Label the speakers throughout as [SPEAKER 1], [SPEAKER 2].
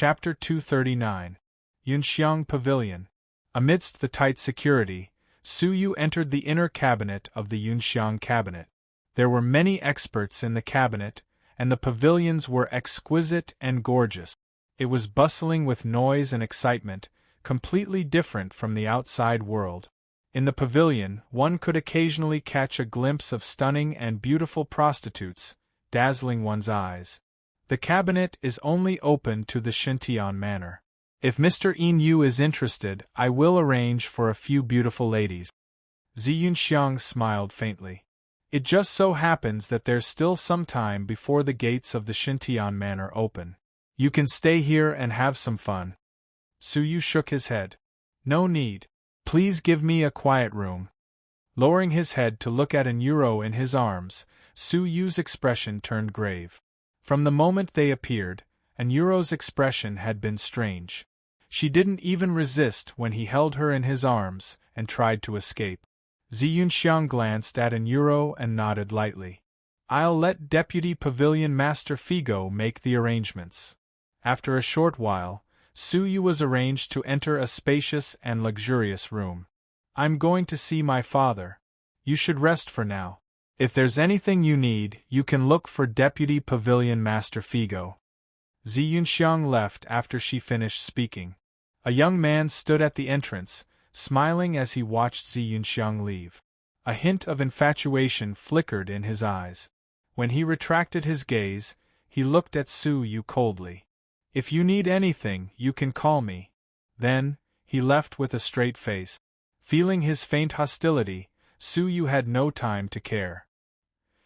[SPEAKER 1] Chapter 239. Yunxiang Pavilion. Amidst the tight security, Su Yu entered the inner cabinet of the Yunxiang cabinet. There were many experts in the cabinet, and the pavilions were exquisite and gorgeous. It was bustling with noise and excitement, completely different from the outside world. In the pavilion, one could occasionally catch a glimpse of stunning and beautiful prostitutes, dazzling one's eyes. The cabinet is only open to the Xintian manner. If Mr. Yu is interested, I will arrange for a few beautiful ladies. Zi Yunxiang smiled faintly. It just so happens that there's still some time before the gates of the Xintian manor open. You can stay here and have some fun. Su Yu shook his head. No need. Please give me a quiet room. Lowering his head to look at an euro in his arms, Su Yu's expression turned grave. From the moment they appeared, an euro's expression had been strange. She didn't even resist when he held her in his arms and tried to escape. Zi Yunxiang glanced at an euro and nodded lightly. I'll let Deputy Pavilion Master Figo make the arrangements. After a short while, Su Yu was arranged to enter a spacious and luxurious room. I'm going to see my father. You should rest for now. If there's anything you need, you can look for Deputy Pavilion Master Figo. Zi Yunxiang left after she finished speaking. A young man stood at the entrance, smiling as he watched Zi Yunxiang leave. A hint of infatuation flickered in his eyes. When he retracted his gaze, he looked at Su Yu coldly. If you need anything, you can call me. Then, he left with a straight face. Feeling his faint hostility, Su Yu had no time to care.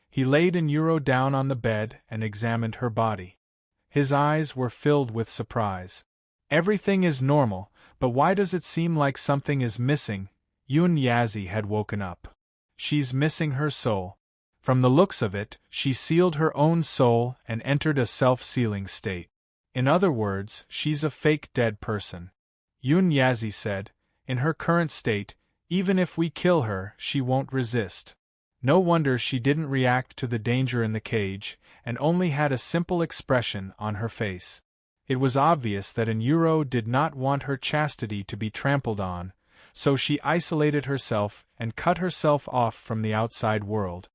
[SPEAKER 1] He laid an euro down on the bed and examined her body. His eyes were filled with surprise. Everything is normal, but why does it seem like something is missing? Yun Yazi had woken up. She's missing her soul. From the looks of it, she sealed her own soul and entered a self-sealing state. In other words, she's a fake dead person. Yun Yazi said, in her current state, even if we kill her, she won't resist. No wonder she didn't react to the danger in the cage, and only had a simple expression on her face. It was obvious that an euro did not want her chastity to be trampled on, so she isolated herself and cut herself off from the outside world.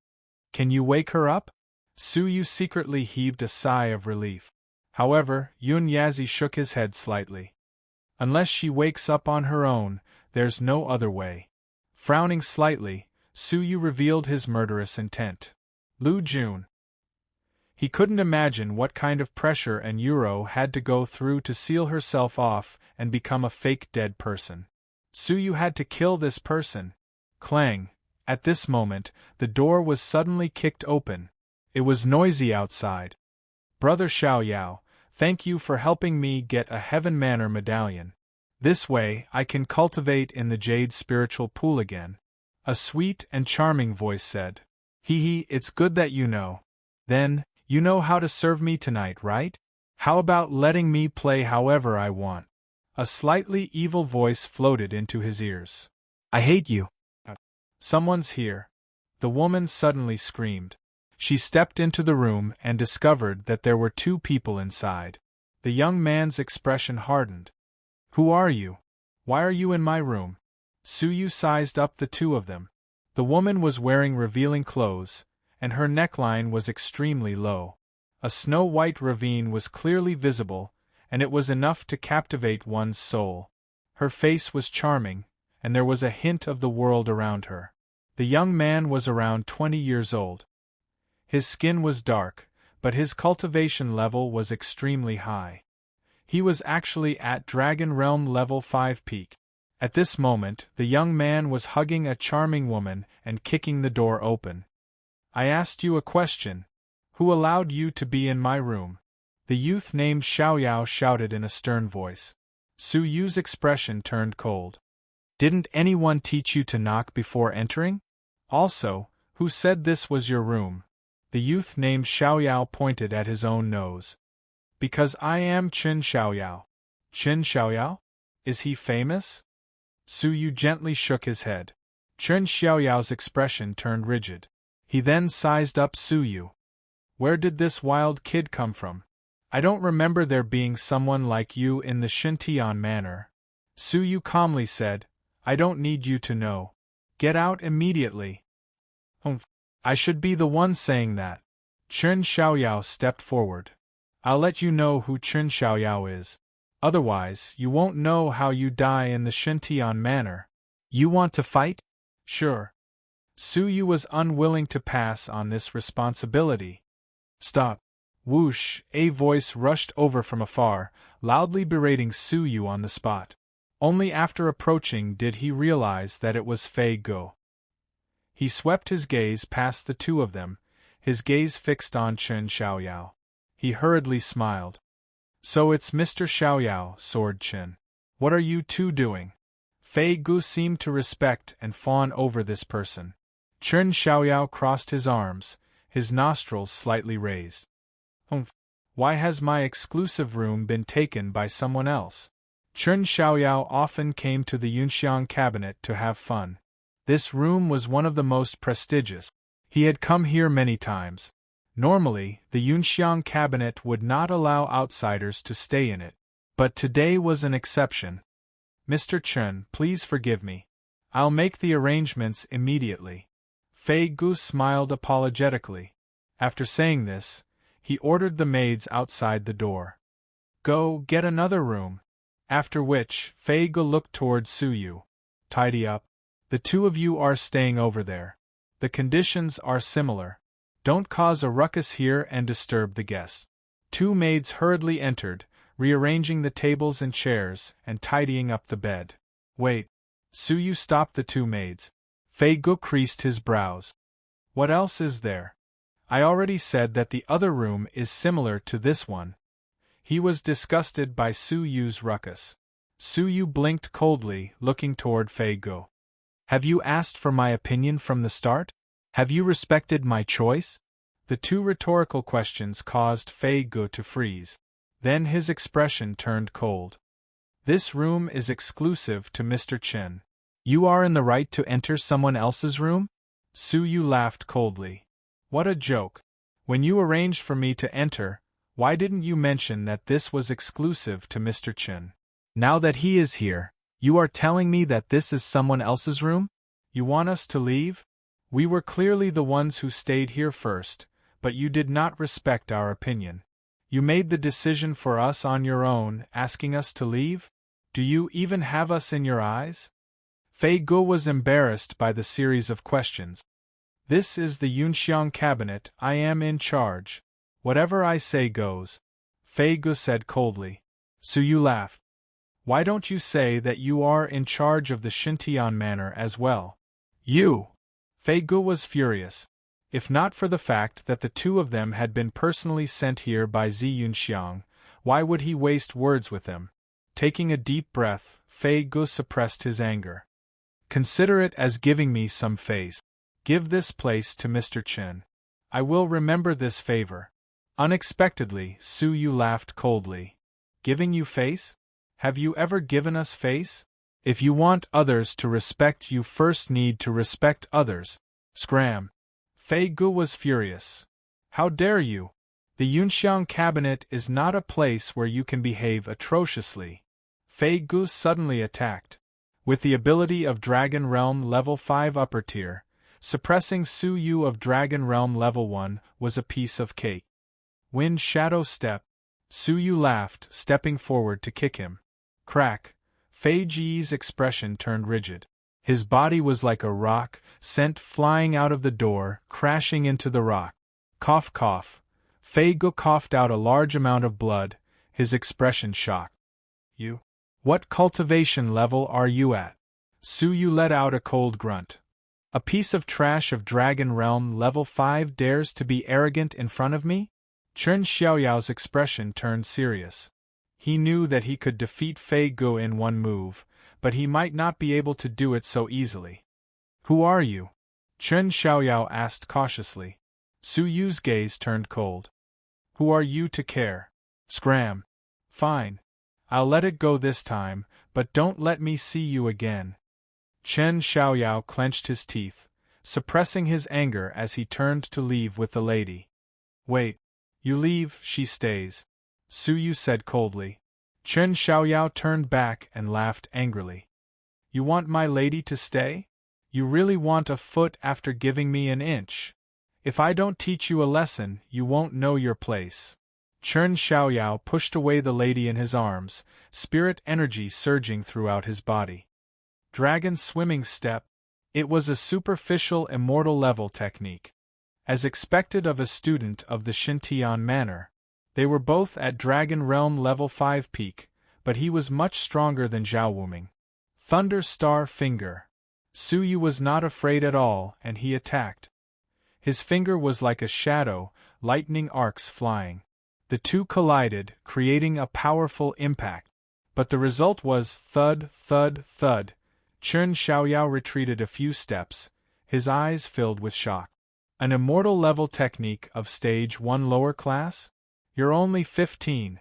[SPEAKER 1] Can you wake her up? Su Yu secretly heaved a sigh of relief. However, Yun Yazi shook his head slightly. Unless she wakes up on her own, there's no other way. Frowning slightly, Su Yu revealed his murderous intent. Lu Jun. He couldn't imagine what kind of pressure an euro had to go through to seal herself off and become a fake dead person. Su Yu had to kill this person. Clang. At this moment, the door was suddenly kicked open. It was noisy outside. Brother Xiaoyao, thank you for helping me get a Heaven Manor medallion. This way, I can cultivate in the Jade spiritual pool again. A sweet and charming voice said. Hee, it's good that you know. Then, you know how to serve me tonight, right? How about letting me play however I want? A slightly evil voice floated into his ears. I hate you. Someone's here. The woman suddenly screamed. She stepped into the room and discovered that there were two people inside. The young man's expression hardened. Who are you? Why are you in my room? Su Yu sized up the two of them. The woman was wearing revealing clothes, and her neckline was extremely low. A snow-white ravine was clearly visible, and it was enough to captivate one's soul. Her face was charming, and there was a hint of the world around her. The young man was around 20 years old. His skin was dark, but his cultivation level was extremely high. He was actually at Dragon Realm level 5 peak. At this moment, the young man was hugging a charming woman and kicking the door open. I asked you a question. Who allowed you to be in my room? The youth named Xiaoyao shouted in a stern voice. Su Yu's expression turned cold. Didn't anyone teach you to knock before entering? Also, who said this was your room? The youth named Xiaoyao pointed at his own nose. Because I am Qin Xiaoyao. Qin Xiaoyao? Is he famous? Su Yu gently shook his head. Qin Xiaoyao's expression turned rigid. He then sized up Su Yu. Where did this wild kid come from? I don't remember there being someone like you in the Shintian manor. Su Yu calmly said, I don't need you to know. Get out immediately. Humph. I should be the one saying that. Chen Xiaoyao stepped forward. I'll let you know who Chen Xiaoyao is. Otherwise, you won't know how you die in the Shintian manor. You want to fight? Sure. Su Yu was unwilling to pass on this responsibility. Stop. Whoosh, a voice rushed over from afar, loudly berating Su Yu on the spot. Only after approaching did he realize that it was Fei Guo. He swept his gaze past the two of them, his gaze fixed on Chen Xiaoyao. He hurriedly smiled. So it's Mr. Xiaoyao, soared Chen. What are you two doing? Fei Guo seemed to respect and fawn over this person. Chen Xiaoyao crossed his arms, his nostrils slightly raised. Humph. Why has my exclusive room been taken by someone else? Chen Xiaoyao often came to the Yunxiang cabinet to have fun. This room was one of the most prestigious. He had come here many times. Normally, the Yunxiang cabinet would not allow outsiders to stay in it. But today was an exception. Mr. Chen, please forgive me. I'll make the arrangements immediately. Fei Guo smiled apologetically. After saying this, he ordered the maids outside the door. Go get another room. After which, Fei Guo looked toward Su Yu. Tidy up. The two of you are staying over there. The conditions are similar. Don't cause a ruckus here and disturb the guests. Two maids hurriedly entered, rearranging the tables and chairs and tidying up the bed. Wait. Su Yu stopped the two maids. Fei Guo creased his brows. What else is there? I already said that the other room is similar to this one. He was disgusted by Su Yu's ruckus. Su Yu blinked coldly, looking toward Fei Guo. Have you asked for my opinion from the start? Have you respected my choice? The two rhetorical questions caused Fei Guo to freeze. Then his expression turned cold. This room is exclusive to Mr. Chen. You are in the right to enter someone else's room? Su Yu laughed coldly. What a joke. When you arranged for me to enter, why didn't you mention that this was exclusive to Mr. Chen? Now that he is here, you are telling me that this is someone else's room? You want us to leave? We were clearly the ones who stayed here first, but you did not respect our opinion. You made the decision for us on your own, asking us to leave? Do you even have us in your eyes? Fei Guo was embarrassed by the series of questions. This is the Yunxiang cabinet, I am in charge. Whatever I say goes. Fei Guo said coldly. Su Yu laughed. Why don't you say that you are in charge of the Shintian manor as well? You! Fei Guo was furious. If not for the fact that the two of them had been personally sent here by Zi Yunxiang, why would he waste words with them? Taking a deep breath, Fei Guo suppressed his anger. Consider it as giving me some face. Give this place to Mr. Chen. I will remember this favor. Unexpectedly, Su Yu laughed coldly. Giving you face? Have you ever given us face? If you want others to respect you, first need to respect others. Scram. Fei Guo was furious. How dare you? The Yunxiang cabinet is not a place where you can behave atrociously. Fei Guo suddenly attacked. With the ability of Dragon Realm Level 5 upper tier, suppressing Su Yu of Dragon Realm Level 1 was a piece of cake. Wind Shadow Step. Su Yu laughed, stepping forward to kick him. Crack. Fei Ji's expression turned rigid. His body was like a rock, sent flying out of the door, crashing into the rock. Cough cough. Fei Guo coughed out a large amount of blood, his expression shocked. You? What cultivation level are you at? Su Yu let out a cold grunt. A piece of trash of Dragon Realm Level 5 dares to be arrogant in front of me? Chen Xiaoyao's expression turned serious. He knew that he could defeat Fei Guo in one move, but he might not be able to do it so easily. Who are you? Chen Xiaoyao asked cautiously. Su Yu's gaze turned cold. Who are you to care? Scram. Fine. I'll let it go this time, but don't let me see you again. Chen Xiaoyao clenched his teeth, suppressing his anger as he turned to leave with the lady. Wait. You leave, she stays. Su Yu said coldly. Chen Xiaoyao turned back and laughed angrily. You want my lady to stay? You really want a foot after giving me an inch? If I don't teach you a lesson, you won't know your place. Chen Xiaoyao pushed away the lady in his arms, spirit energy surging throughout his body. Dragon swimming step. It was a superficial immortal level technique. As expected of a student of the Xintian manner, they were both at Dragon Realm level 5 peak, but he was much stronger than Zhao Wuming. Thunder Star Finger. Su Yu was not afraid at all, and he attacked. His finger was like a shadow, lightning arcs flying. The two collided, creating a powerful impact. But the result was thud, thud, thud. Chen Xiaoyao retreated a few steps, his eyes filled with shock. An immortal level technique of stage 1 lower class? You're only 15.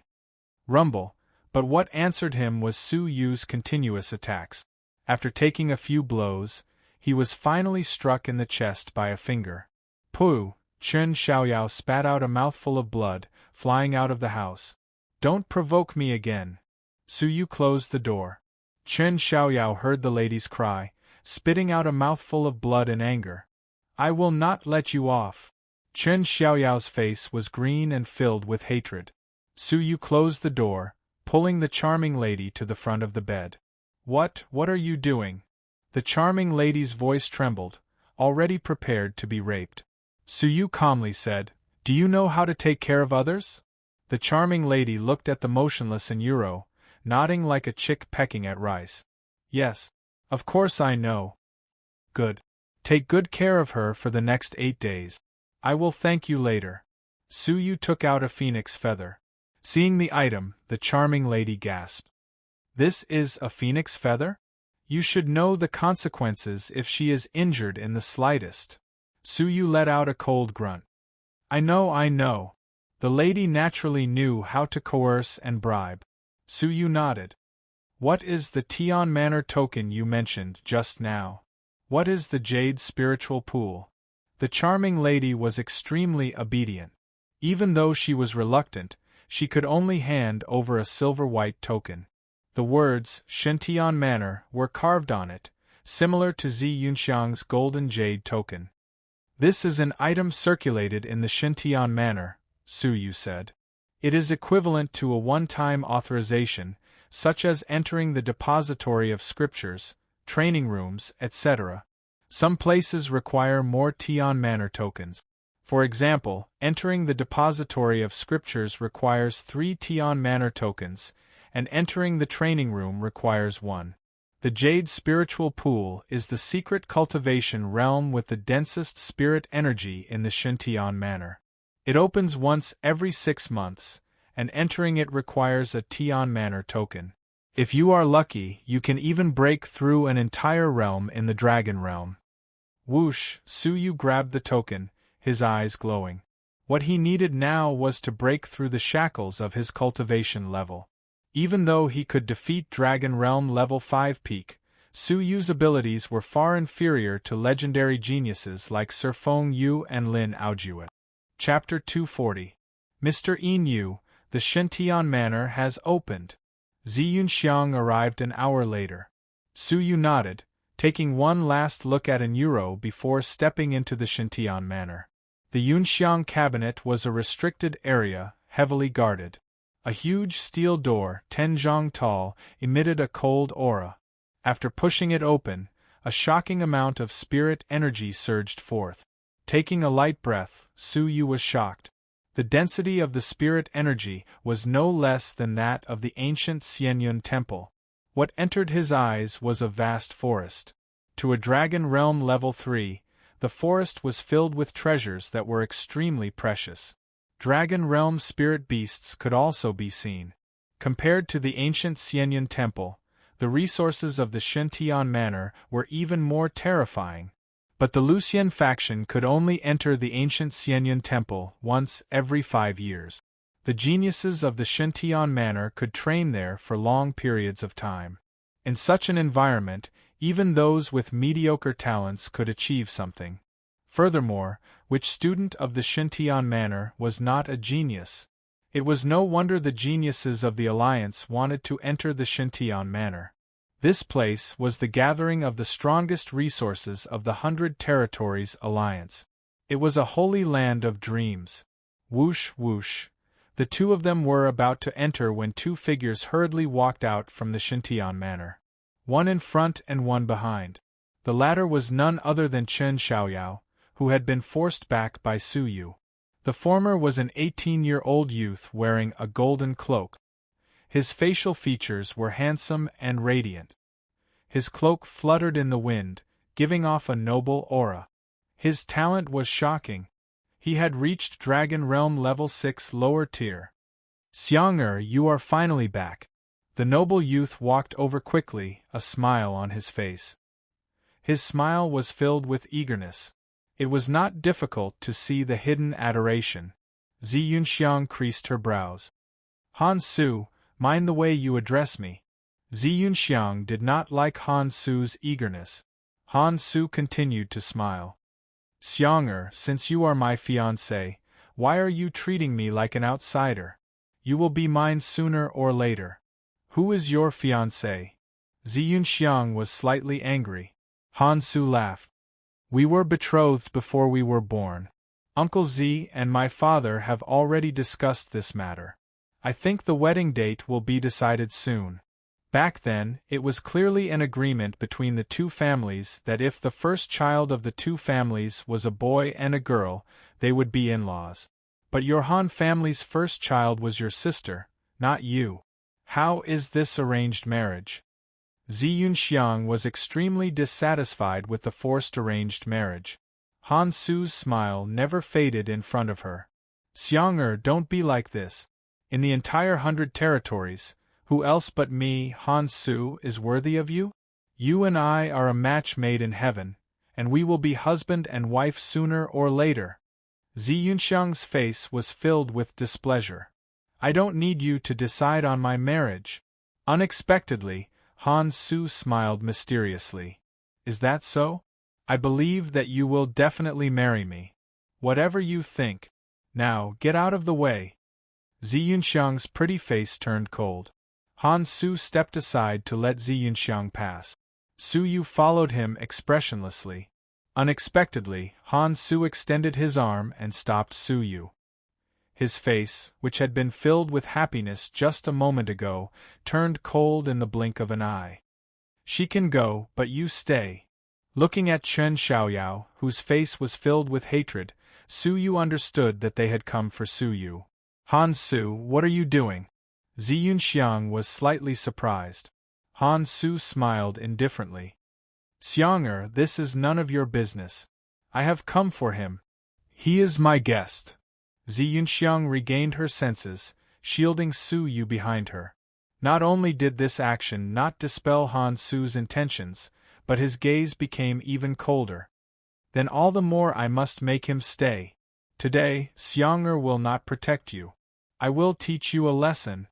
[SPEAKER 1] Rumble, but what answered him was Su Yu's continuous attacks. After taking a few blows, he was finally struck in the chest by a finger. Pooh! Chen Xiaoyao spat out a mouthful of blood, flying out of the house. Don't provoke me again. Su Yu closed the door. Chen Xiaoyao heard the lady's cry, spitting out a mouthful of blood in anger. I will not let you off. Chen Xiaoyao's face was green and filled with hatred. Su Yu closed the door, pulling the charming lady to the front of the bed. What are you doing? The charming lady's voice trembled, already prepared to be raped. Su Yu calmly said, Do you know how to take care of others? The charming lady looked at the motionless Euro, nodding like a chick pecking at rice. Yes, of course I know. Good. Take good care of her for the next 8 days. I will thank you later. Su Yu took out a phoenix feather. Seeing the item, the charming lady gasped. This is a phoenix feather? You should know the consequences if she is injured in the slightest. Su Yu let out a cold grunt. I know. The lady naturally knew how to coerce and bribe. Su Yu nodded. What is the Tian Manor token you mentioned just now? What is the Jade Spiritual Pool? The charming lady was extremely obedient. Even though she was reluctant, she could only hand over a silver-white token. The words, Xintian Manor, were carved on it, similar to Zi Yunxiang's golden jade token. This is an item circulated in the Xintian Manor, Su Yu said. It is equivalent to a one-time authorization, such as entering the depository of scriptures, training rooms, etc. Some places require more Tian Manor tokens. For example, entering the depository of scriptures requires 3 Tian Manor tokens, and entering the training room requires 1. The Jade Spiritual Pool is the secret cultivation realm with the densest spirit energy in the Xintian Manor. It opens once every 6 months, and entering it requires a Tian Manor token. If you are lucky, you can even break through an entire realm in the Dragon Realm. Whoosh! Su Yu grabbed the token, his eyes glowing. What he needed now was to break through the shackles of his cultivation level. Even though he could defeat Dragon Realm level 5 peak, Su Yu's abilities were far inferior to legendary geniuses like Sir Feng Yu and Lin Aojue. Chapter 240. Mr. Yin Yu, the Xintian Manor has opened. Zi Yunxiang arrived an hour later. Su Yu nodded, taking one last look at an Euro before stepping into the Xintian Manor. The Yunxiang cabinet was a restricted area, heavily guarded. A huge steel door, 10 zhang tall, emitted a cold aura. After pushing it open, a shocking amount of spirit energy surged forth. Taking a light breath, Su Yu was shocked. The density of the spirit energy was no less than that of the ancient Xianyun temple. What entered his eyes was a vast forest. To a Dragon Realm level 3, the forest was filled with treasures that were extremely precious. Dragon Realm spirit beasts could also be seen. Compared to the ancient Xianyun temple, the resources of the Xintian Manor were even more terrifying. But the Lucian faction could only enter the ancient Xianyun temple once every 5 years. The geniuses of the Xintian Manor could train there for long periods of time. In such an environment, even those with mediocre talents could achieve something. Furthermore, which student of the Xintian Manor was not a genius? It was no wonder the geniuses of the Alliance wanted to enter the Shantian Manor. This place was the gathering of the strongest resources of the 100 Territories Alliance. It was a holy land of dreams. Whoosh, whoosh. The two of them were about to enter when two figures hurriedly walked out from the Shantian Manor. One in front and one behind. The latter was none other than Chen Xiaoyao, who had been forced back by Su Yu. The former was an 18-year-old youth wearing a golden cloak. His facial features were handsome and radiant. His cloak fluttered in the wind, giving off a noble aura. His talent was shocking. He had reached Dragon Realm Level 6 lower tier. Xiang'er, you are finally back. The noble youth walked over quickly, a smile on his face. His smile was filled with eagerness. It was not difficult to see the hidden adoration. Zi Yunxiang creased her brows. Han Su, mind the way you address me. Zi Yunxiang did not like Han Su's eagerness. Han Su continued to smile. Xiang'er, since you are my fiancé, why are you treating me like an outsider? You will be mine sooner or later. Who is your fiancé? Zi Yunxiang was slightly angry. Han Su laughed. We were betrothed before we were born. Uncle Zi and my father have already discussed this matter. I think the wedding date will be decided soon. Back then, it was clearly an agreement between the two families that if the first child of the two families was a boy and a girl, they would be in-laws. But your Han family's first child was your sister, not you. How is this arranged marriage? Zi Yunxiang was extremely dissatisfied with the forced arranged marriage. Han Su's smile never faded in front of her. Xiang'er, don't be like this. In the entire 100 territories, who else but me, Han Su, is worthy of you? You and I are a match made in heaven, and we will be husband and wife sooner or later. Zi Yunxiang's face was filled with displeasure. I don't need you to decide on my marriage. Unexpectedly, Han Su smiled mysteriously. Is that so? I believe that you will definitely marry me. Whatever you think. Now, get out of the way. Zi Yunxiang's pretty face turned cold. Han Su stepped aside to let Zi Yunxiang pass. Su Yu followed him expressionlessly. Unexpectedly, Han Su extended his arm and stopped Su Yu. His face, which had been filled with happiness just a moment ago, turned cold in the blink of an eye. She can go, but you stay. Looking at Chen Xiaoyao, whose face was filled with hatred, Su Yu understood that they had come for Su Yu. Han Su, what are you doing? Zi Yunxiang was slightly surprised. Han Su smiled indifferently. Xiang'er, this is none of your business. I have come for him. He is my guest. Zi Yunxiang regained her senses, shielding Su Yu behind her. Not only did this action not dispel Han Su's intentions, but his gaze became even colder. Then all the more I must make him stay. Today, Xiang'er will not protect you. I will teach you a lesson.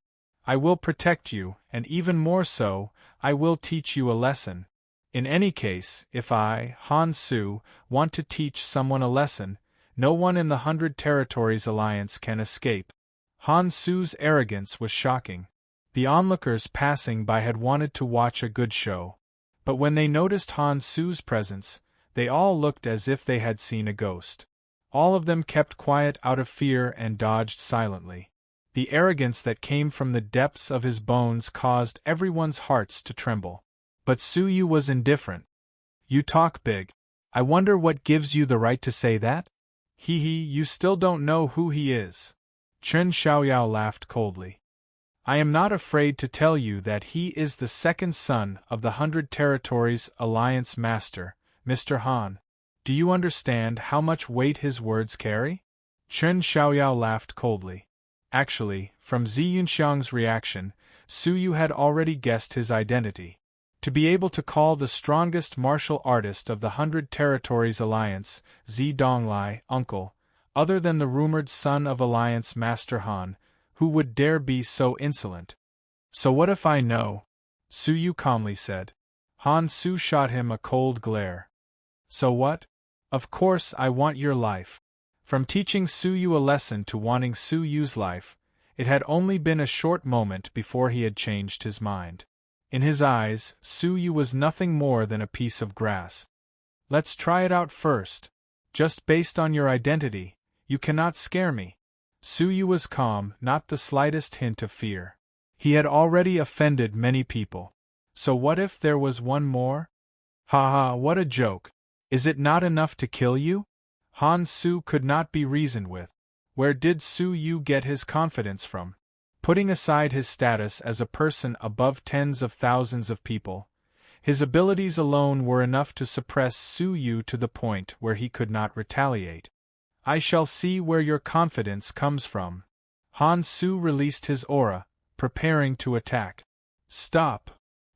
[SPEAKER 1] I will protect you, and even more so, I will teach you a lesson. In any case, if I, Han Su, want to teach someone a lesson, no one in the 100 Territories Alliance can escape. Han Su's arrogance was shocking. The onlookers passing by had wanted to watch a good show. But when they noticed Han Su's presence, they all looked as if they had seen a ghost. All of them kept quiet out of fear and dodged silently. The arrogance that came from the depths of his bones caused everyone's hearts to tremble. But Su Yu was indifferent. You talk big. I wonder what gives you the right to say that? Hee hee, you still don't know who he is. Chen Xiaoyao laughed coldly. I am not afraid to tell you that he is the second son of the 100 Territories Alliance Master, Mr. Han. Do you understand how much weight his words carry? Chen Xiaoyao laughed coldly. Actually, from Zi Yunxiang's reaction, Su Yu had already guessed his identity. To be able to call the strongest martial artist of the 100 Territories Alliance, Zi Donglai, uncle, other than the rumored son of Alliance Master Han, who would dare be so insolent? So what if I know? Su Yu calmly said. Han Su shot him a cold glare. So what? Of course I want your life. From teaching Su Yu a lesson to wanting Su Yu's life, It had only been a short moment before he had changed his mind. In his eyes, Su Yu was nothing more than a piece of grass. Let's try it out first. Just based on your identity, you cannot scare me. Su Yu was calm, not the slightest hint of fear. He had already offended many people. So what if there was one more? Ha ha, what a joke. Is it not enough to kill you? Han Su could not be reasoned with. Where did Su Yu get his confidence from? Putting aside his status as a person above tens of thousands of people, his abilities alone were enough to suppress Su Yu to the point where he could not retaliate. I shall see where your confidence comes from. Han Su released his aura, preparing to attack. Stop!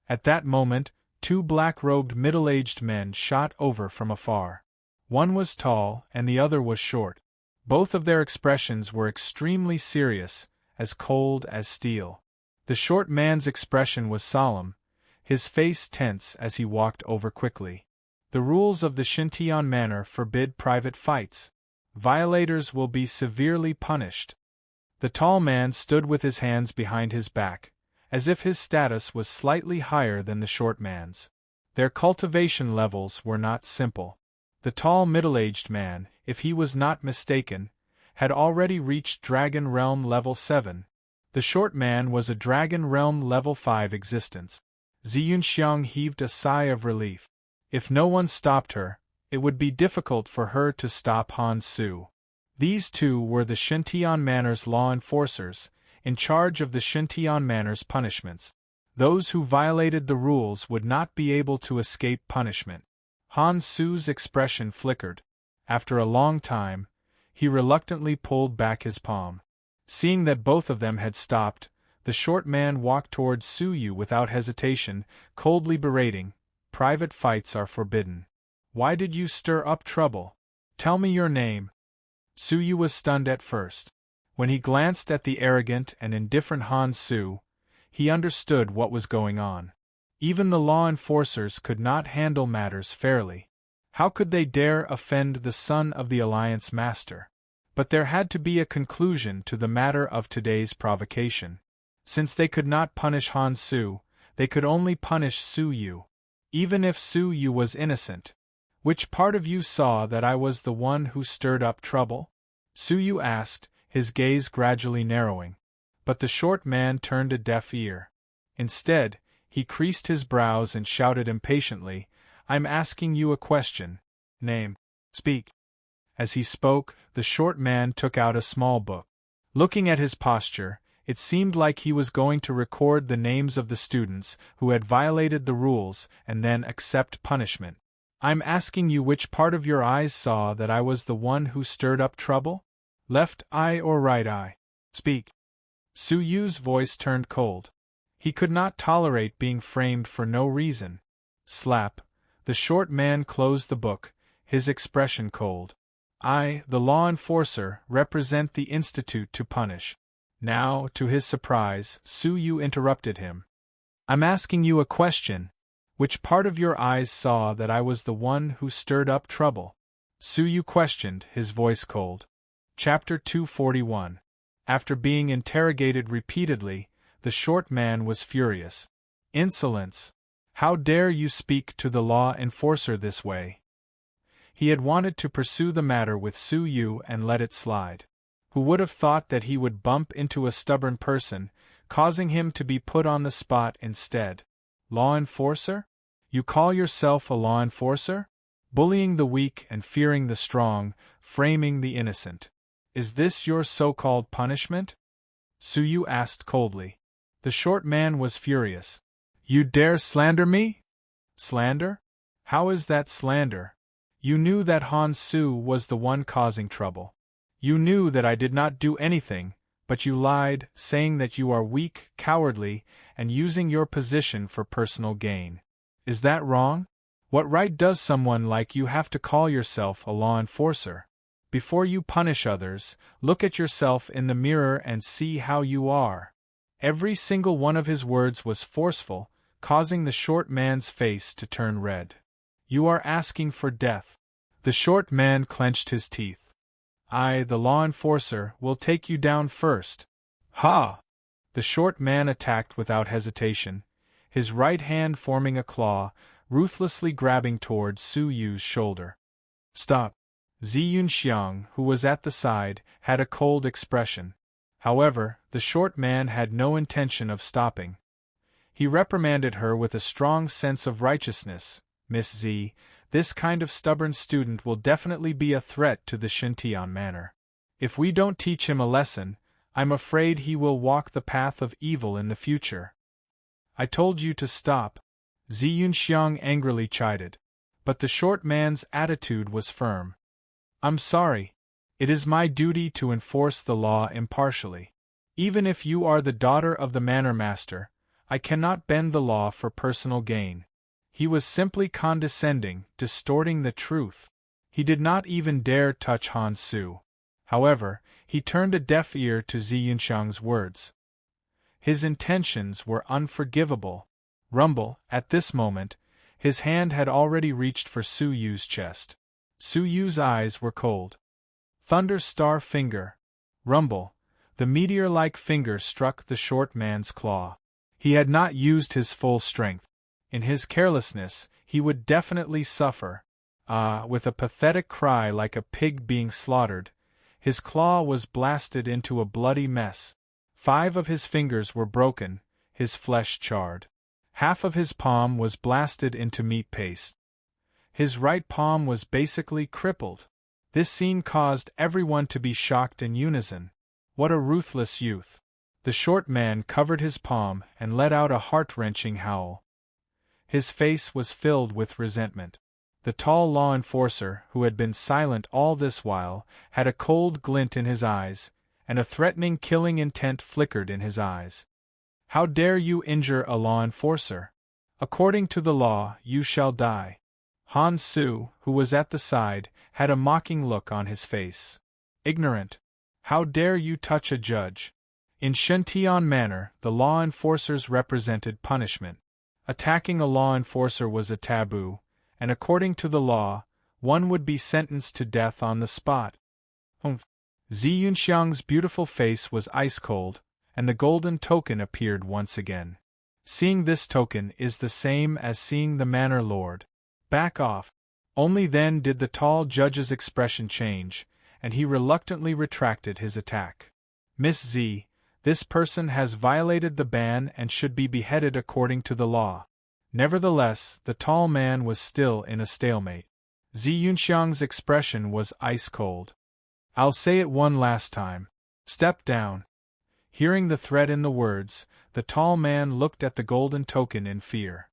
[SPEAKER 1] At that moment, two black-robed middle-aged men shot over from afar. One was tall and the other was short. Both of their expressions were extremely serious, as cold as steel. The short man's expression was solemn, his face tense as he walked over quickly. The rules of the Xintian manor forbid private fights. Violators will be severely punished. The tall man stood with his hands behind his back, as if his status was slightly higher than the short man's. Their cultivation levels were not simple. The tall middle-aged man, if he was not mistaken, had already reached Dragon Realm Level 7. The short man was a Dragon Realm Level 5 existence. Ziyunxiang heaved a sigh of relief. If no one stopped her, it would be difficult for her to stop Han Su. These two were the Xintian Manor's law enforcers, in charge of the Xintian Manor's punishments. Those who violated the rules would not be able to escape punishment. Han Su's expression flickered. After a long time, he reluctantly pulled back his palm. Seeing that both of them had stopped, the short man walked towards Su Yu without hesitation, coldly berating, "Private fights are forbidden. Why did you stir up trouble? Tell me your name." Su Yu was stunned at first. When he glanced at the arrogant and indifferent Han Su, he understood what was going on. Even the law enforcers could not handle matters fairly. How could they dare offend the son of the Alliance Master? But there had to be a conclusion to the matter of today's provocation. Since they could not punish Han Su, they could only punish Su Yu. Even if Su Yu was innocent. Which part of you saw that I was the one who stirred up trouble? Su Yu asked, his gaze gradually narrowing. But the short man turned a deaf ear. Instead, he creased his brows and shouted impatiently, "I'm asking you a question. Name. Speak." As he spoke, the short man took out a small book. Looking at his posture, it seemed like he was going to record the names of the students who had violated the rules and then accept punishment. "I'm asking you which part of your eyes saw that I was the one who stirred up trouble? Left eye or right eye? Speak." Su Yu's voice turned cold. He could not tolerate being framed for no reason. Slap. The short man closed the book, his expression cold. "I, the law enforcer, represent the Institute to punish." Now, to his surprise, Su Yu interrupted him. "I'm asking you a question. Which part of your eyes saw that I was the one who stirred up trouble?" Su Yu questioned, his voice cold. Chapter 241. After being interrogated repeatedly, the short man was furious. "Insolence! How dare you speak to the law enforcer this way?" He had wanted to pursue the matter with Su Yu and let it slide. Who would have thought that he would bump into a stubborn person, causing him to be put on the spot instead? Law enforcer? You call yourself a law enforcer? Bullying the weak and fearing the strong, framing the innocent. Is this your so-called punishment? Su Yu asked coldly. The short man was furious. You dare slander me? Slander? How is that slander? You knew that Han Su was the one causing trouble. You knew that I did not do anything, but you lied, saying that you are weak, cowardly, and using your position for personal gain. Is that wrong? What right does someone like you have to call yourself a law enforcer? Before you punish others, look at yourself in the mirror and see how you are. Every single one of his words was forceful, causing the short man's face to turn red. You are asking for death. The short man clenched his teeth. I, the law enforcer, will take you down first. Ha! The short man attacked without hesitation, his right hand forming a claw, ruthlessly grabbing toward Su Yu's shoulder. Stop! Zi Yunxiang, who was at the side, had a cold expression. However, the short man had no intention of stopping. He reprimanded her with a strong sense of righteousness. Miss Z, this kind of stubborn student will definitely be a threat to the Shintian manor. If we don't teach him a lesson, I'm afraid he will walk the path of evil in the future. I told you to stop, Zi Yunxiang angrily chided. But the short man's attitude was firm. I'm sorry. It is my duty to enforce the law impartially. Even if you are the daughter of the manor master, I cannot bend the law for personal gain. He was simply condescending, distorting the truth. He did not even dare touch Han Su. However, he turned a deaf ear to Zi Yunxiang's words. His intentions were unforgivable. Rumble, at this moment, his hand had already reached for Su Yu's chest. Su Yu's eyes were cold. Thunder Star Finger. Rumble, the meteor-like finger struck the short man's claw. He had not used his full strength. In his carelessness, he would definitely suffer. With a pathetic cry like a pig being slaughtered, his claw was blasted into a bloody mess. 5 of his fingers were broken, his flesh charred. Half of his palm was blasted into meat paste. His right palm was basically crippled. This scene caused everyone to be shocked in unison. What a ruthless youth! The short man covered his palm and let out a heart-wrenching howl. His face was filled with resentment. The tall law enforcer, who had been silent all this while, had a cold glint in his eyes, and a threatening killing intent flickered in his eyes. How dare you injure a law enforcer? According to the law, you shall die. Han Su, who was at the side, had a mocking look on his face. Ignorant! How dare you touch a judge? In Shintian manor, the law enforcers represented punishment. Attacking a law enforcer was a taboo, and according to the law, one would be sentenced to death on the spot. Zi Yunxiang's beautiful face was ice-cold, and the golden token appeared once again. Seeing this token is the same as seeing the manor lord. Back off. Only then did the tall judge's expression change, and he reluctantly retracted his attack. Miss Z, this person has violated the ban and should be beheaded according to the law. Nevertheless, the tall man was still in a stalemate. Zi Yunxiang's expression was ice-cold. I'll say it one last time. Step down. Hearing the threat in the words, the tall man looked at the golden token in fear.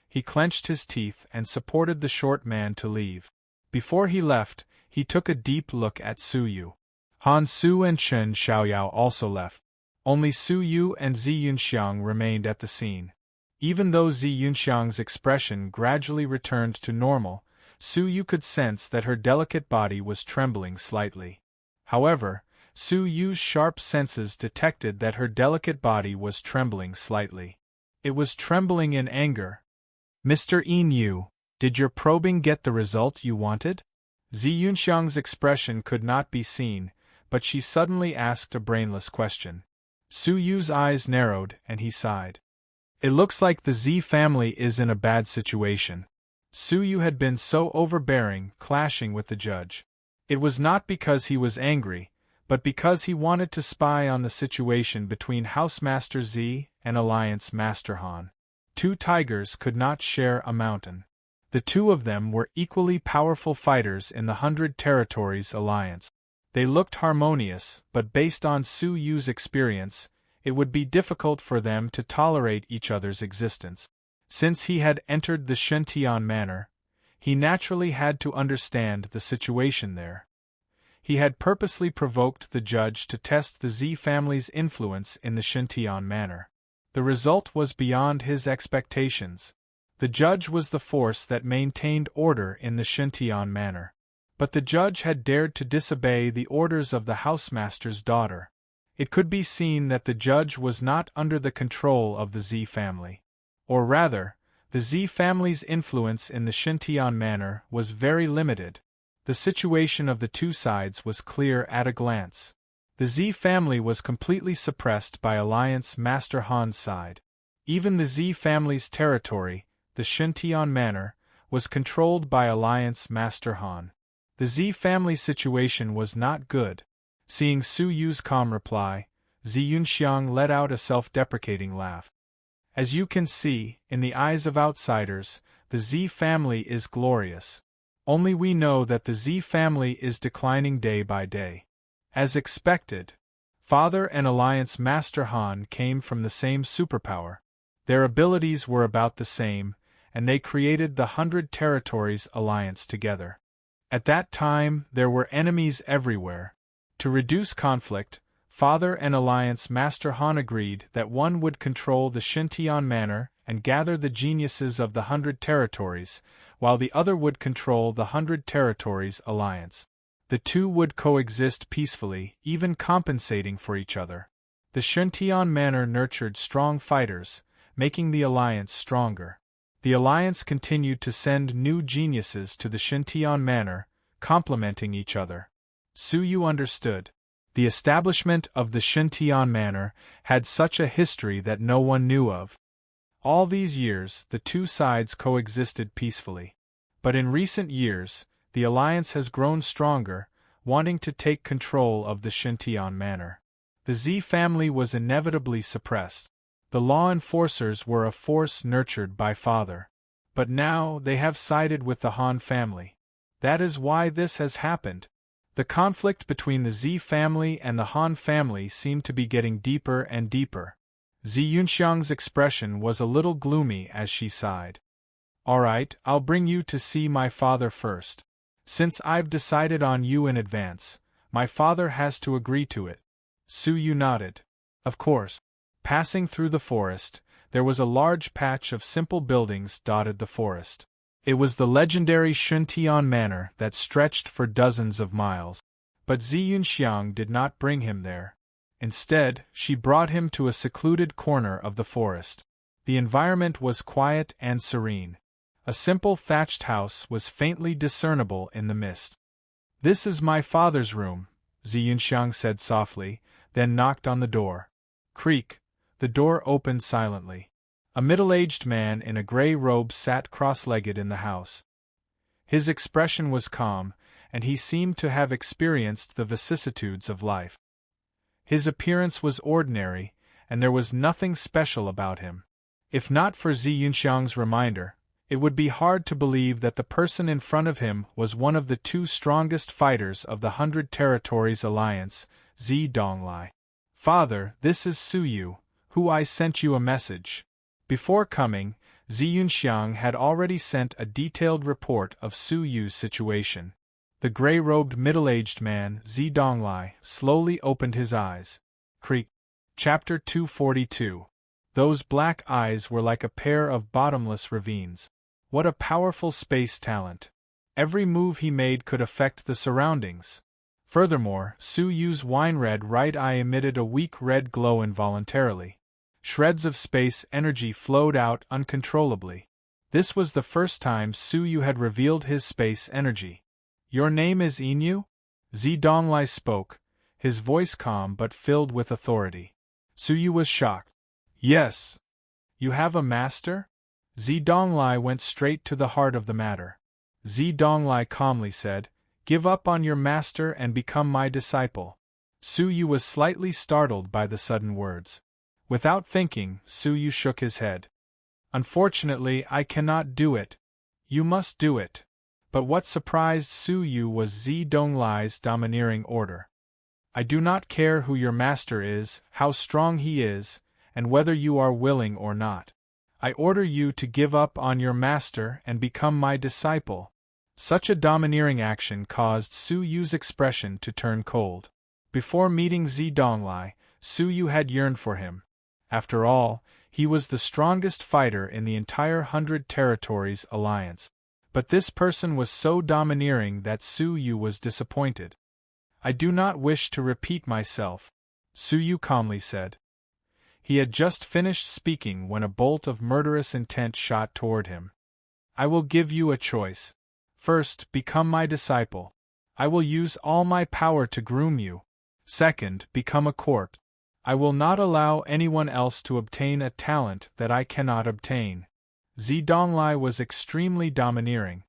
[SPEAKER 1] He clenched his teeth and supported the short man to leave. Before he left, he took a deep look at Su Yu. Han Su and Chen Xiaoyao also left. Only Su Yu and Zi Yunxiang remained at the scene. Even though Zi Yunxiang's expression gradually returned to normal, Su Yu could sense that her delicate body was trembling slightly. However, Su Yu's sharp senses detected that her delicate body was trembling slightly. It was trembling in anger. Mr. Yin Yu, did your probing get the result you wanted? Zi Yunxiang's expression could not be seen, but she suddenly asked a brainless question. Su Yu's eyes narrowed and he sighed. It looks like the Z family is in a bad situation. Su Yu had been so overbearing, clashing with the judge. It was not because he was angry, but because he wanted to spy on the situation between Housemaster Z and Alliance Master Han. 2 tigers could not share a mountain. The 2 of them were equally powerful fighters in the 100 Territories Alliance. They looked harmonious, but based on Su Yu's experience, it would be difficult for them to tolerate each other's existence. Since he had entered the Shintian manor, he naturally had to understand the situation there. He had purposely provoked the judge to test the Z family's influence in the Shintian manor. The result was beyond his expectations. The judge was the force that maintained order in the Shintian manor. But the judge had dared to disobey the orders of the housemaster's daughter. It could be seen that the judge was not under the control of the Z family. Or rather, the Z family's influence in the Shintian manor was very limited. The situation of the 2 sides was clear at a glance. The Z family was completely suppressed by Alliance Master Han's side. Even the Z family's territory, the Shintian Manor, was controlled by Alliance Master Han. The Z family situation was not good. Seeing Su Yu's calm reply, Zi Yunxiang let out a self-deprecating laugh. As you can see, in the eyes of outsiders, the Z family is glorious. Only we know that the Z family is declining day by day. As expected, Father and Alliance Master Han came from the same superpower. Their abilities were about the same, and they created the 100 Territories Alliance together. At that time, there were enemies everywhere. To reduce conflict, Father and Alliance Master Han agreed that one would control the Shintian Manor and gather the geniuses of the 100 Territories, while the other would control the 100 Territories Alliance. The two would coexist peacefully, even compensating for each other. The Shintian Manor nurtured strong fighters, making the alliance stronger. The alliance continued to send new geniuses to the Shintian Manor, complementing each other. Su Yu understood. The establishment of the Shintian Manor had such a history that no one knew of. All these years, the two sides coexisted peacefully. But in recent years, the alliance has grown stronger, wanting to take control of the Shintian Manor. The Z family was inevitably suppressed. The law enforcers were a force nurtured by Father. But now they have sided with the Han family. That is why this has happened. The conflict between the Z family and the Han family seemed to be getting deeper and deeper. Zi Yunxiang's expression was a little gloomy as she sighed. "All right, I'll bring you to see my father first. Since I've decided on you in advance, my father has to agree to it." Su Yu nodded. Of course. Passing through the forest, there was a large patch of simple buildings dotted the forest. It was the legendary Shintian Manor that stretched for dozens of miles. But Zi Yunxiang did not bring him there. Instead, she brought him to a secluded corner of the forest. The environment was quiet and serene. A simple thatched house was faintly discernible in the mist. "This is my father's room," Zi Yunxiang said softly, then knocked on the door. Creak. The door opened silently. A middle-aged man in a gray robe sat cross-legged in the house. His expression was calm, and he seemed to have experienced the vicissitudes of life. His appearance was ordinary, and there was nothing special about him. If not for Zi Yunxiang's reminder, it would be hard to believe that the person in front of him was one of the two strongest fighters of the 100 Territories Alliance, Zi Donglai. "Father, this is Su Yu, who I sent you a message." Before coming, Zi Yunxiang had already sent a detailed report of Su Yu's situation. The gray-robed middle-aged man, Zi Donglai, slowly opened his eyes. Creak. Chapter 242. Those black eyes were like a pair of bottomless ravines. What a powerful space talent. Every move he made could affect the surroundings. Furthermore, Su Yu's wine-red right eye emitted a weak red glow involuntarily. Shreds of space energy flowed out uncontrollably. This was the first time Su Yu had revealed his space energy. "Your name is Inu?" Zi Donglai spoke, his voice calm but filled with authority. Su Yu was shocked. "Yes." "You have a master?" Zi Donglai went straight to the heart of the matter. Zi Donglai calmly said, "Give up on your master and become my disciple." Su Yu was slightly startled by the sudden words. Without thinking, Su Yu shook his head. "Unfortunately, I cannot do it." "You must do it." But what surprised Su Yu was Zi Donglai's domineering order. "I do not care who your master is, how strong he is, and whether you are willing or not. I order you to give up on your master and become my disciple." Such a domineering action caused Su Yu's expression to turn cold. Before meeting Zi Donglai, Su Yu had yearned for him. After all, he was the strongest fighter in the entire 100 Territories Alliance. But this person was so domineering that Su Yu was disappointed. "I do not wish to repeat myself," Su Yu calmly said. He had just finished speaking when a bolt of murderous intent shot toward him. "I will give you a choice. First, become my disciple. I will use all my power to groom you." Second, become a corpse. I will not allow anyone else to obtain a talent that I cannot obtain. Zidonglai was extremely domineering.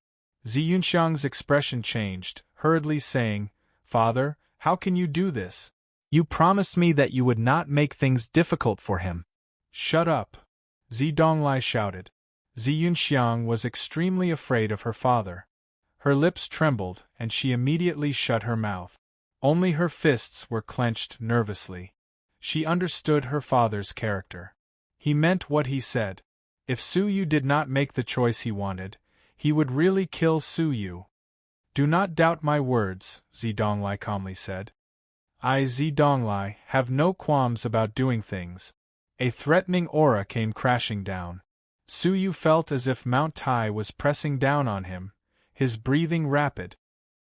[SPEAKER 1] Zi Yunxiang's expression changed, hurriedly saying, "Father, how can you do this? You promised me that you would not make things difficult for him." "Shut up!" Zidonglai shouted. Zi Yunxiang was extremely afraid of her father. Her lips trembled, and she immediately shut her mouth. Only her fists were clenched nervously. She understood her father's character. He meant what he said. If Su Yu did not make the choice he wanted, he would really kill Su Yu. "Do not doubt my words," Zidonglai calmly said. "I, Zidonglai, have no qualms about doing things." A threatening aura came crashing down. Su Yu felt as if Mount Tai was pressing down on him, his breathing rapid.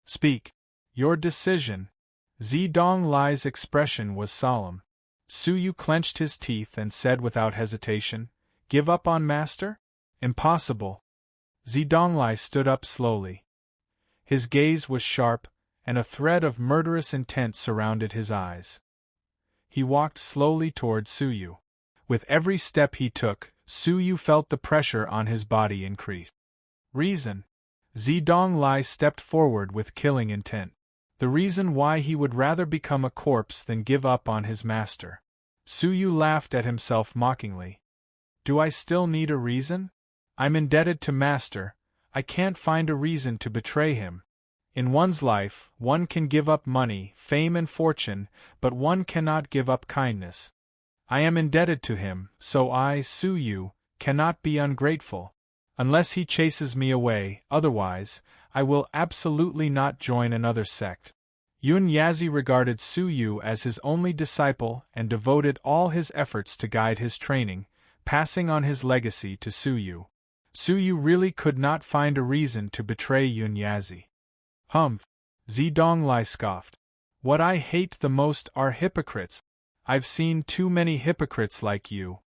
[SPEAKER 1] "Speak. Your decision." Zidonglai's expression was solemn. Su Yu clenched his teeth and said without hesitation, "Give up on Master? Impossible." Zidonglai stood up slowly. His gaze was sharp, and a thread of murderous intent surrounded his eyes. He walked slowly toward Su Yu. With every step he took, Su Yu felt the pressure on his body increase. Reason. Zidonglai stepped forward with killing intent. The reason why he would rather become a corpse than give up on his master. Su Yu laughed at himself mockingly. "Do I still need a reason? I'm indebted to Master, I can't find a reason to betray him. In one's life, one can give up money, fame and fortune, but one cannot give up kindness. I am indebted to him, so I, Su Yu, cannot be ungrateful. Unless he chases me away, otherwise, I will absolutely not join another sect." Yun Yazi regarded Su Yu as his only disciple and devoted all his efforts to guide his training, passing on his legacy to Su Yu. Su Yu really could not find a reason to betray Yun Yazi. "Humph!" Zidonglai scoffed. "What I hate the most are hypocrites. I've seen too many hypocrites like you.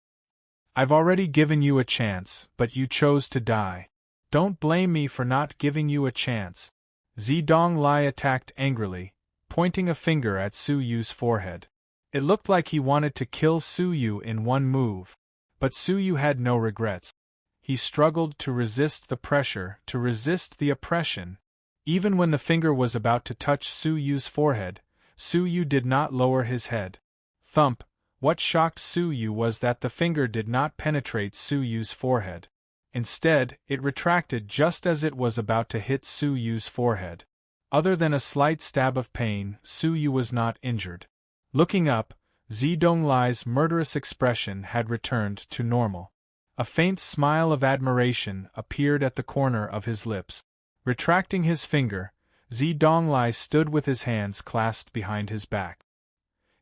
[SPEAKER 1] I've already given you a chance, but you chose to die. Don't blame me for not giving you a chance." Zidonglai attacked angrily, pointing a finger at Su Yu's forehead. It looked like he wanted to kill Su Yu in one move. But Su Yu had no regrets. He struggled to resist the pressure, to resist the oppression. Even when the finger was about to touch Su Yu's forehead, Su Yu did not lower his head. Thump! What shocked Su Yu was that the finger did not penetrate Su Yu's forehead. Instead, it retracted just as it was about to hit Su Yu's forehead. Other than a slight stab of pain, Su Yu was not injured. Looking up, Zidonglai's murderous expression had returned to normal. A faint smile of admiration appeared at the corner of his lips. Retracting his finger, Zidonglai stood with his hands clasped behind his back.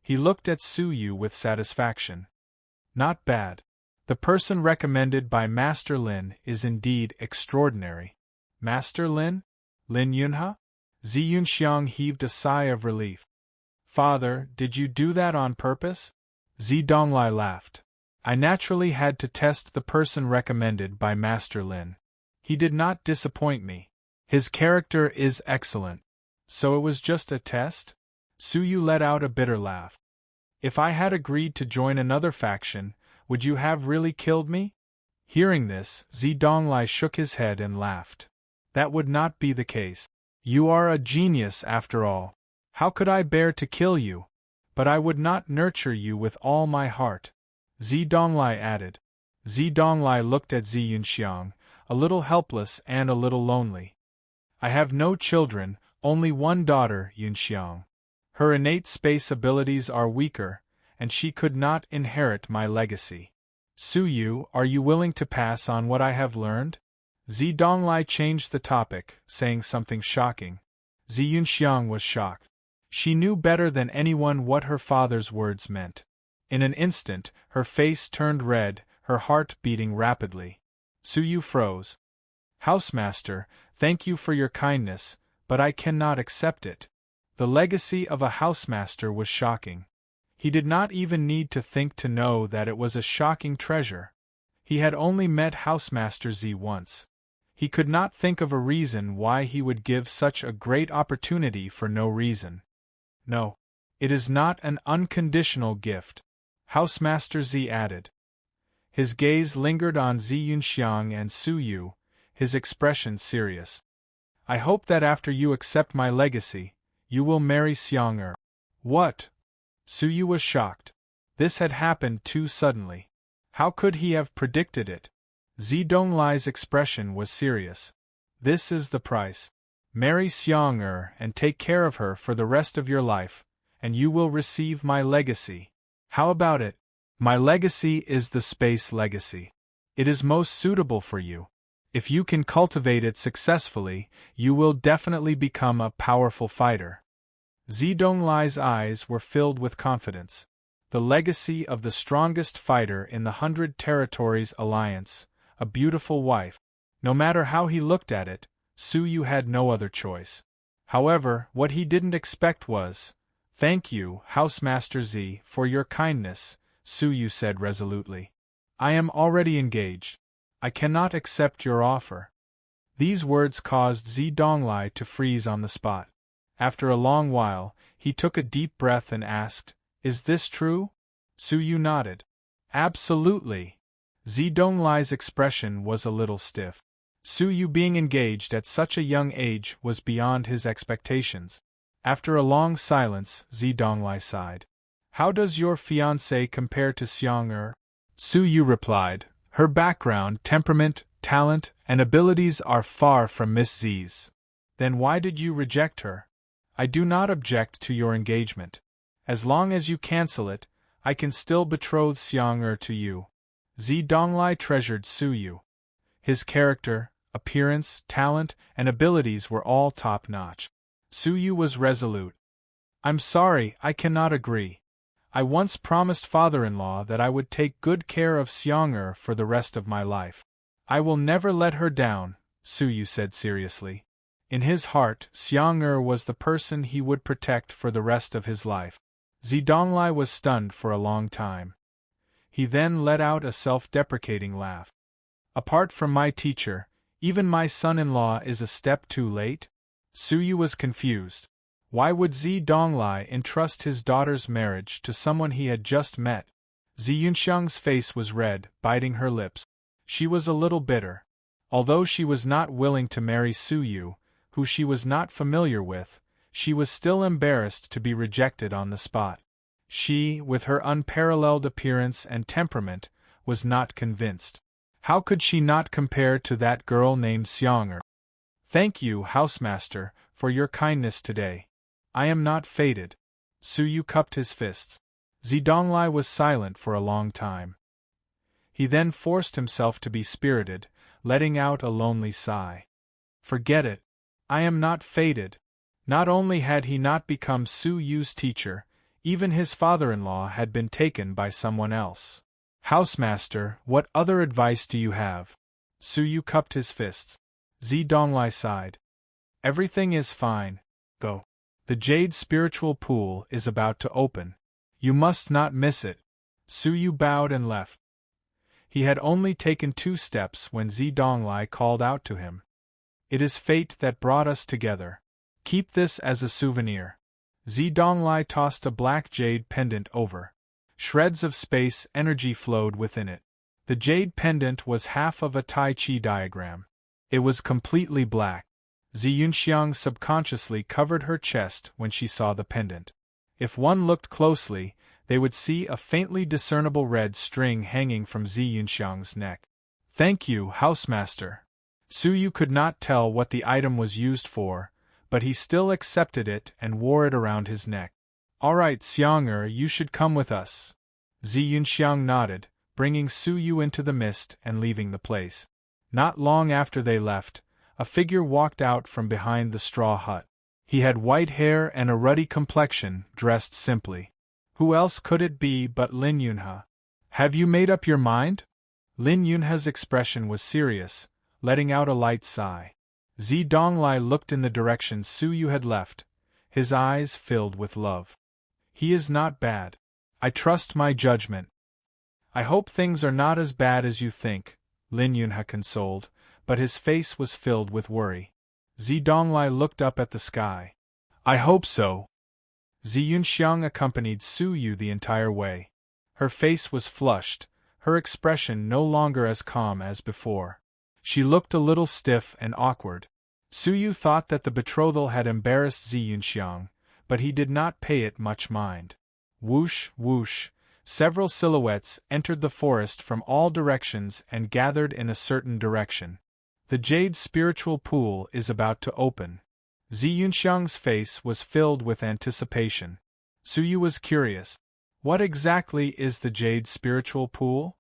[SPEAKER 1] He looked at Su Yu with satisfaction. "Not bad. The person recommended by Master Lin is indeed extraordinary." "Master Lin? Lin Yunha?" Zi Yunxiang heaved a sigh of relief. "Father, did you do that on purpose?" Zidonglai laughed. "I naturally had to test the person recommended by Master Lin. He did not disappoint me. His character is excellent." "So it was just a test?" Su Yu let out a bitter laugh. "If I had agreed to join another faction, would you have really killed me?" Hearing this, Zidonglai shook his head and laughed. "That would not be the case. You are a genius after all. How could I bear to kill you? But I would not nurture you with all my heart," Zidonglai added. Zidonglai looked at Zi Yunxiang, a little helpless and a little lonely. "I have no children, only one daughter, Yunxiang. Her innate space abilities are weaker, and she could not inherit my legacy. Su Yu, are you willing to pass on what I have learned?" Zidonglai changed the topic, saying something shocking. Zi Yunxiang was shocked. She knew better than anyone what her father's words meant. In an instant, her face turned red, her heart beating rapidly. Su Yu froze. "Housemaster, thank you for your kindness, but I cannot accept it." The legacy of a housemaster was shocking. He did not even need to think to know that it was a shocking treasure. He had only met Housemaster Z once. He could not think of a reason why he would give such a great opportunity for no reason. "No. It is not an unconditional gift, Housemaster Z added. His gaze lingered on Zi Yunxiang and Su Yu, his expression serious. I hope that after you accept my legacy, you will marry Xiang Er. What? Su Yu was shocked. This had happened too suddenly. How could he have predicted it? Zi Donglai's expression was serious. This is the price. Marry Xiang Er and take care of her for the rest of your life, and you will receive my legacy. How about it? My legacy is the space legacy. It is most suitable for you. If you can cultivate it successfully, you will definitely become a powerful fighter. Zi Donglai's eyes were filled with confidence. The legacy of the strongest fighter in the 100 Territories Alliance, a beautiful wife. No matter how he looked at it, Su Yu had no other choice. However, what he didn't expect was, "Thank you, Housemaster Z, for your kindness," Su Yu said resolutely. "I am already engaged. I cannot accept your offer." These words caused Zi Donglai to freeze on the spot. After a long while, he took a deep breath and asked, "Is this true?" Su Yu nodded. "Absolutely." Zi Donglai's expression was a little stiff. Su Yu being engaged at such a young age was beyond his expectations. After a long silence, Zi Donglai sighed. "How does your fiancée compare to Xiang Er?" Su Yu replied, "Her background, temperament, talent, and abilities are far from Miss Z's." "Then why did you reject her?" "I do not object to your engagement. As long as you cancel it, I can still betroth Xiang Er to you." Zi Donglai treasured Su Yu. His character, appearance, talent, and abilities were all top-notch. Su Yu was resolute. "I'm sorry, I cannot agree. I once promised father-in-law that I would take good care of Xiang Er for the rest of my life. I will never let her down," Su Yu said seriously. In his heart, Xiang Er was the person he would protect for the rest of his life. Zi Donglai was stunned for a long time. He then let out a self-deprecating laugh. "Apart from my teacher, even my son-in-law is a step too late?" Su Yu was confused. Why would Zi Donglai entrust his daughter's marriage to someone he had just met? Zi Yunxiang's face was red, biting her lips. She was a little bitter. Although she was not willing to marry Su Yu, who she was not familiar with, she was still embarrassed to be rejected on the spot. She, with her unparalleled appearance and temperament, was not convinced. How could she not compare to that girl named Xiang Er? "Thank you, Housemaster, for your kindness today. I am not fated." Su Yu cupped his fists. Zi Donglai was silent for a long time. He then forced himself to be spirited, letting out a lonely sigh. "Forget it. I am not fated." Not only had he not become Su Yu's teacher, even his father-in-law had been taken by someone else. "Housemaster, what other advice do you have?" Su Yu cupped his fists. Zi Donglai sighed. "Everything is fine. Go. The Jade Spiritual Pool is about to open. You must not miss it." Su Yu bowed and left. He had only taken 2 steps when Zi Donglai called out to him. "It is fate that brought us together. Keep this as a souvenir." Zi Donglai tossed a black jade pendant over. Shreds of space energy flowed within it. The jade pendant was half of a Tai Chi diagram. It was completely black. Zi Yunxiang subconsciously covered her chest when she saw the pendant. If one looked closely, they would see a faintly discernible red string hanging from Zi Yunxiang's neck. "Thank you, Housemaster." Su Yu could not tell what the item was used for, but he still accepted it and wore it around his neck. "All right, Xiang Er, you should come with us." Zi Yunxiang nodded, bringing Su Yu into the mist and leaving the place. Not long after they left, a figure walked out from behind the straw hut. He had white hair and a ruddy complexion, dressed simply. Who else could it be but Lin Yunhe? "Have you made up your mind?" Lin Yunhe's expression was serious, letting out a light sigh. Zi Donglai looked in the direction Su Yu had left, his eyes filled with love. "He is not bad. I trust my judgment." "I hope things are not as bad as you think," Lin Yunhe consoled, but his face was filled with worry. Zi Donglai looked up at the sky. "I hope so." Zi Yunxiang accompanied Su Yu the entire way. Her face was flushed, her expression no longer as calm as before. She looked a little stiff and awkward. Su Yu thought that the betrothal had embarrassed Zi Yunxiang, but he did not pay it much mind. Whoosh, whoosh, several silhouettes entered the forest from all directions and gathered in a certain direction. The jade spiritual pool is about to open. Zi Yunxiang's face was filled with anticipation. Su Yu was curious. What exactly is the jade spiritual pool?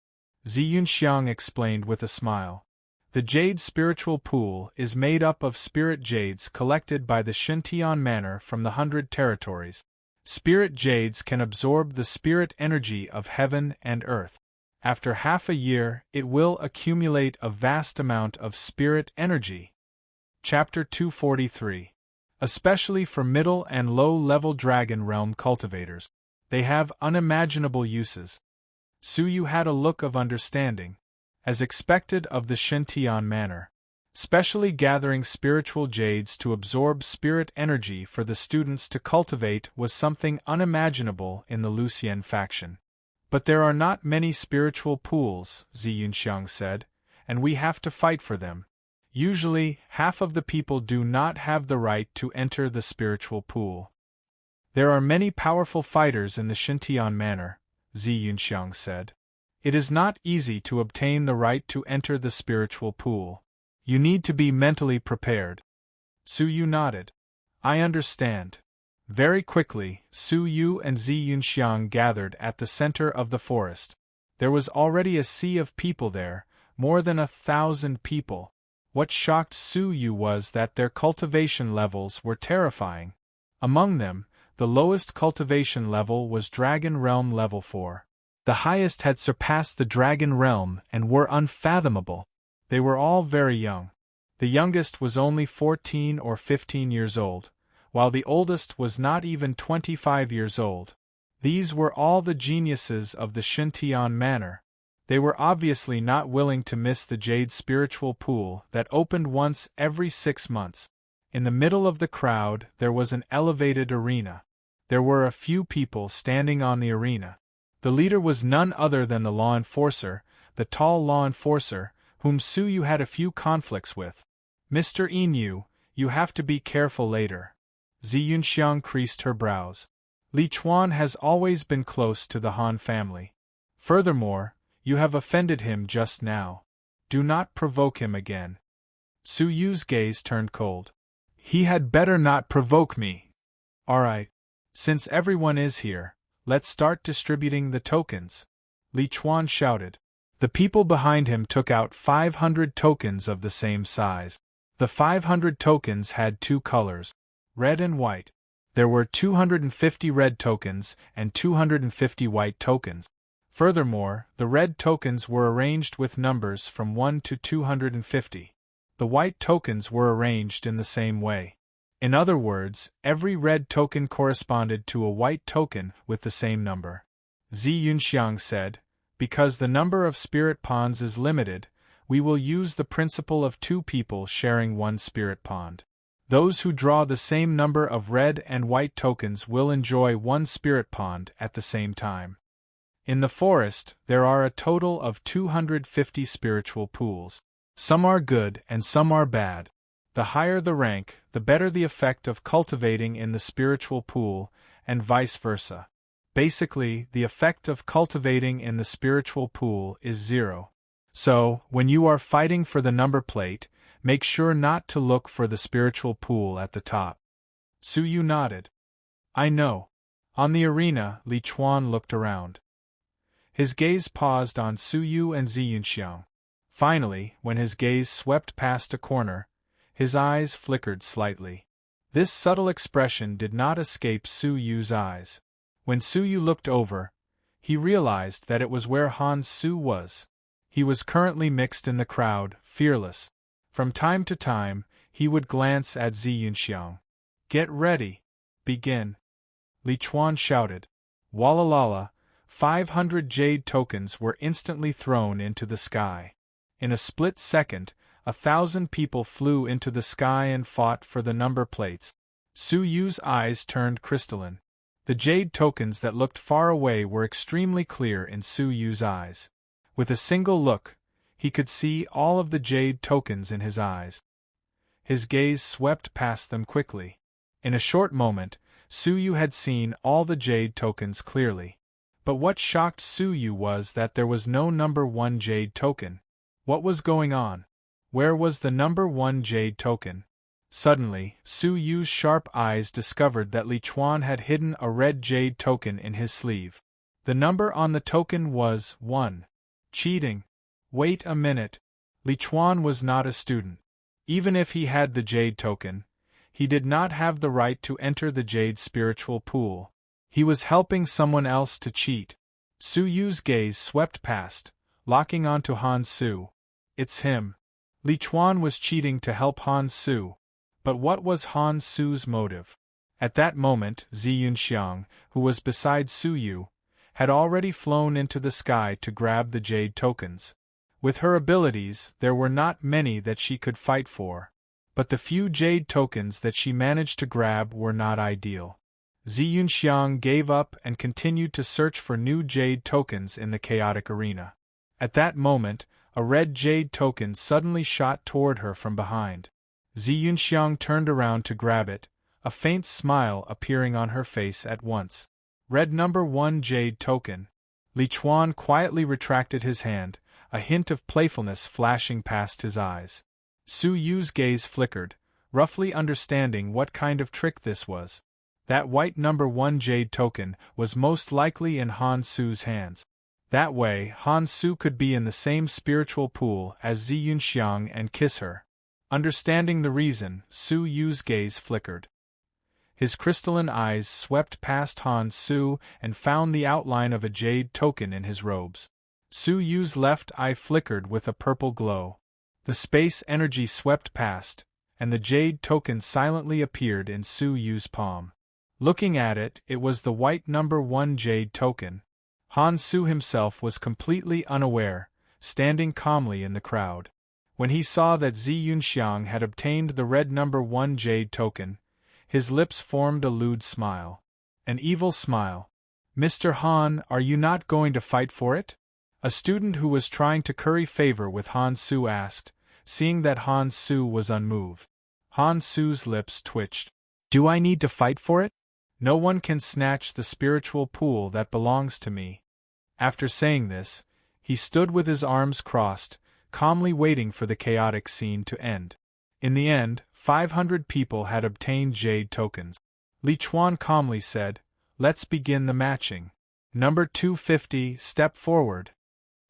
[SPEAKER 1] Zi Yunxiang explained with a smile. The jade spiritual pool is made up of spirit jades collected by the Xintian manor from the 100 territories. Spirit jades can absorb the spirit energy of heaven and earth. After half a year, it will accumulate a vast amount of spirit energy. Chapter 243. Especially for middle and low-level dragon realm cultivators. They have unimaginable uses. Su Yu had a look of understanding. As expected of the Xintian manor. Specially gathering spiritual jades to absorb spirit energy for the students to cultivate was something unimaginable in the Lucian faction. But there are not many spiritual pools, Zi Yunxiang said, and we have to fight for them. Usually, half of the people do not have the right to enter the spiritual pool. There are many powerful fighters in the Xintian manor, Zi Yunxiang said. It is not easy to obtain the right to enter the spiritual pool. You need to be mentally prepared. Su Yu nodded. I understand. Very quickly, Su Yu and Zi Yunxiang gathered at the center of the forest. There was already a sea of people there, more than 1,000 people. What shocked Su Yu was that their cultivation levels were terrifying. Among them, the lowest cultivation level was Dragon Realm Level 4. The highest had surpassed the Dragon Realm and were unfathomable. They were all very young. The youngest was only 14 or 15 years old, while the oldest was not even 25 years old. These were all the geniuses of the Xintian manor. They were obviously not willing to miss the Jade Spiritual Pool that opened once every 6 months. In the middle of the crowd there was an elevated arena. There were a few people standing on the arena. The leader was none other than the law enforcer, the tall law enforcer, whom Su Yu had a few conflicts with. Mr. Inu, you have to be careful later. Zi Yunxiang creased her brows. Li Chuan has always been close to the Han family. Furthermore, you have offended him just now. Do not provoke him again. Su Yu's gaze turned cold. He had better not provoke me. All right. Since everyone is here, let's start distributing the tokens. Li Chuan shouted. The people behind him took out 500 tokens of the same size. The 500 tokens had 2 colors, red and white. There were 250 red tokens and 250 white tokens. Furthermore, the red tokens were arranged with numbers from 1 to 250. The white tokens were arranged in the same way. In other words, every red token corresponded to a white token with the same number. Zi Yunxiang said, because the number of spirit ponds is limited, we will use the principle of 2 people sharing 1 spirit pond. Those who draw the same number of red and white tokens will enjoy 1 spirit pond at the same time. In the forest, there are a total of 250 spiritual pools. Some are good and some are bad. The higher the rank, the better the effect of cultivating in the spiritual pool, and vice versa. Basically, the effect of cultivating in the spiritual pool is 0. So, when you are fighting for the number plate, make sure not to look for the spiritual pool at the top. Su Yu nodded. I know. On the arena, Li Chuan looked around. His gaze paused on Su Yu and Zi Yunxiang. Finally, when his gaze swept past a corner, his eyes flickered slightly. This subtle expression did not escape Su Yu's eyes. When Su Yu looked over, he realized that it was where Han Su was. He was currently mixed in the crowd, fearless. From time to time, he would glance at Zi Yunxiang. Get ready. Begin. Li Chuan shouted. Walalala, 500 jade tokens were instantly thrown into the sky. In a split second, 1,000 people flew into the sky and fought for the number plates. Su Yu's eyes turned crystalline. The jade tokens that looked far away were extremely clear in Su Yu's eyes. With a single look, he could see all of the jade tokens in his eyes. His gaze swept past them quickly. In a short moment, Su Yu had seen all the jade tokens clearly. But what shocked Su Yu was that there was no number 1 jade token. What was going on? Where was the number 1 jade token? Suddenly, Su Yu's sharp eyes discovered that Li Chuan had hidden a red jade token in his sleeve. The number on the token was 1. Cheating. Wait a minute. Li Chuan was not a student. Even if he had the jade token, he did not have the right to enter the jade spiritual pool. He was helping someone else to cheat. Su Yu's gaze swept past, locking onto Han Su. It's him. Li Chuan was cheating to help Han Su. But what was Han Su's motive? At that moment, Zi Yunxiang, who was beside Su Yu, had already flown into the sky to grab the jade tokens. With her abilities, there were not many that she could fight for. But the few jade tokens that she managed to grab were not ideal. Zi Yunxiang gave up and continued to search for new jade tokens in the chaotic arena. At that moment, a red jade token suddenly shot toward her from behind. Zi Yunxiang turned around to grab it, a faint smile appearing on her face at once. Red number 1 jade token. Li Chuan quietly retracted his hand, a hint of playfulness flashing past his eyes. Su Yu's gaze flickered, roughly understanding what kind of trick this was. That white number 1 jade token was most likely in Han Su's hands. That way, Han Su could be in the same spiritual pool as Zi Yunxiang and kiss her. Understanding the reason, Su Yu's gaze flickered. His crystalline eyes swept past Han Su and found the outline of a jade token in his robes. Su Yu's left eye flickered with a purple glow. The space energy swept past, and the jade token silently appeared in Su Yu's palm. Looking at it, it was the white number 1 jade token. Han Su himself was completely unaware, standing calmly in the crowd. When he saw that Zi Yunxiang had obtained the red number 1 jade token, his lips formed a lewd smile. An evil smile. Mr. Han, are you not going to fight for it? A student who was trying to curry favor with Han Su asked, seeing that Han Su was unmoved. Han Su's lips twitched. Do I need to fight for it? No one can snatch the spiritual pool that belongs to me. After saying this, he stood with his arms crossed, calmly waiting for the chaotic scene to end. In the end, 500 people had obtained jade tokens. Li Chuan calmly said, "Let's begin the matching. Number 250, step forward."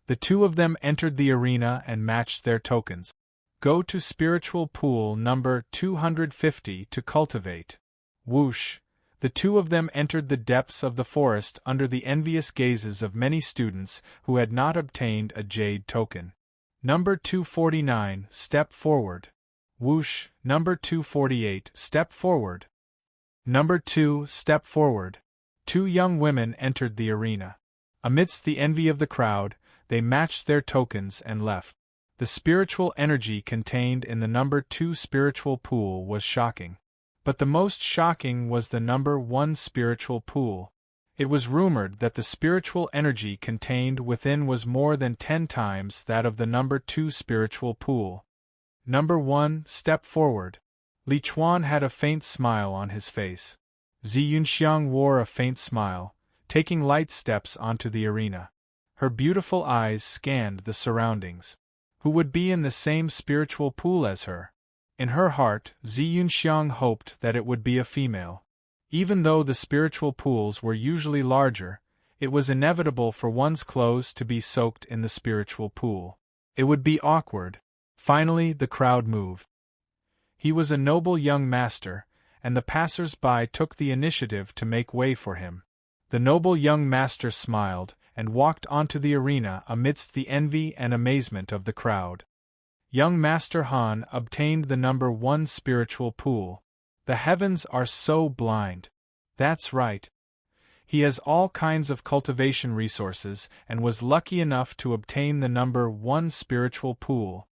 [SPEAKER 1] The two of them entered the arena and matched their tokens. Go to spiritual pool number 250 to cultivate. Whoosh! The two of them entered the depths of the forest under the envious gazes of many students who had not obtained a jade token. Number 249, step forward. Whoosh! Number 248, step forward. Number 2, step forward. Two young women entered the arena. Amidst the envy of the crowd, they matched their tokens and left. The spiritual energy contained in the number 2 spiritual pool was shocking. But the most shocking was the number 1 spiritual pool. It was rumored that the spiritual energy contained within was more than 10 times that of the number 2 spiritual pool. Number 1, step forward. Li Chuan had a faint smile on his face. Zi Yunxiang wore a faint smile, taking light steps onto the arena. Her beautiful eyes scanned the surroundings. Who would be in the same spiritual pool as her? In her heart, Zi Yunxiang hoped that it would be a female. Even though the spiritual pools were usually larger, it was inevitable for one's clothes to be soaked in the spiritual pool. It would be awkward. Finally, the crowd moved. He was a noble young master, and the passers-by took the initiative to make way for him. The noble young master smiled and walked onto the arena amidst the envy and amazement of the crowd. Young Master Han obtained the number 1 spiritual pool. The heavens are so blind. That's right. He has all kinds of cultivation resources and was lucky enough to obtain the number 1 spiritual pool.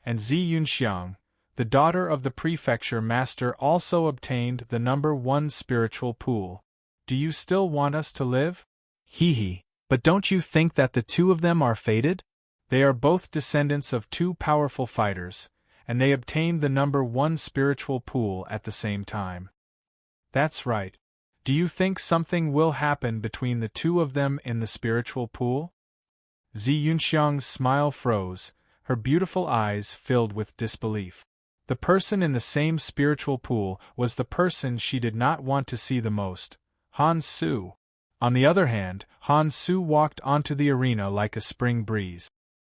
[SPEAKER 1] And Zi Yunxiang, the daughter of the prefecture master, also obtained the number 1 spiritual pool. Do you still want us to live? Hee hee. But don't you think that the two of them are fated? They are both descendants of two powerful fighters, and they obtained the number one spiritual pool at the same time. That's right. Do you think something will happen between the two of them in the spiritual pool? Zi Yunxiang's smile froze, her beautiful eyes filled with disbelief. The person in the same spiritual pool was the person she did not want to see the most, Han Su. On the other hand, Han Su walked onto the arena like a spring breeze.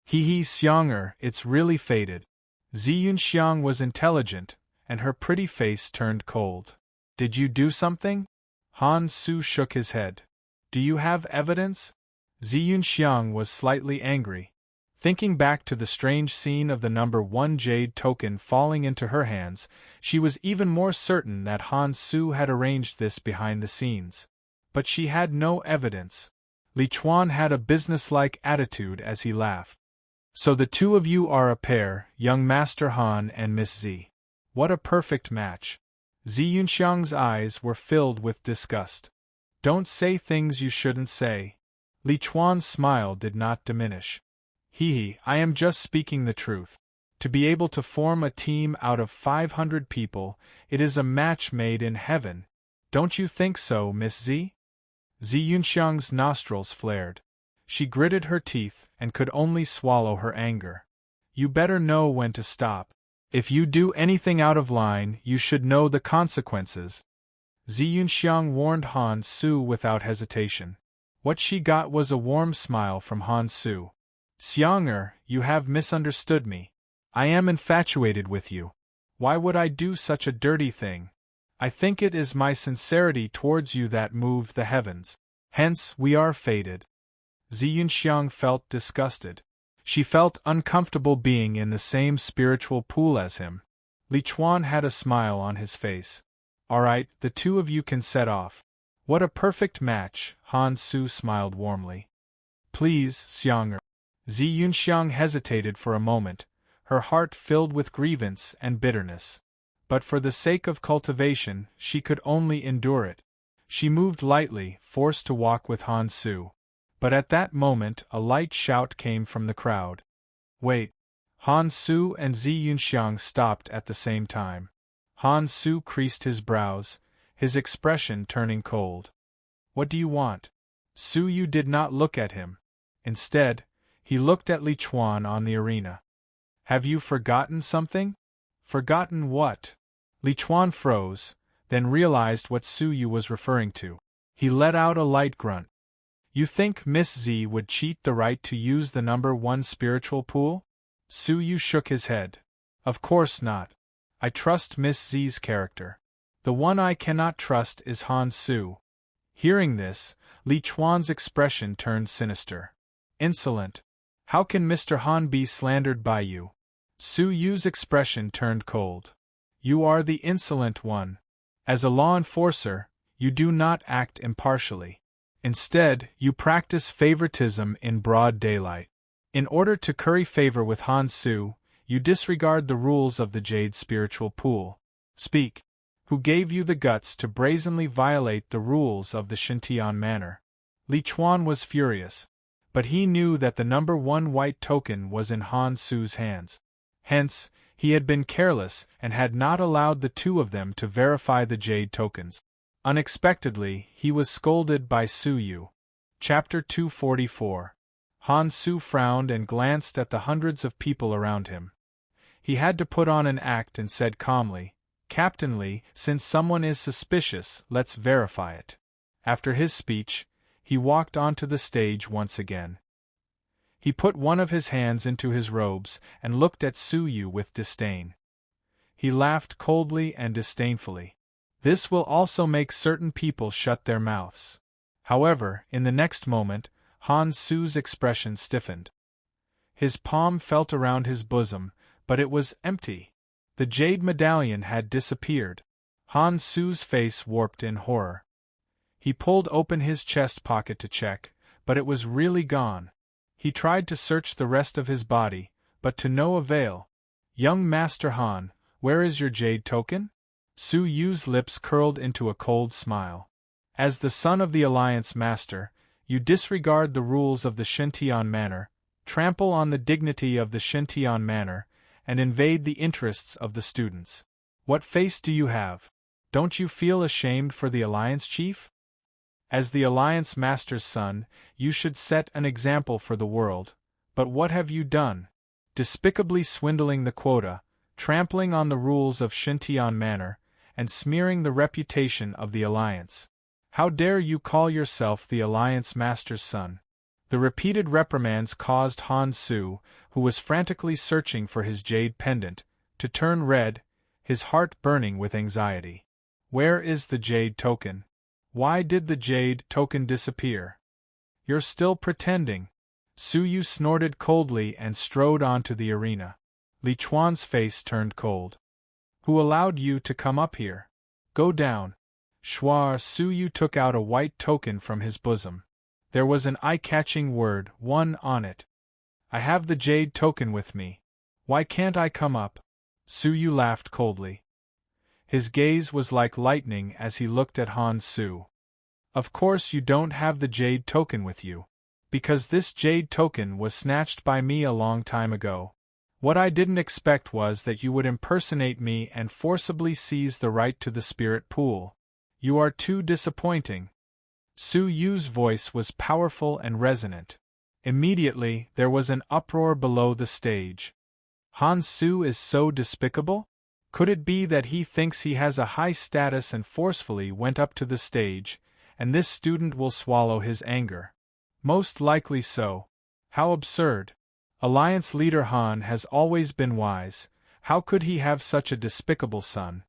[SPEAKER 1] Hee hee, Xiang'er, it's really fated. Zi Yunxiang was intelligent, and her pretty face turned cold. Did you do something? Han Su shook his head. Do you have evidence? Zi Yunxiang was slightly angry. Thinking back to the strange scene of the number one jade token falling into her hands, she was even more certain that Han Su had arranged this behind the scenes. But she had no evidence. Li Chuan had a businesslike attitude as he laughed. So the two of you are a pair, young Master Han and Miss Zi. What a perfect match. Zi Yunxiang's eyes were filled with disgust. Don't say things you shouldn't say. Li Chuan's smile did not diminish. Hee hee, I am just speaking the truth. To be able to form a team out of 500 people, it is a match made in heaven. Don't you think so, Miss Zi? Zi Yunxiang's nostrils flared. She gritted her teeth and could only swallow her anger. You better know when to stop. If you do anything out of line, you should know the consequences. Zi Yunxiang warned Han Su without hesitation. What she got was a warm smile from Han Su. Xiang'er, you have misunderstood me. I am infatuated with you. Why would I do such a dirty thing? I think it is my sincerity towards you that moved the heavens. Hence, we are fated. Zi Yunxiang felt disgusted. She felt uncomfortable being in the same spiritual pool as him. Li Chuan had a smile on his face. All right, the two of you can set off. What a perfect match, Han Su smiled warmly. Please, Xiang'er. Zi Yunxiang hesitated for a moment, her heart filled with grievance and bitterness. But for the sake of cultivation, she could only endure it. She moved lightly, forced to walk with Han Su. But at that moment a light shout came from the crowd. Wait! Han Su and Zi Yunxiang stopped at the same time. Han Su creased his brows, his expression turning cold. What do you want? Su Yu did not look at him. Instead, he looked at Li Chuan on the arena. Have you forgotten something? Forgotten what? Li Chuan froze, then realized what Su Yu was referring to. He let out a light grunt. You think Miss Zi would cheat the right to use the number one spiritual pool? Su Yu shook his head. Of course not. I trust Miss Zi's character. The one I cannot trust is Han Su. Hearing this, Li Chuan's expression turned sinister. Insolent. How can Mr. Han be slandered by you? Su Yu's expression turned cold. You are the insolent one. As a law enforcer, you do not act impartially. Instead, you practice favoritism in broad daylight. In order to curry favor with Han Su, you disregard the rules of the Jade Spiritual Pool. Speak. Who gave you the guts to brazenly violate the rules of the Shintian Manor? Li Chuan was furious. But he knew that the number one white token was in Han Su's hands. Hence, he had been careless and had not allowed the two of them to verify the jade tokens. Unexpectedly, he was scolded by Su Yu. Chapter 244. Han Su frowned and glanced at the hundreds of people around him. He had to put on an act and said calmly, Captain Li, since someone is suspicious, let's verify it. After his speech, he walked onto the stage once again. He put one of his hands into his robes and looked at Su Yu with disdain. He laughed coldly and disdainfully. This will also make certain people shut their mouths. However, in the next moment, Han Su's expression stiffened. His palm felt around his bosom, but it was empty. The jade medallion had disappeared. Han Su's face warped in horror. He pulled open his chest pocket to check, but it was really gone. He tried to search the rest of his body, but to no avail. Young Master Han, where is your jade token? Su Yu's lips curled into a cold smile. As the son of the Alliance Master, you disregard the rules of the Shintian Manor, trample on the dignity of the Shintian Manor, and invade the interests of the students. What face do you have? Don't you feel ashamed for the Alliance Chief? As the Alliance Master's son, you should set an example for the world, but what have you done? Despicably swindling the quota, trampling on the rules of Shintian Manor, and smearing the reputation of the Alliance. How dare you call yourself the Alliance Master's son? The repeated reprimands caused Han Su, who was frantically searching for his jade pendant, to turn red, his heart burning with anxiety. Where is the jade token? Why did the jade token disappear? You're still pretending. Su Yu snorted coldly and strode onto the arena. Li Chuan's face turned cold. Who allowed you to come up here? Go down. Shua. Su Yu took out a white token from his bosom. There was an eye-catching word, "one," on it. I have the jade token with me. Why can't I come up? Su Yu laughed coldly. His gaze was like lightning as he looked at Han Su. Of course you don't have the jade token with you. Because this jade token was snatched by me a long time ago. What I didn't expect was that you would impersonate me and forcibly seize the right to the spirit pool. You are too disappointing. Su Yu's voice was powerful and resonant. Immediately, there was an uproar below the stage. Han Su is so despicable? Could it be that he thinks he has a high status and forcefully went up to the stage, and this student will swallow his anger? Most likely so. How absurd. Alliance leader Han has always been wise. How could he have such a despicable son?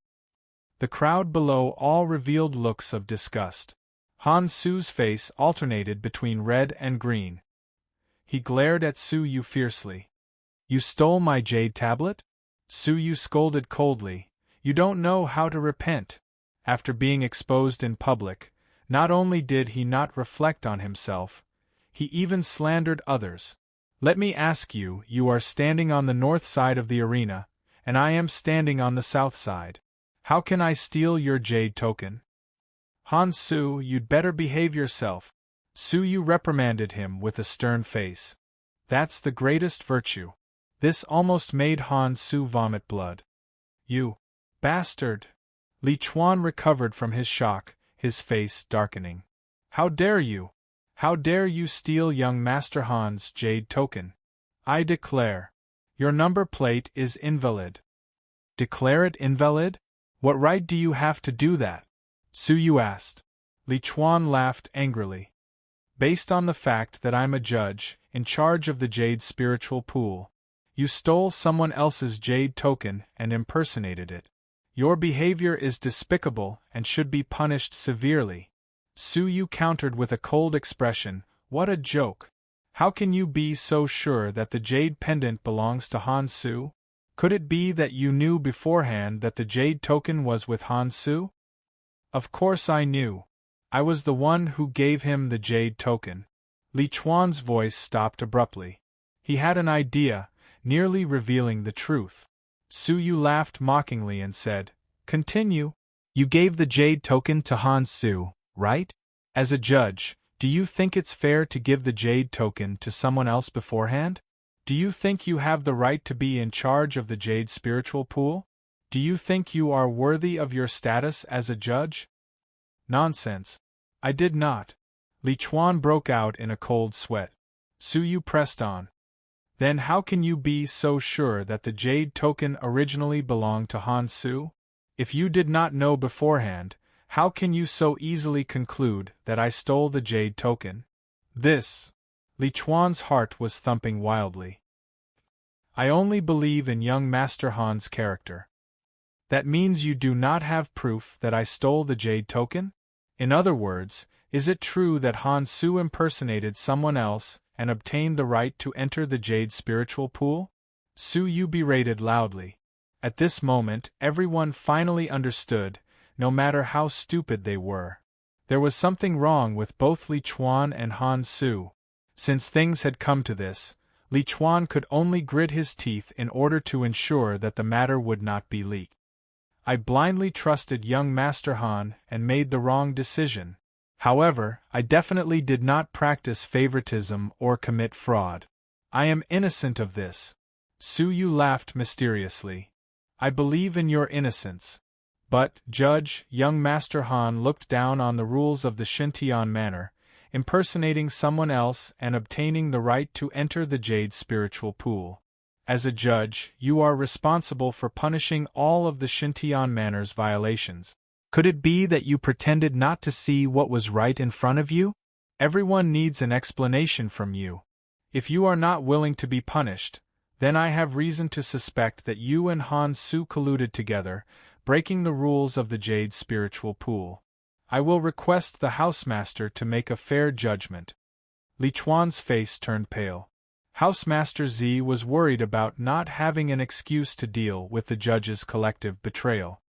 [SPEAKER 1] The crowd below all revealed looks of disgust. Han Su's face alternated between red and green. He glared at Su Yu fiercely. You stole my jade tablet? Su Yu scolded coldly. You don't know how to repent. After being exposed in public, not only did he not reflect on himself, he even slandered others. Let me ask you, you are standing on the north side of the arena, and I am standing on the south side. How can I steal your jade token? Han Su, you'd better behave yourself. Su Yu reprimanded him with a stern face. That's the greatest virtue. This almost made Han Su vomit blood. You bastard! Li Chuan recovered from his shock, his face darkening. How dare you? How dare you steal young Master Han's jade token? I declare. Your number plate is invalid. Declare it invalid? What right do you have to do that? Su Yu asked. Li Chuan laughed angrily. Based on the fact that I'm a judge, in charge of the jade spiritual pool. You stole someone else's jade token and impersonated it. Your behavior is despicable and should be punished severely. Su Yu countered with a cold expression. What a joke! How can you be so sure that the jade pendant belongs to Han Su? Could it be that you knew beforehand that the jade token was with Han Su? Of course I knew. I was the one who gave him the jade token. Li Chuan's voice stopped abruptly. He had an idea, nearly revealing the truth. Su Yu laughed mockingly and said, Continue. You gave the jade token to Han Su, right? As a judge, do you think it's fair to give the jade token to someone else beforehand? Do you think you have the right to be in charge of the jade spiritual pool? Do you think you are worthy of your status as a judge? Nonsense. I did not. Li Chuan broke out in a cold sweat. Su Yu pressed on. Then how can you be so sure that the jade token originally belonged to Han Su? If you did not know beforehand, how can you so easily conclude that I stole the jade token? Li Chuan's heart was thumping wildly. I only believe in young Master Han's character. That means you do not have proof that I stole the jade token? In other words, is it true that Han Su impersonated someone else and obtained the right to enter the jade spiritual pool? Su Yu berated loudly. At this moment, everyone finally understood, no matter how stupid they were. There was something wrong with both Li Chuan and Han Su. Since things had come to this, Li Chuan could only grit his teeth in order to ensure that the matter would not be leaked. I blindly trusted young Master Han and made the wrong decision. However, I definitely did not practice favoritism or commit fraud. I am innocent of this. Su Yu laughed mysteriously. I believe in your innocence. But, Judge, young Master Han looked down on the rules of the Shintian manor, impersonating someone else and obtaining the right to enter the Jade spiritual pool. As a judge, you are responsible for punishing all of the Shintian manor's violations. Could it be that you pretended not to see what was right in front of you? Everyone needs an explanation from you. If you are not willing to be punished, then I have reason to suspect that you and Han Su colluded together, breaking the rules of the Jade spiritual pool. I will request the housemaster to make a fair judgment. Li Chuan's face turned pale. Housemaster Z was worried about not having an excuse to deal with the judge's collective betrayal.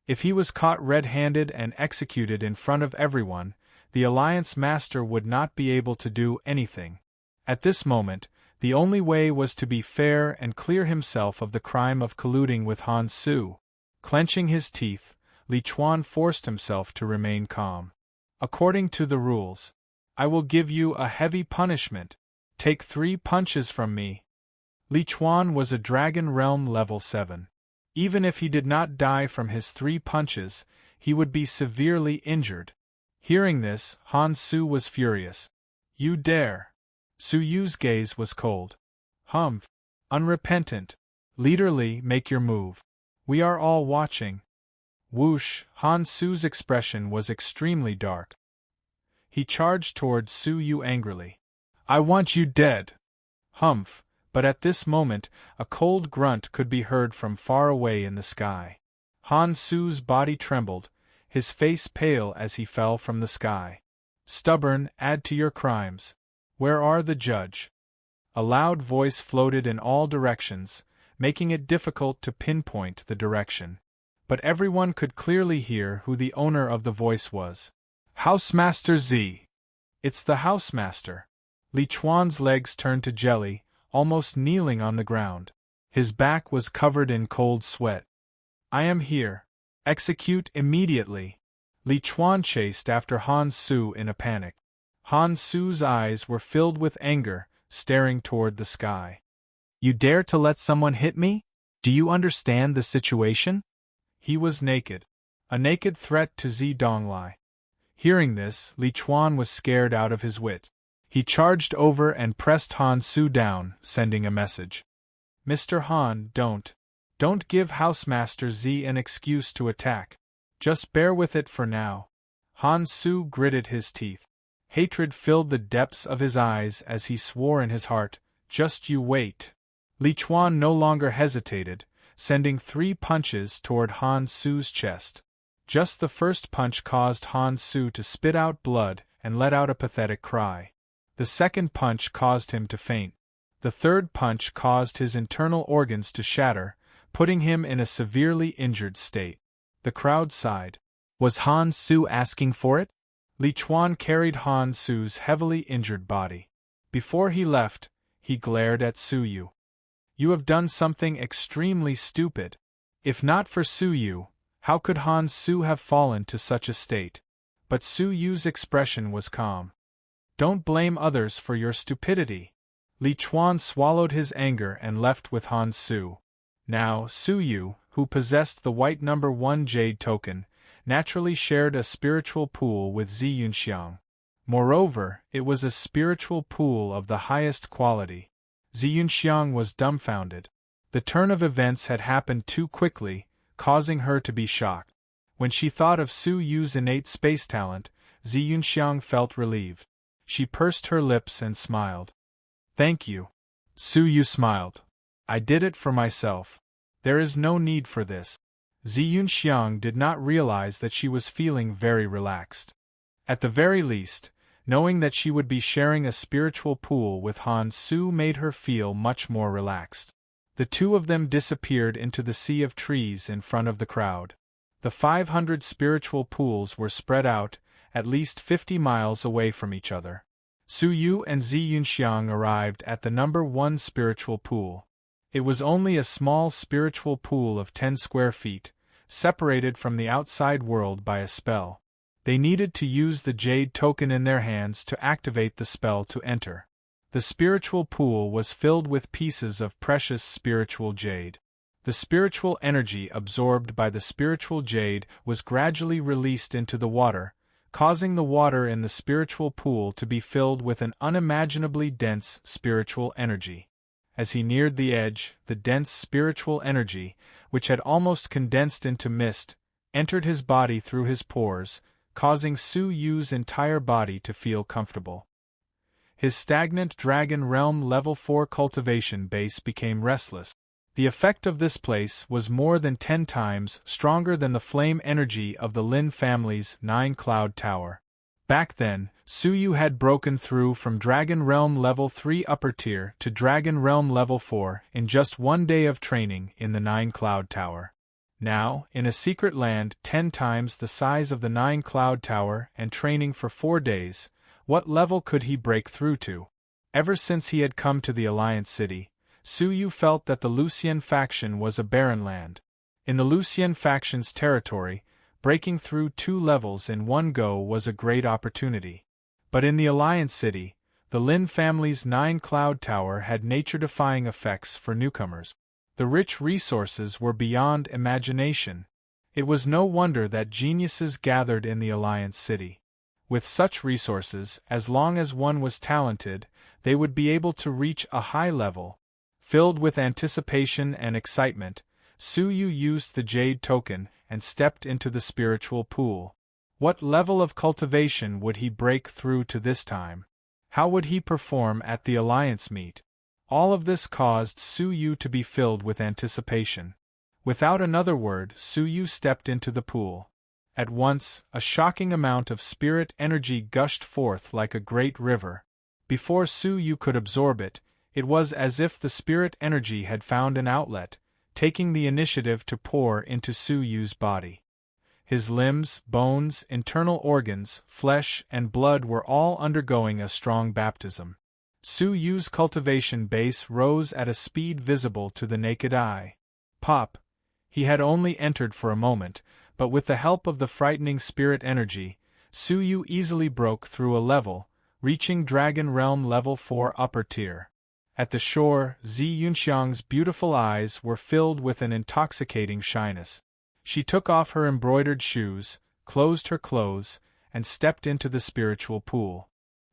[SPEAKER 1] If he was caught red-handed and executed in front of everyone, the Alliance Master would not be able to do anything. At this moment, the only way was to be fair and clear himself of the crime of colluding with Han Su. Clenching his teeth, Li Chuan forced himself to remain calm. According to the rules, I will give you a heavy punishment. Take 3 punches from me. Li Chuan was a Dragon Realm level 7. Even if he did not die from his 3 punches, he would be severely injured. Hearing this, Han Su was furious. You dare! Su Yu's gaze was cold. Humph! Unrepentant. Leader Li, make your move. We are all watching. Whoosh! Han Su's expression was extremely dark. He charged toward Su Yu angrily. I want you dead! Humph! But at this moment, a cold grunt could be heard from far away in the sky. Han Su's body trembled, his face pale as he fell from the sky. Stubborn, add to your crimes. Where are the judge? A loud voice floated in all directions, making it difficult to pinpoint the direction. But everyone could clearly hear who the owner of the voice was. Housemaster Z! It's the housemaster. Li Chuan's legs turned to jelly, almost kneeling on the ground. His back was covered in cold sweat. I am here. Execute immediately. Li Chuan chased after Han Su in a panic. Han Su's eyes were filled with anger, staring toward the sky. You dare to let someone hit me? Do you understand the situation? He was naked. A naked threat to Zi Donglai. Hearing this, Li Chuan was scared out of his wit. He charged over and pressed Han Su down, sending a message. Mr. Han, don't give Housemaster Z an excuse to attack. Just bear with it for now. Han Su gritted his teeth. Hatred filled the depths of his eyes as he swore in his heart, just you wait. Li Chuan no longer hesitated, sending 3 punches toward Han Su's chest. Just the first punch caused Han Su to spit out blood and let out a pathetic cry. The second punch caused him to faint. The third punch caused his internal organs to shatter, putting him in a severely injured state. The crowd sighed. Was Han Su asking for it? Li Chuan carried Han Su's heavily injured body. Before he left, he glared at Su Yu. You have done something extremely stupid. If not for Su Yu, how could Han Su have fallen to such a state? But Su Yu's expression was calm. Don't blame others for your stupidity. Li Chuan swallowed his anger and left with Han Su. Now, Su Yu, who possessed the white number 1 jade token, naturally shared a spiritual pool with Zi Yunxiang. Moreover, it was a spiritual pool of the highest quality. Zi Yunxiang was dumbfounded. The turn of events had happened too quickly, causing her to be shocked. When she thought of Su Yu's innate space talent, Zi Yunxiang felt relieved. She pursed her lips and smiled. Thank you. Su Yu smiled. I did it for myself. There is no need for this. Zi Yunxiang did not realize that she was feeling very relaxed. At the very least, knowing that she would be sharing a spiritual pool with Han Su made her feel much more relaxed. The two of them disappeared into the sea of trees in front of the crowd. The 500 spiritual pools were spread out, at least 50 miles away from each other. Su Yu and Zi Yunxiang arrived at the number 1 spiritual pool. It was only a small spiritual pool of 10 square feet, separated from the outside world by a spell. They needed to use the jade token in their hands to activate the spell to enter. The spiritual pool was filled with pieces of precious spiritual jade. The spiritual energy absorbed by the spiritual jade was gradually released into the water, causing the water in the spiritual pool to be filled with an unimaginably dense spiritual energy. As he neared the edge, the dense spiritual energy, which had almost condensed into mist, entered his body through his pores, causing Su Yu's entire body to feel comfortable. His stagnant Dragon Realm Level 4 cultivation base became restless. The effect of this place was more than 10 times stronger than the flame energy of the Lin family's 9-Cloud Tower. Back then, Su Yu had broken through from Dragon Realm Level 3 upper tier to Dragon Realm Level 4 in just 1 day of training in the 9-Cloud Tower. Now, in a secret land 10 times the size of the 9-Cloud Tower and training for 4 days, what level could he break through to? Ever since he had come to the Alliance City, Su Yu felt that the Lucian faction was a barren land. In the Lucian faction's territory, breaking through 2 levels in one go was a great opportunity. But in the Alliance City, the Lin family's 9-Cloud Tower had nature-defying effects for newcomers. The rich resources were beyond imagination. It was no wonder that geniuses gathered in the Alliance City. With such resources, as long as one was talented, they would be able to reach a high level. Filled with anticipation and excitement, Su Yu used the jade token and stepped into the spiritual pool. What level of cultivation would he break through to this time? How would he perform at the Alliance meet? All of this caused Su Yu to be filled with anticipation. Without another word, Su Yu stepped into the pool. At once, a shocking amount of spirit energy gushed forth like a great river. Before Su Yu could absorb it, it was as if the spirit energy had found an outlet, taking the initiative to pour into Su Yu's body. His limbs, bones, internal organs, flesh, and blood were all undergoing a strong baptism. Su Yu's cultivation base rose at a speed visible to the naked eye. Pop! He had only entered for a moment, but with the help of the frightening spirit energy, Su Yu easily broke through a level, reaching Dragon Realm Level 4 upper tier. At the shore, Zi Yunxiang's beautiful eyes were filled with an intoxicating shyness. She took off her embroidered shoes, closed her clothes, and stepped into the spiritual pool.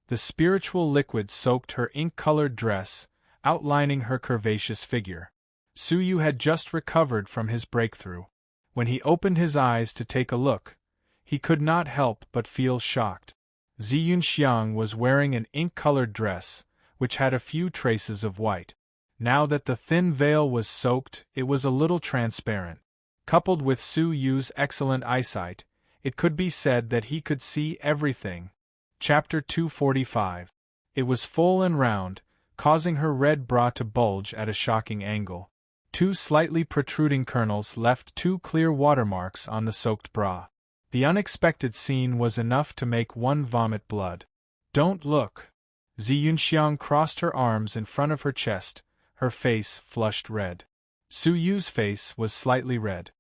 [SPEAKER 1] The spiritual liquid soaked her ink-colored dress, outlining her curvaceous figure. Su Yu had just recovered from his breakthrough. When he opened his eyes to take a look, he could not help but feel shocked. Zi Yunxiang was wearing an ink-colored dress, which had a few traces of white. Now that the thin veil was soaked, it was a little transparent. Coupled with Su Yu's excellent eyesight, it could be said that he could see everything. Chapter 245. It was full and round, causing her red bra to bulge at a shocking angle. 2 slightly protruding kernels left 2 clear watermarks on the soaked bra. The unexpected scene was enough to make one vomit blood. "Don't look." Zi Yunxiang crossed her arms in front of her chest, her face flushed red. Su Yu's face was slightly red.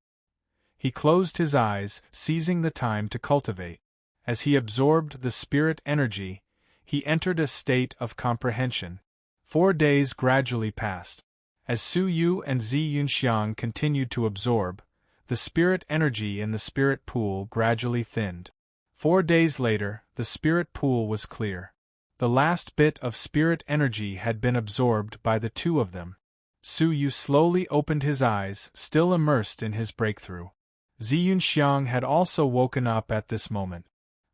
[SPEAKER 1] He closed his eyes, seizing the time to cultivate. As he absorbed the spirit energy, he entered a state of comprehension. 4 days gradually passed. As Su Yu and Zi Yunxiang continued to absorb, the spirit energy in the spirit pool gradually thinned. 4 days later, the spirit pool was clear. The last bit of spirit energy had been absorbed by the 2 of them. Su Yu slowly opened his eyes, still immersed in his breakthrough. Zi Yunxiang had also woken up at this moment.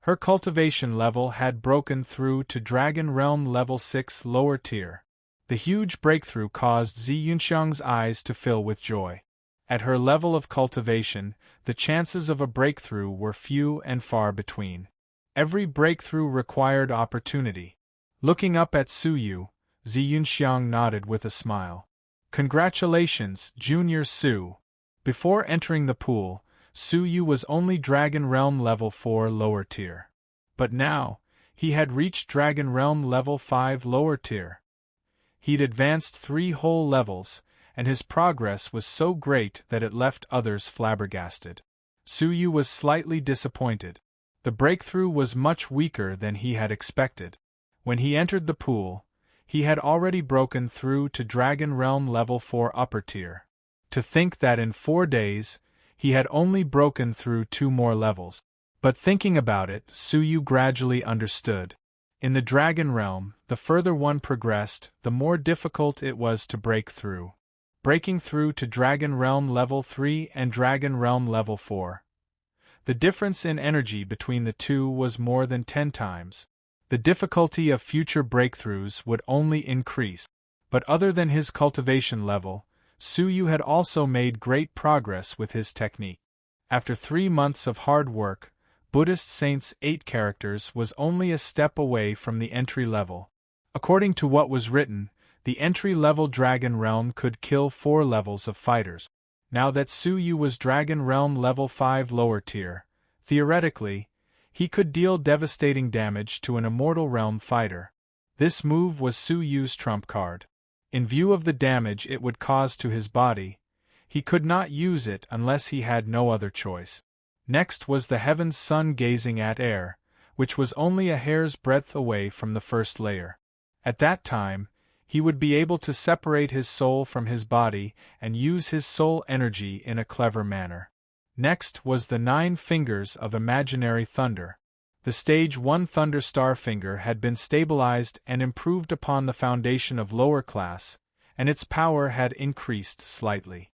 [SPEAKER 1] Her cultivation level had broken through to Dragon Realm Level 6 lower tier. The huge breakthrough caused Zi Yunxiang's eyes to fill with joy. At her level of cultivation, the chances of a breakthrough were few and far between. Every breakthrough required opportunity. Looking up at Su Yu, Zi Yunxiang nodded with a smile. "Congratulations, Junior Su." Before entering the pool, Su Yu was only Dragon Realm Level 4 lower tier. But now, he had reached Dragon Realm Level 5 lower tier. He'd advanced 3 whole levels, and his progress was so great that it left others flabbergasted. Su Yu was slightly disappointed. The breakthrough was much weaker than he had expected. When he entered the pool, he had already broken through to Dragon Realm Level 4 upper tier. To think that in 4 days, he had only broken through 2 more levels. But thinking about it, Suyu gradually understood. In the Dragon Realm, the further one progressed, the more difficult it was to break through. Breaking through to Dragon Realm Level 3 and Dragon Realm Level 4. The difference in energy between the two was more than 10 times. The difficulty of future breakthroughs would only increase. But other than his cultivation level, Suyu had also made great progress with his technique. After 3 months of hard work, Buddhist Saints 8 characters was only a step away from the entry level. According to what was written, the entry-level Dragon Realm could kill 4 levels of fighters. Now that Suyu was Dragon Realm Level 5 lower tier, theoretically, he could deal devastating damage to an Immortal Realm fighter. This move was Suyu's trump card. In view of the damage it would cause to his body, he could not use it unless he had no other choice. Next was the Heaven's Sun gazing at air, which was only a hair's breadth away from the first layer. At that time, he would be able to separate his soul from his body and use his soul energy in a clever manner. Next was the 9 fingers of imaginary thunder. The Stage 1 Thunder Star finger had been stabilized and improved upon the foundation of lower class, and its power had increased slightly.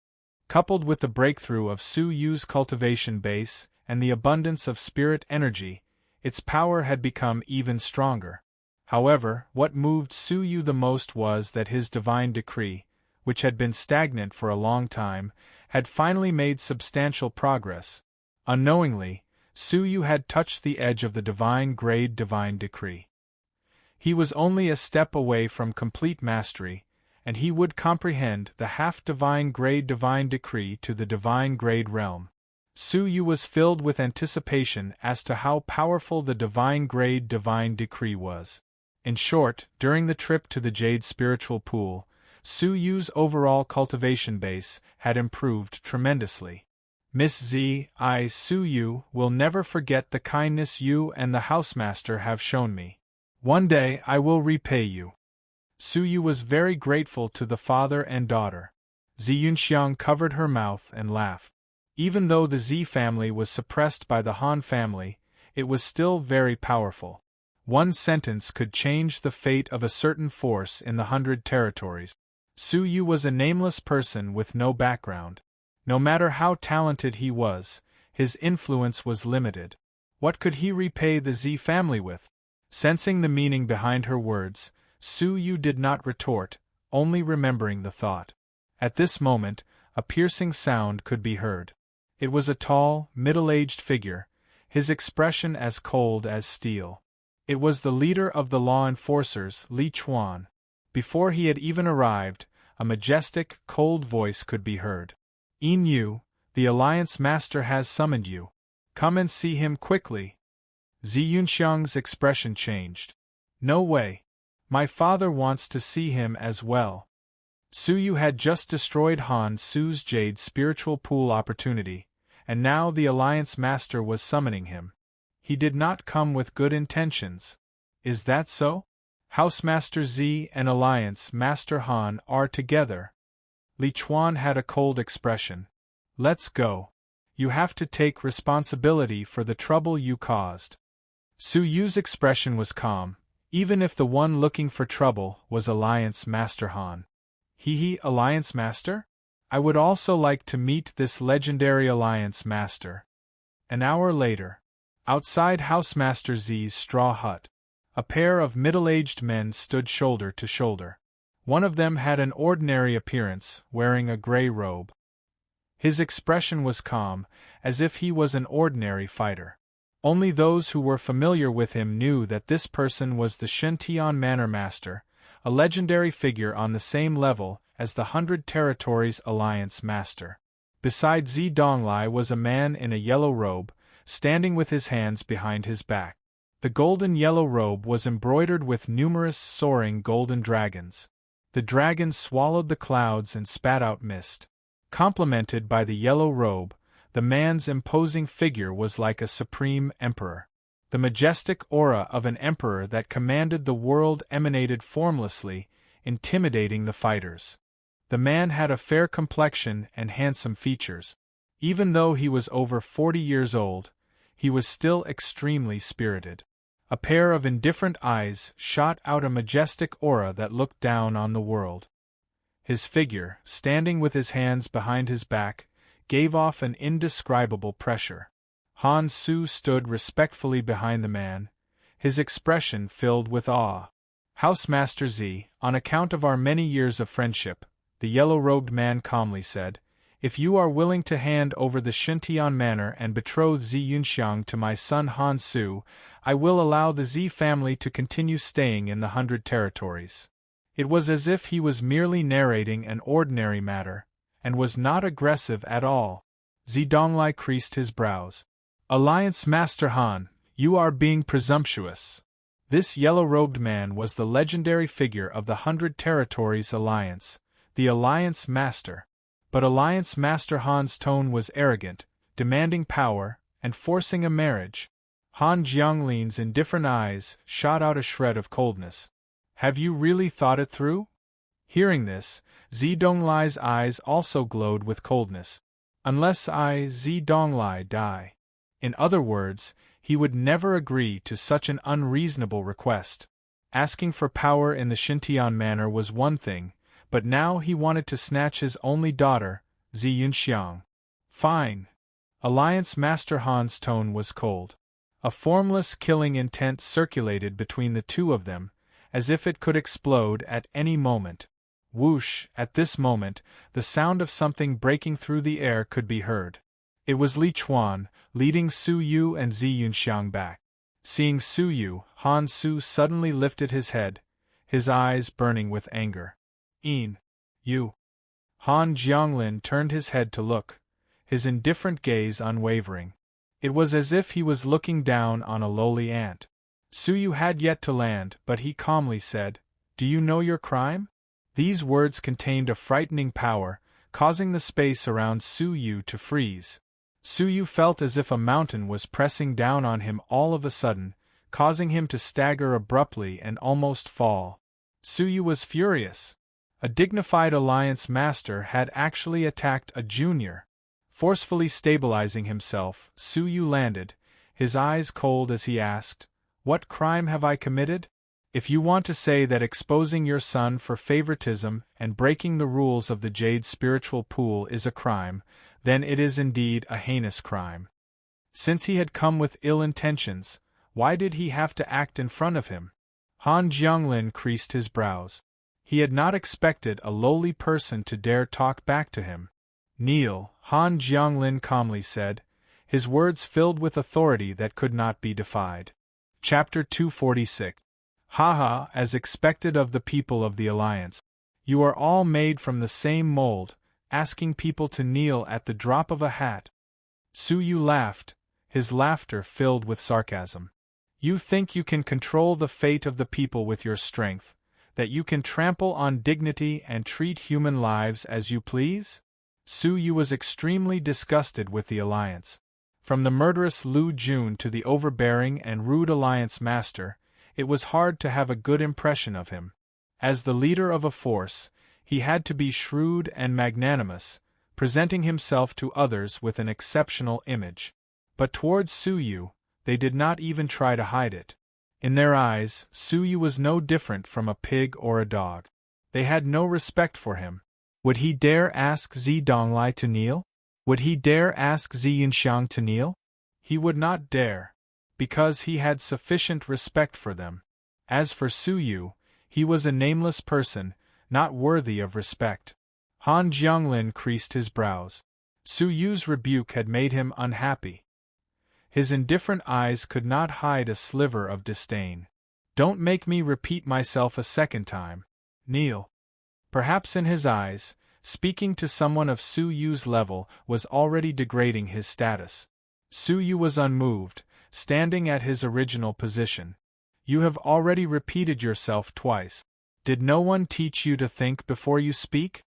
[SPEAKER 1] Coupled with the breakthrough of Suyu's cultivation base and the abundance of spirit energy, its power had become even stronger. However, what moved Suyu the most was that his divine decree, which had been stagnant for a long time, had finally made substantial progress. Unknowingly, Suyu had touched the edge of the divine grade divine decree. He was only a step away from complete mastery, and he would comprehend the half-divine grade divine decree to the divine grade realm. Suyu was filled with anticipation as to how powerful the divine grade divine decree was. In short, during the trip to the Jade Spiritual Pool, Suyu's overall cultivation base had improved tremendously. Miss Z, I, Suyu, will never forget the kindness you and the housemaster have shown me. One day I will repay you. Suyu was very grateful to the father and daughter. Zi Yunxiang covered her mouth and laughed. Even though the Z family was suppressed by the Han family, it was still very powerful. One sentence could change the fate of a certain force in the 100 territories. Suyu was a nameless person with no background. No matter how talented he was, his influence was limited. What could he repay the Z family with? Sensing the meaning behind her words, Suyu did not retort, only remembering the thought. At this moment, a piercing sound could be heard. It was a tall, middle-aged figure, his expression as cold as steel. It was the leader of the law enforcers, Li Chuan. Before he had even arrived, a majestic, cold voice could be heard. "Yin Yu, the Alliance Master has summoned you. Come and see him quickly." Zi Yunxiang's expression changed. "No way. My father wants to see him as well." Suyu had just destroyed Han Su's Jade Spiritual Pool opportunity, and now the Alliance Master was summoning him. He did not come with good intentions. Is that so? Housemaster Z and Alliance Master Han are together. Li Chuan had a cold expression. "Let's go. You have to take responsibility for the trouble you caused." Suyu's expression was calm, even if the one looking for trouble was Alliance Master Han. Alliance Master? I would also like to meet this legendary Alliance Master. An hour later, outside Housemaster Z's straw hut, a pair of middle-aged men stood shoulder to shoulder. One of them had an ordinary appearance, wearing a gray robe. His expression was calm, as if he was an ordinary fighter. Only those who were familiar with him knew that this person was the Shen Manor Master, a legendary figure on the same level as the 100 Territories Alliance Master. Beside Zi Donglai was a man in a yellow robe, standing with his hands behind his back. The golden yellow robe was embroidered with numerous soaring golden dragons. The dragons swallowed the clouds and spat out mist. Complemented by the yellow robe, the man's imposing figure was like a supreme emperor. The majestic aura of an emperor that commanded the world emanated formlessly, intimidating the fighters. The man had a fair complexion and handsome features. Even though he was over 40 years old, he was still extremely spirited. A pair of indifferent eyes shot out a majestic aura that looked down on the world. His figure, standing with his hands behind his back, gave off an indescribable pressure. Han Su stood respectfully behind the man, his expression filled with awe. "Housemaster Z, on account of our many years of friendship," the yellow-robed man calmly said, "if you are willing to hand over the Xintian manor and betroth Z Yunxiang to my son Han Su, I will allow the Z family to continue staying in the 100 territories." It was as if he was merely narrating an ordinary matter, and was not aggressive at all. Zidonglai creased his brows. "Alliance Master Han, you are being presumptuous." This yellow-robed man was the legendary figure of the 100 Territories Alliance, the Alliance Master. But Alliance Master Han's tone was arrogant, demanding power, and forcing a marriage. Han Jianglin's indifferent eyes shot out a shred of coldness. "Have you really thought it through?" Hearing this, Zidonglai's eyes also glowed with coldness. "Unless I, Zidonglai, die." In other words, he would never agree to such an unreasonable request. Asking for power in the Xintian manor was one thing, but now he wanted to snatch his only daughter, Z Yunxiang. "Fine." Alliance Master Han's tone was cold. A formless killing intent circulated between the two of them, as if it could explode at any moment. Whoosh! At this moment, the sound of something breaking through the air could be heard. It was Li Chuan, leading Su Yu and Zi Yunxiang back. Seeing Su Yu, Han Su suddenly lifted his head, his eyes burning with anger. You. Han Jianglin turned his head to look, his indifferent gaze unwavering. It was as if he was looking down on a lowly ant. Su Yu had yet to land, but he calmly said, "Do you know your crime?" These words contained a frightening power, causing the space around Su Yu to freeze. Su Yu felt as if a mountain was pressing down on him all of a sudden, causing him to stagger abruptly and almost fall. Su Yu was furious. A dignified Alliance Master had actually attacked a junior. Forcefully stabilizing himself, Su Yu landed, his eyes cold as he asked, "What crime have I committed?" "If you want to say that exposing your son for favoritism and breaking the rules of the Jade Spiritual Pool is a crime, then it is indeed a heinous crime." Since he had come with ill intentions, why did he have to act in front of him? Han Jianglin creased his brows. He had not expected a lowly person to dare talk back to him. "Kneel," Han Jianglin calmly said, his words filled with authority that could not be defied. Chapter 246. Haha, as expected of the people of the Alliance. You are all made from the same mold, asking people to kneel at the drop of a hat. Su Yu laughed, his laughter filled with sarcasm. You think you can control the fate of the people with your strength, that you can trample on dignity and treat human lives as you please? Su Yu was extremely disgusted with the Alliance. From the murderous Lu Jun to the overbearing and rude Alliance Master, it was hard to have a good impression of him. As the leader of a force, he had to be shrewd and magnanimous, presenting himself to others with an exceptional image. But towards Su Yu, they did not even try to hide it. In their eyes, Su Yu was no different from a pig or a dog. They had no respect for him. Would he dare ask Zidonglai to kneel? Would he dare ask Zi Yunxiang to kneel? He would not dare, because he had sufficient respect for them. As for Su Yu, he was a nameless person, not worthy of respect. Han Jianglin creased his brows. Su Yu's rebuke had made him unhappy. His indifferent eyes could not hide a sliver of disdain. "Don't make me repeat myself a second time. Kneel." Perhaps in his eyes, speaking to someone of Su Yu's level was already degrading his status. Su Yu was unmoved, standing at his original position. "You have already repeated yourself twice. Did no one teach you to think before you speak?"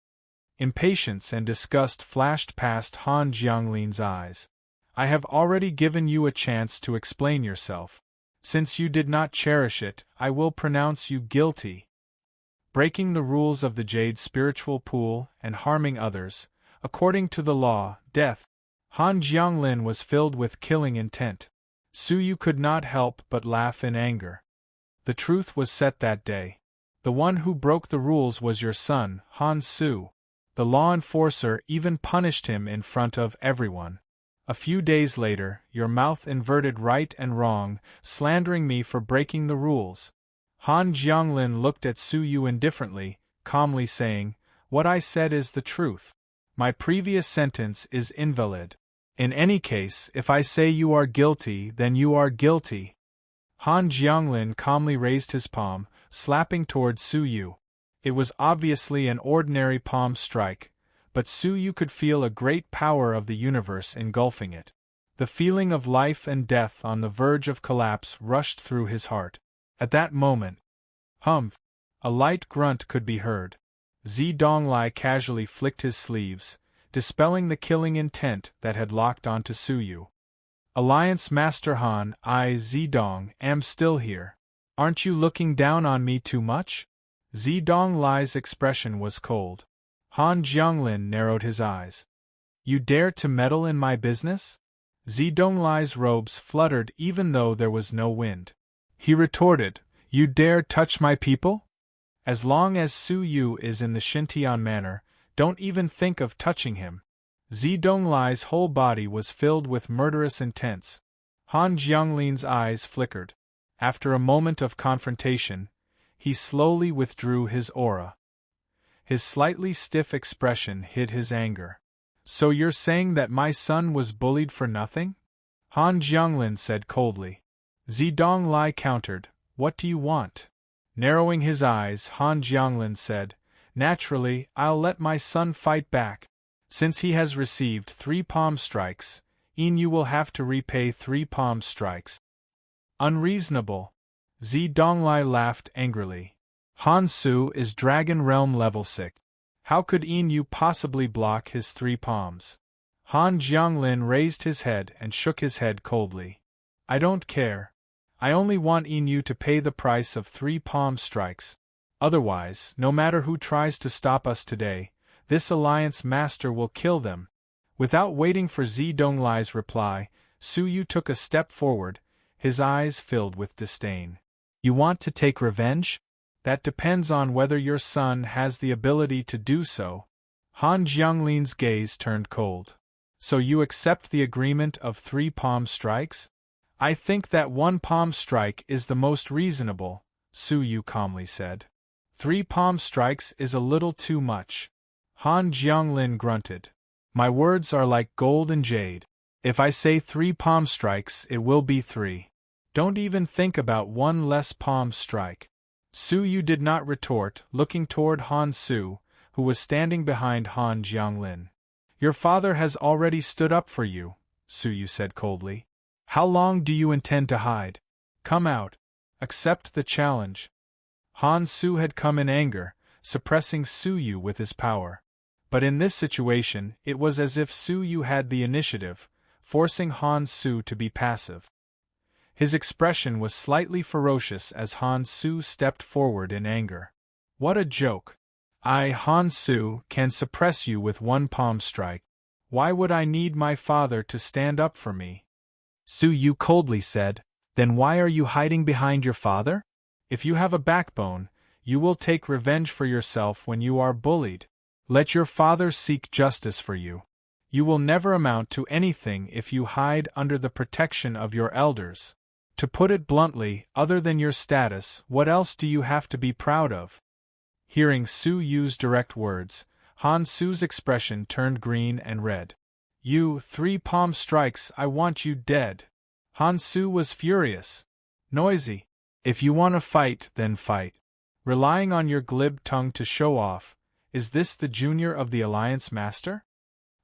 [SPEAKER 1] Impatience and disgust flashed past Han Jianglin's eyes. "I have already given you a chance to explain yourself. Since you did not cherish it, I will pronounce you guilty. Breaking the rules of the Jade spiritual pool and harming others, according to the law, death. Han Jianglin was filled with killing intent. Su Yu could not help but laugh in anger. The truth was set that day. The one who broke the rules was your son, Han Su. The law enforcer even punished him in front of everyone. A few days later, your mouth inverted right and wrong, slandering me for breaking the rules. Han Jianglin looked at Su Yu indifferently, calmly saying, "What I said is the truth. My previous sentence is invalid. In any case, if I say you are guilty, then you are guilty." Han Jianglin calmly raised his palm, slapping toward Su Yu. It was obviously an ordinary palm strike, but Su Yu could feel a great power of the universe engulfing it. The feeling of life and death on the verge of collapse rushed through his heart. At that moment, humph! A light grunt could be heard. Zidonglai casually flicked his sleeves, dispelling the killing intent that had locked onto Su Yu. "Alliance Master Han, I Zidong am still here. Aren't you looking down on me too much?" Zidonglai's expression was cold. Han Jianglin narrowed his eyes. "You dare to meddle in my business?" Zidonglai's robes fluttered even though there was no wind. He retorted, "You dare touch my people? As long as Su Yu is in the Xintian manor, don't even think of touching him." Zidonglai's whole body was filled with murderous intents. Han Jianglin's eyes flickered. After a moment of confrontation, he slowly withdrew his aura. His slightly stiff expression hid his anger. "So you're saying that my son was bullied for nothing?" Han Jianglin said coldly. Zidonglai countered, "What do you want?" Narrowing his eyes, Han Jianglin said, "Naturally, I'll let my son fight back. Since he has received 3 palm strikes, you will have to repay 3 palm strikes." "Unreasonable." Zidonglai laughed angrily. "Han Su is Dragon Realm level 6. How could you possibly block his 3 palms? Han Jianglin raised his head and shook his head coldly. "I don't care. I only want you to pay the price of 3 palm strikes. Otherwise, no matter who tries to stop us today, this Alliance Master will kill them." Without waiting for Zidonglai's reply, Su Yu took a step forward, his eyes filled with disdain. "You want to take revenge? That depends on whether your son has the ability to do so." Han Jianglin's gaze turned cold. "So you accept the agreement of 3 palm strikes?" "I think that 1 palm strike is the most reasonable," Su Yu calmly said. 3 palm strikes is a little too much." Han Jianglin grunted. "My words are like gold and jade. If I say 3 palm strikes, it will be 3. Don't even think about 1 less palm strike." Su Yu did not retort, looking toward Han Su, who was standing behind Han Jianglin. "Your father has already stood up for you," Su Yu said coldly. "How long do you intend to hide? Come out. Accept the challenge." Han Su had come in anger, suppressing Su Yu with his power. But in this situation, it was as if Su Yu had the initiative, forcing Han Su to be passive. His expression was slightly ferocious as Han Su stepped forward in anger. "What a joke! I, Han Su, can suppress you with 1 palm strike. Why would I need my father to stand up for me?" Su Yu coldly said, "Then why are you hiding behind your father? If you have a backbone, you will take revenge for yourself when you are bullied. Let your father seek justice for you. You will never amount to anything if you hide under the protection of your elders. To put it bluntly, other than your status, what else do you have to be proud of?" Hearing Su Yu's direct words, Han Su's expression turned green and red. "You, 3 palm strikes, I want you dead." Han Su was furious. "Noisy. If you want to fight, then fight. Relying on your glib tongue to show off, is this the junior of the Alliance Master?"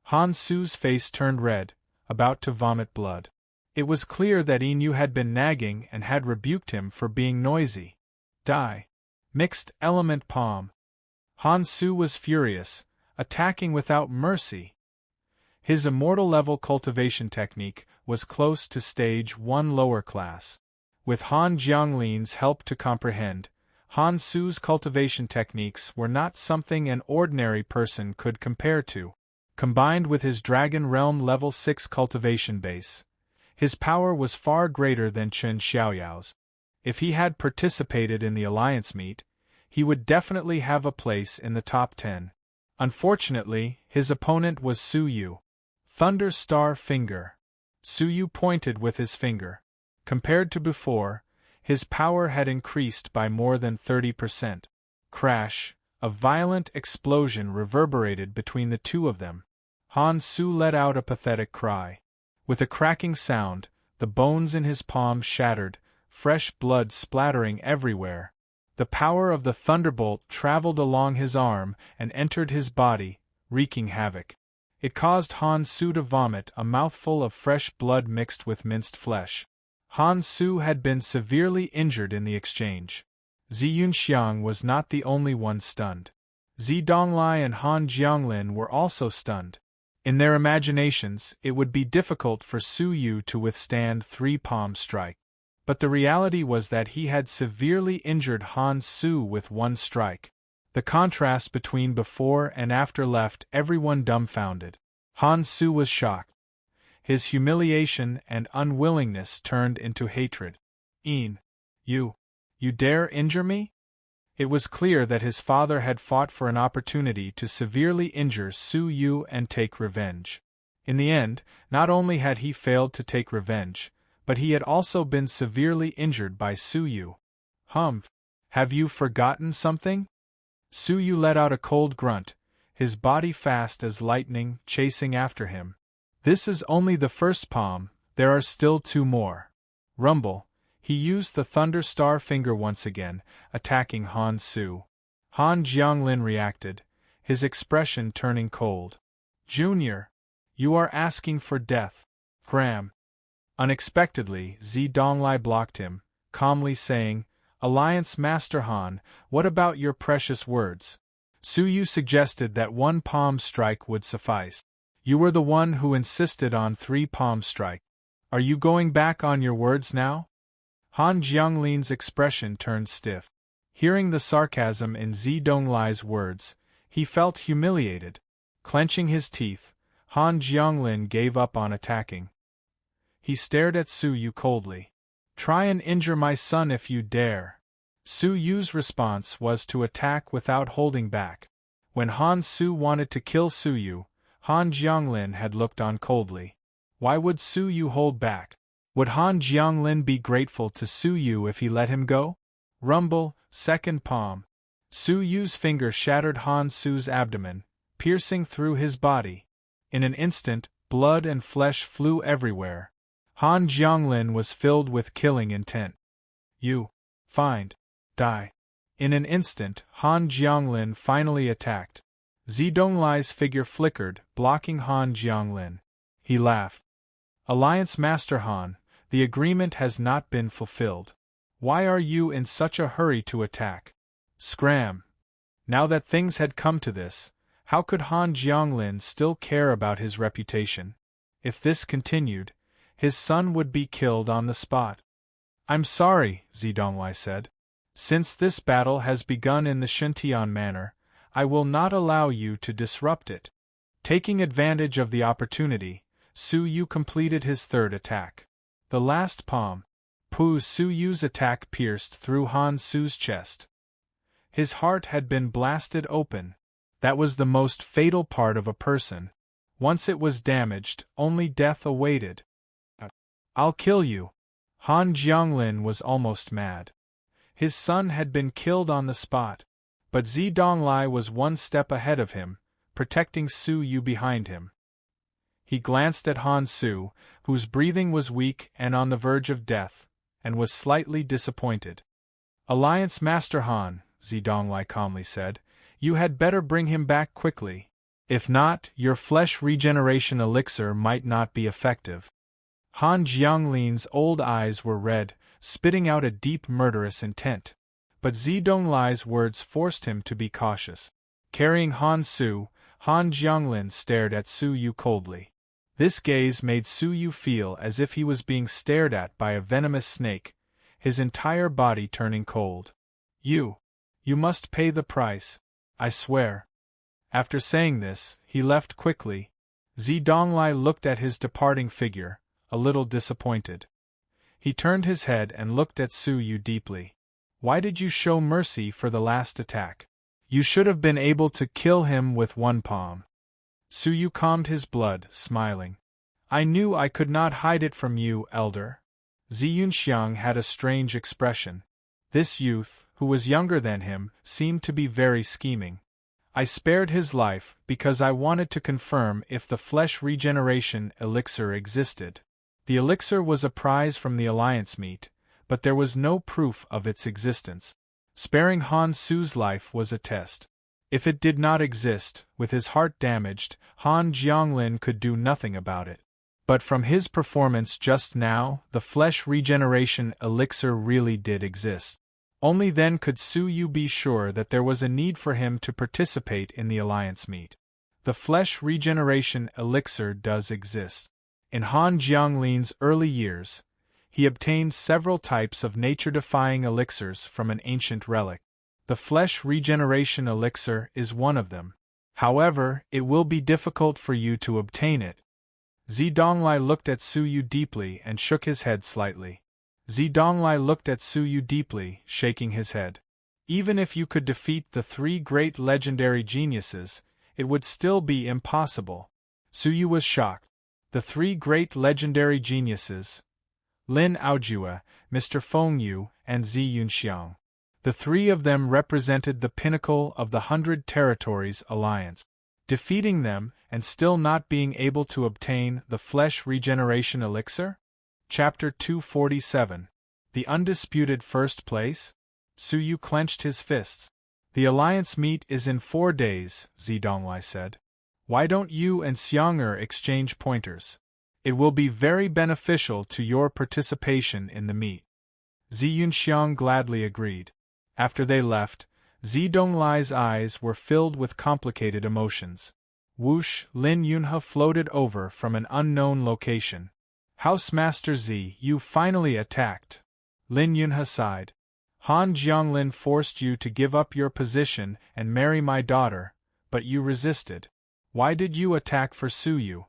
[SPEAKER 1] Han Su's face turned red, about to vomit blood. It was clear that Inu had been nagging and had rebuked him for being noisy. "Die. Mixed element palm." Han Su was furious, attacking without mercy. His immortal level cultivation technique was close to stage 1 lower class. With Han Jianglin's help to comprehend, Han Su's cultivation techniques were not something an ordinary person could compare to. Combined with his Dragon Realm Level 6 cultivation base, his power was far greater than Chen Xiaoyao's. If he had participated in the alliance meet, he would definitely have a place in the top 10. Unfortunately, his opponent was Su Yu. Thunder Star Finger. Su Yu pointed with his finger. Compared to before, his power had increased by more than 30%. Crash! A violent explosion reverberated between the two of them. Han Su let out a pathetic cry. With a cracking sound, the bones in his palm shattered, fresh blood splattering everywhere. The power of the thunderbolt traveled along his arm and entered his body, wreaking havoc. It caused Han Su to vomit a mouthful of fresh blood mixed with minced flesh. Han Su had been severely injured in the exchange. Zi Yunxiang was not the only one stunned. Zi Donglai and Han Jianglin were also stunned. In their imaginations, it would be difficult for Su Yu to withstand 3-palm strike. But the reality was that he had severely injured Han Su with 1 strike. The contrast between before and after left everyone dumbfounded. Han Su was shocked. His humiliation and unwillingness turned into hatred. You dare injure me? It was clear that his father had fought for an opportunity to severely injure Su Yu and take revenge. In the end, not only had he failed to take revenge, but he had also been severely injured by Su Yu. Have you forgotten something? Su Yu let out a cold grunt, his body fast as lightning, chasing after him. This is only the first palm, there are still 2 more. Rumble. He used the Thunder Star Finger once again, attacking Han Su. Han Jianglin reacted, his expression turning cold. Junior, you are asking for death. Cram. Unexpectedly, Zi Donglai blocked him, calmly saying, Alliance Master Han, what about your precious words? Su Yu suggested that 1 palm strike would suffice. You were the one who insisted on 3-palm strike. Are you going back on your words now? Han Jianglin's expression turned stiff. Hearing the sarcasm in Zi Donglai's words, he felt humiliated. Clenching his teeth, Han Jianglin gave up on attacking. He stared at Su Yu coldly. Try and injure my son if you dare. Su Yu's response was to attack without holding back. When Han Su wanted to kill Su Yu, Han Jianglin had looked on coldly. Why would Su Yu hold back? Would Han Jianglin be grateful to Su Yu if he let him go? Rumble, 2nd palm. Su Yu's finger shattered Han Su's abdomen, piercing through his body. In an instant, blood and flesh flew everywhere. Han Jianglin was filled with killing intent. You. Find. Die. In an instant, Han Jianglin finally attacked. Zi Donglai's figure flickered, blocking Han Jianglin. He laughed. Alliance Master Han, the agreement has not been fulfilled. Why are you in such a hurry to attack? Scram! Now that things had come to this, how could Han Jianglin still care about his reputation? If this continued, his son would be killed on the spot. I'm sorry, Zi Donglai said. Since this battle has begun in the Shintian manner, I will not allow you to disrupt it. Taking advantage of the opportunity, Su Yu completed his 3rd attack. The last palm. Su Yu's attack pierced through Han Su's chest. His heart had been blasted open. That was the most fatal part of a person. Once it was damaged, only death awaited. I'll kill you. Han Jianglin was almost mad. His son had been killed on the spot, but Zi Donglai was 1 step ahead of him, protecting Su Yu behind him. He glanced at Han Su, whose breathing was weak and on the verge of death, and was slightly disappointed. Alliance Master Han, Zi Donglai calmly said, you had better bring him back quickly. If not, your flesh regeneration elixir might not be effective. Han Jianglin's old eyes were red, spitting out a deep murderous intent. But Zi Donglai's words forced him to be cautious. Carrying Han Su, Han Jianglin stared at Su Yu coldly. This gaze made Su Yu feel as if he was being stared at by a venomous snake, his entire body turning cold. You must pay the price, I swear. After saying this, he left quickly. Zidonglai looked at his departing figure, a little disappointed. He turned his head and looked at Su Yu deeply. Why did you show mercy for the last attack? You should have been able to kill him with one palm. Su Yu calmed his blood, smiling. I knew I could not hide it from you, elder. Zi Yunxiang had a strange expression. This youth, who was younger than him, seemed to be very scheming. I spared his life because I wanted to confirm if the flesh regeneration elixir existed. The elixir was a prize from the Alliance meet, but there was no proof of its existence. Sparing Han Su's life was a test. If it did not exist, with his heart damaged, Han Jianglin could do nothing about it. But from his performance just now, the flesh regeneration elixir really did exist. Only then could Su Yu be sure that there was a need for him to participate in the Alliance meet. The flesh regeneration elixir does exist. In Han Jianglin's early years, he obtained several types of nature-defying elixirs from an ancient relic. The flesh regeneration elixir is one of them. However, it will be difficult for you to obtain it. Zidonglai looked at Su Yu deeply and shook his head slightly. Zidonglai looked at Su Yu deeply, shaking his head. Even if you could defeat the 3 great legendary geniuses, it would still be impossible. Su Yu was shocked. The 3 great legendary geniuses, Lin Aojue, Mr. Feng Yu, and Zi Yunxiang. The 3 of them represented the pinnacle of the 100 Territories Alliance. Defeating them, and still not being able to obtain the flesh regeneration elixir? Chapter 247. The undisputed first place? Su Yu clenched his fists. The Alliance meet is in 4 days, Zidonglai said. Why don't you and Xiang'er exchange pointers? It will be very beneficial to your participation in the meet. Zi Yunxiang gladly agreed. After they left, Zidonglai's eyes were filled with complicated emotions. Whoosh, Lin Yunhe floated over from an unknown location. Housemaster Zi, you finally attacked. Lin Yunhe sighed. Han Jianglin forced you to give up your position and marry my daughter, but you resisted. Why did you attack for Su Yu?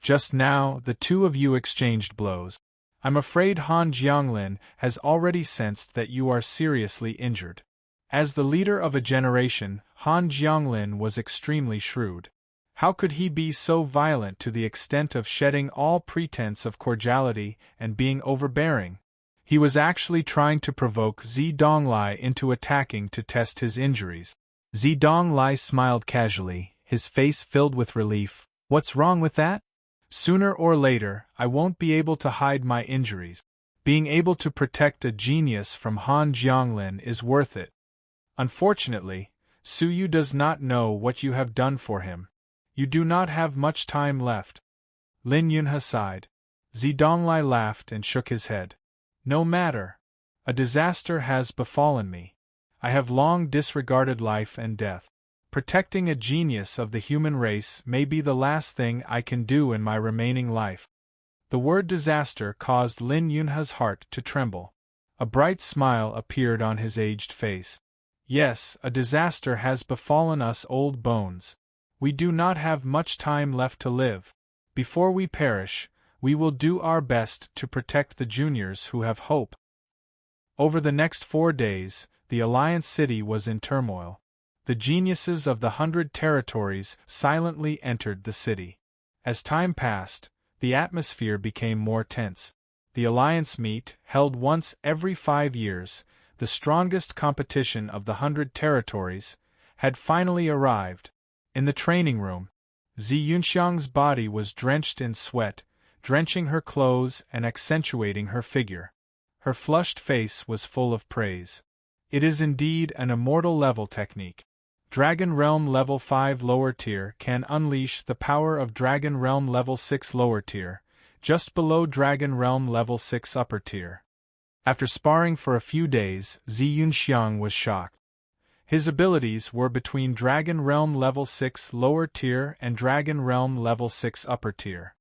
[SPEAKER 1] Just now, the 2 of you exchanged blows. I'm afraid Han Jianglin has already sensed that you are seriously injured. As the leader of a generation, Han Jianglin was extremely shrewd. How could he be so violent to the extent of shedding all pretense of cordiality and being overbearing? He was actually trying to provoke Zidonglai into attacking to test his injuries. Zidonglai smiled casually, his face filled with relief. What's wrong with that? Sooner or later, I won't be able to hide my injuries. Being able to protect a genius from Han Jianglin is worth it. Unfortunately, Su Yu does not know what you have done for him. You do not have much time left. Lin Yunhe sighed. Zidonglai laughed and shook his head. No matter. A disaster has befallen me. I have long disregarded life and death. Protecting a genius of the human race may be the last thing I can do in my remaining life. The word disaster caused Lin Yunhe's heart to tremble. A bright smile appeared on his aged face. Yes, a disaster has befallen us old bones. We do not have much time left to live. Before we perish, we will do our best to protect the juniors who have hope. Over the next 4 days, the Alliance city was in turmoil. The geniuses of the 100 Territories silently entered the city. As time passed, the atmosphere became more tense. The Alliance meet, held once every 5 years, the strongest competition of the 100 Territories, had finally arrived. In the training room, Zi Yunxiang's body was drenched in sweat, drenching her clothes and accentuating her figure. Her flushed face was full of praise. It is indeed an immortal level technique. Dragon Realm Level 5 lower tier can unleash the power of Dragon Realm Level 6 lower tier, just below Dragon Realm Level 6 upper tier. After sparring for a few days, Zi Yunxiang was shocked. His abilities were between Dragon Realm Level 6 lower tier and Dragon Realm Level 6 upper tier.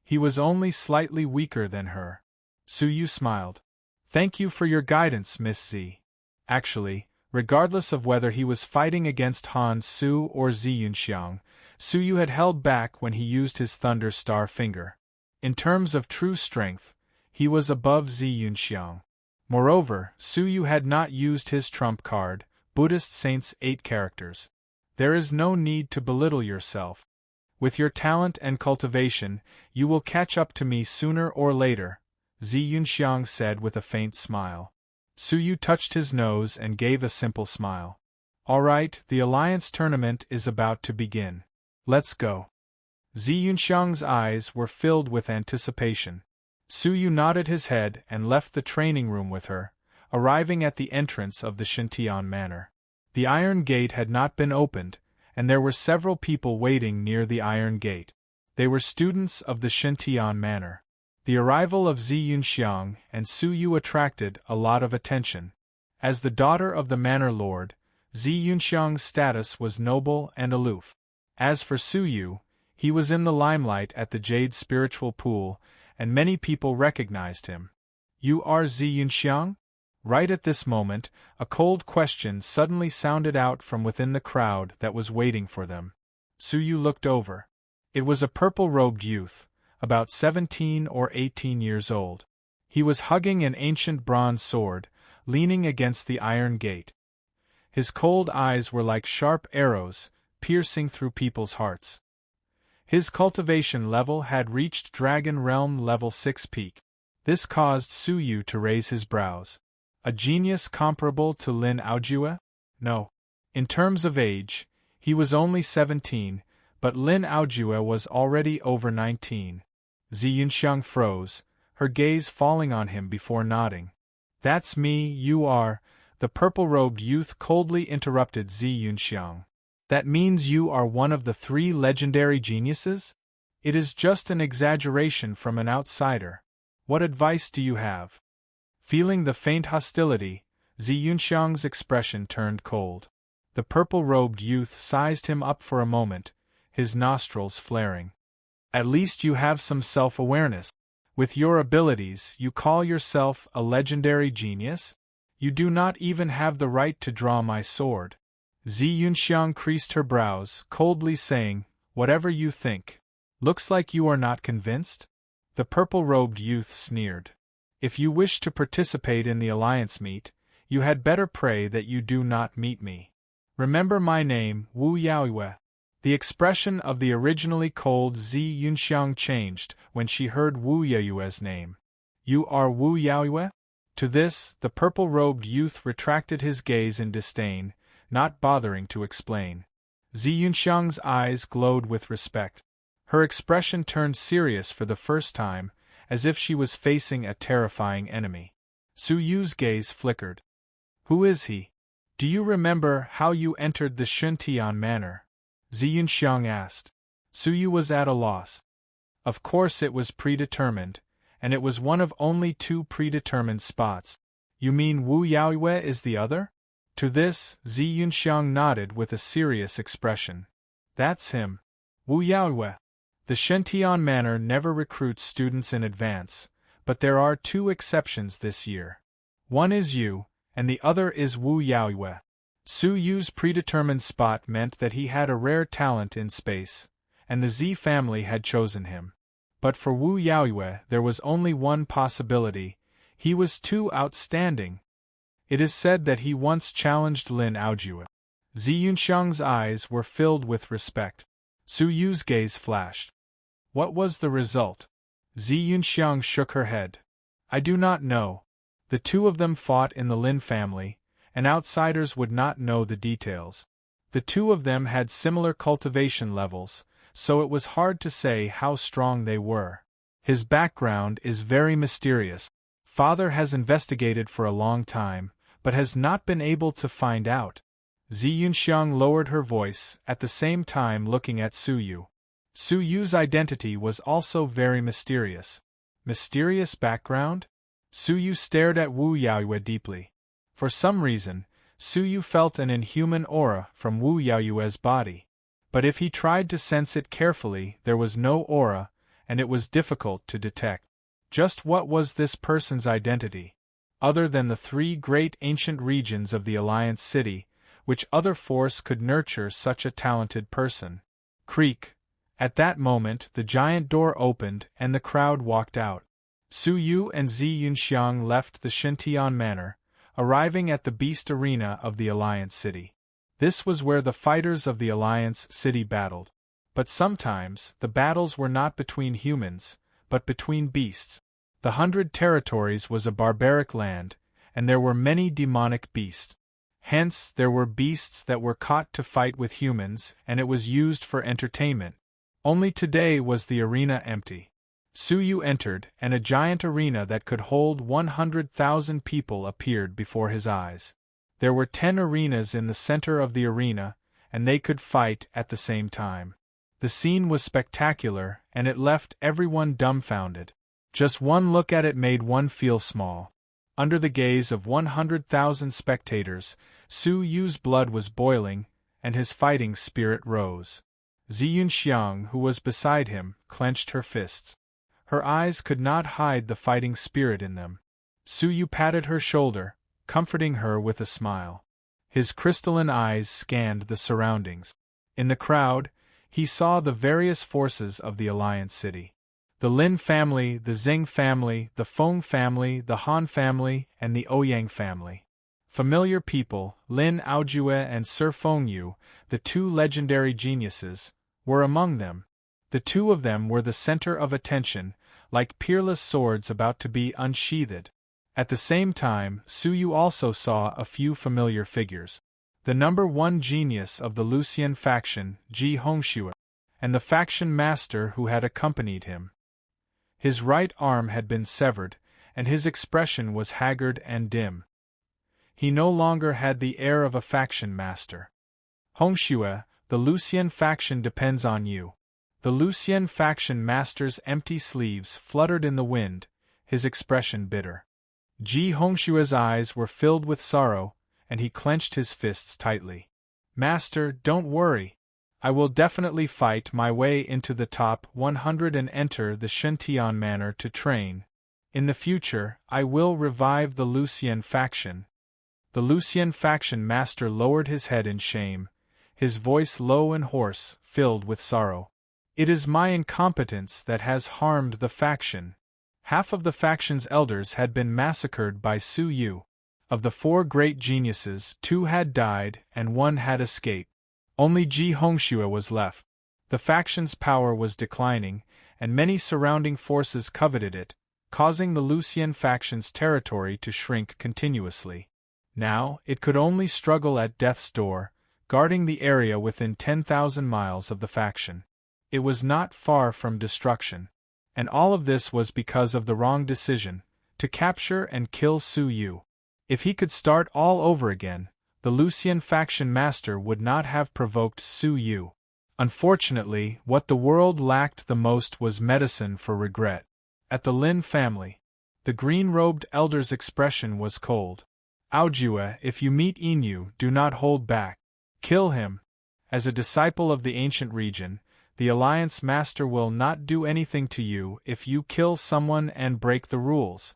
[SPEAKER 1] He was only slightly weaker than her. Su Yu smiled. Thank you for your guidance, Miss Z. Actually, regardless of whether he was fighting against Han Su or Zi Yunxiang, Su Yu had held back when he used his Thunder Star finger. In terms of true strength, he was above Zi Yunxiang. Moreover, Su Yu had not used his trump card, Buddhist Saints 8 characters. There is no need to belittle yourself. With your talent and cultivation, you will catch up to me sooner or later, Zi Yunxiang said with a faint smile. Su Yu touched his nose and gave a simple smile. All right, the alliance tournament is about to begin. Let's go. Zi Yunxiang's eyes were filled with anticipation. Su Yu nodded his head and left the training room with her, arriving at the entrance of the Shintian Manor. The iron gate had not been opened, and there were several people waiting near the iron gate. They were students of the Shintian Manor. The arrival of Zi Yunxiang and Su Yu attracted a lot of attention. As the daughter of the manor lord, Zi Yunxiang's status was noble and aloof. As for Su Yu, he was in the limelight at the Jade Spiritual Pool, and many people recognized him. You are Zi Yunxiang? Right at this moment, a cold question suddenly sounded out from within the crowd that was waiting for them. Su Yu looked over. It was a purple-robed youth, about 17 or 18 years old. He was hugging an ancient bronze sword, leaning against the iron gate. His cold eyes were like sharp arrows, piercing through people's hearts. His cultivation level had reached Dragon Realm level 6 peak. This caused Su Yu to raise his brows. A genius comparable to Lin Aojue? No. In terms of age, he was only 17, but Lin Aojue was already over 19. Zi Yunxiang froze, her gaze falling on him before nodding. That's me, you are, the purple-robed youth coldly interrupted Zi Yunxiang. That means you are one of the 3 legendary geniuses? It is just an exaggeration from an outsider. What advice do you have? Feeling the faint hostility, Zi Yunxiang's expression turned cold. The purple-robed youth sized him up for a moment, his nostrils flaring. At least you have some self-awareness. With your abilities, you call yourself a legendary genius? You do not even have the right to draw my sword. Zi Yunxiang creased her brows, coldly saying, Whatever you think. Looks like you are not convinced? The purple-robed youth sneered. If you wish to participate in the alliance meet, you had better pray that you do not meet me. Remember my name, Wu Yaoyue. The expression of the originally cold Zi Yunxiang changed when she heard Wu Yaoyue's name. You are Wu Yaoyue? To this, the purple-robed youth retracted his gaze in disdain, not bothering to explain. Zi Yunxiang's eyes glowed with respect. Her expression turned serious for the first time, as if she was facing a terrifying enemy. Su Yu's gaze flickered. Who is he? Do you remember how you entered the Shintian Manor? Zi Yunxiang asked. Su Yu was at a loss. Of course it was predetermined, and it was one of only 2 predetermined spots. You mean Wu Yaoyue is the other? To this, Zi Yunxiang nodded with a serious expression. That's him. Wu Yaoyue. The Shintian Manor never recruits students in advance, but there are 2 exceptions this year. One is you, and the other is Wu Yaoyue. Su Yu's predetermined spot meant that he had a rare talent in space, and the Zi family had chosen him. But for Wu Yaoyue there was only one possibility: he was too outstanding. It is said that he once challenged Lin Aojue. Zi Yunxiang's eyes were filled with respect. Su Yu's gaze flashed. What was the result? Zi Yunxiang shook her head. I do not know. The 2 of them fought in the Lin family, and outsiders would not know the details. The 2 of them had similar cultivation levels, so it was hard to say how strong they were. His background is very mysterious. Father has investigated for a long time, but has not been able to find out. Zi Yunxiang lowered her voice, at the same time looking at Su Yu. Su Yu's identity was also very mysterious. Mysterious background? Su Yu stared at Wu Yaoyue deeply. For some reason, Su Yu felt an inhuman aura from Wu Yaoyue's body. But if he tried to sense it carefully, there was no aura, and it was difficult to detect. Just what was this person's identity? other than the three great ancient regions of the Alliance City, which other force could nurture such a talented person. Creak. At that moment the giant door opened and the crowd walked out. Su Yu and Zi Yunxiang left the Shintian Manor, arriving at the Beast Arena of the Alliance City. This was where the fighters of the Alliance City battled. But sometimes, the battles were not between humans, but between beasts. The 100 Territories was a barbaric land, and there were many demonic beasts. Hence, there were beasts that were caught to fight with humans, and it was used for entertainment. Only today was the arena empty. Su Yu entered, and a giant arena that could hold 100,000 people appeared before his eyes. There were 10 arenas in the center of the arena, and they could fight at the same time. The scene was spectacular, and it left everyone dumbfounded. Just one look at it made one feel small. Under the gaze of 100,000 spectators, Su Yu's blood was boiling, and his fighting spirit rose. Zi Yunxiang, who was beside him, clenched her fists. Her eyes could not hide the fighting spirit in them. Su Yu patted her shoulder, comforting her with a smile. His crystalline eyes scanned the surroundings. In the crowd, he saw the various forces of the Alliance City. The Lin family, the Xing family, the Feng family, the Han family, and the Ouyang family. Familiar people, Lin Aojue and Sir Fengyu, the two legendary geniuses, were among them. The two of them were the center of attention, like peerless swords about to be unsheathed. At the same time, Su Yu also saw a few familiar figures. The number 1 genius of the Lucian faction, Ji Hongxue, and the faction master who had accompanied him. His right arm had been severed, and his expression was haggard and dim. He no longer had the air of a faction master. Hongxue, the Lucian faction depends on you. The Lucian faction master's empty sleeves fluttered in the wind, his expression bitter. Ji Hongxue's eyes were filled with sorrow, and he clenched his fists tightly. Master, don't worry. I will definitely fight my way into the top 100 and enter the Shintian Manor to train. In the future, I will revive the Lucian faction. The Lucian faction master lowered his head in shame, his voice low and hoarse, filled with sorrow. It is my incompetence that has harmed the faction. Half of the faction's elders had been massacred by Su Yu. Of the 4 great geniuses, 2 had died and 1 had escaped. Only Ji Hongxue was left. The faction's power was declining, and many surrounding forces coveted it, causing the Lucian faction's territory to shrink continuously. Now, it could only struggle at death's door, guarding the area within 10,000 miles of the faction. It was not far from destruction. And all of this was because of the wrong decision, to capture and kill Su Yu. If he could start all over again, the Lucian faction master would not have provoked Su Yu. Unfortunately, what the world lacked the most was medicine for regret. At the Lin family, the green-robed elder's expression was cold. Aojue, if you meet Inu, do not hold back. Kill him. As a disciple of the ancient region, the Alliance Master will not do anything to you if you kill someone and break the rules.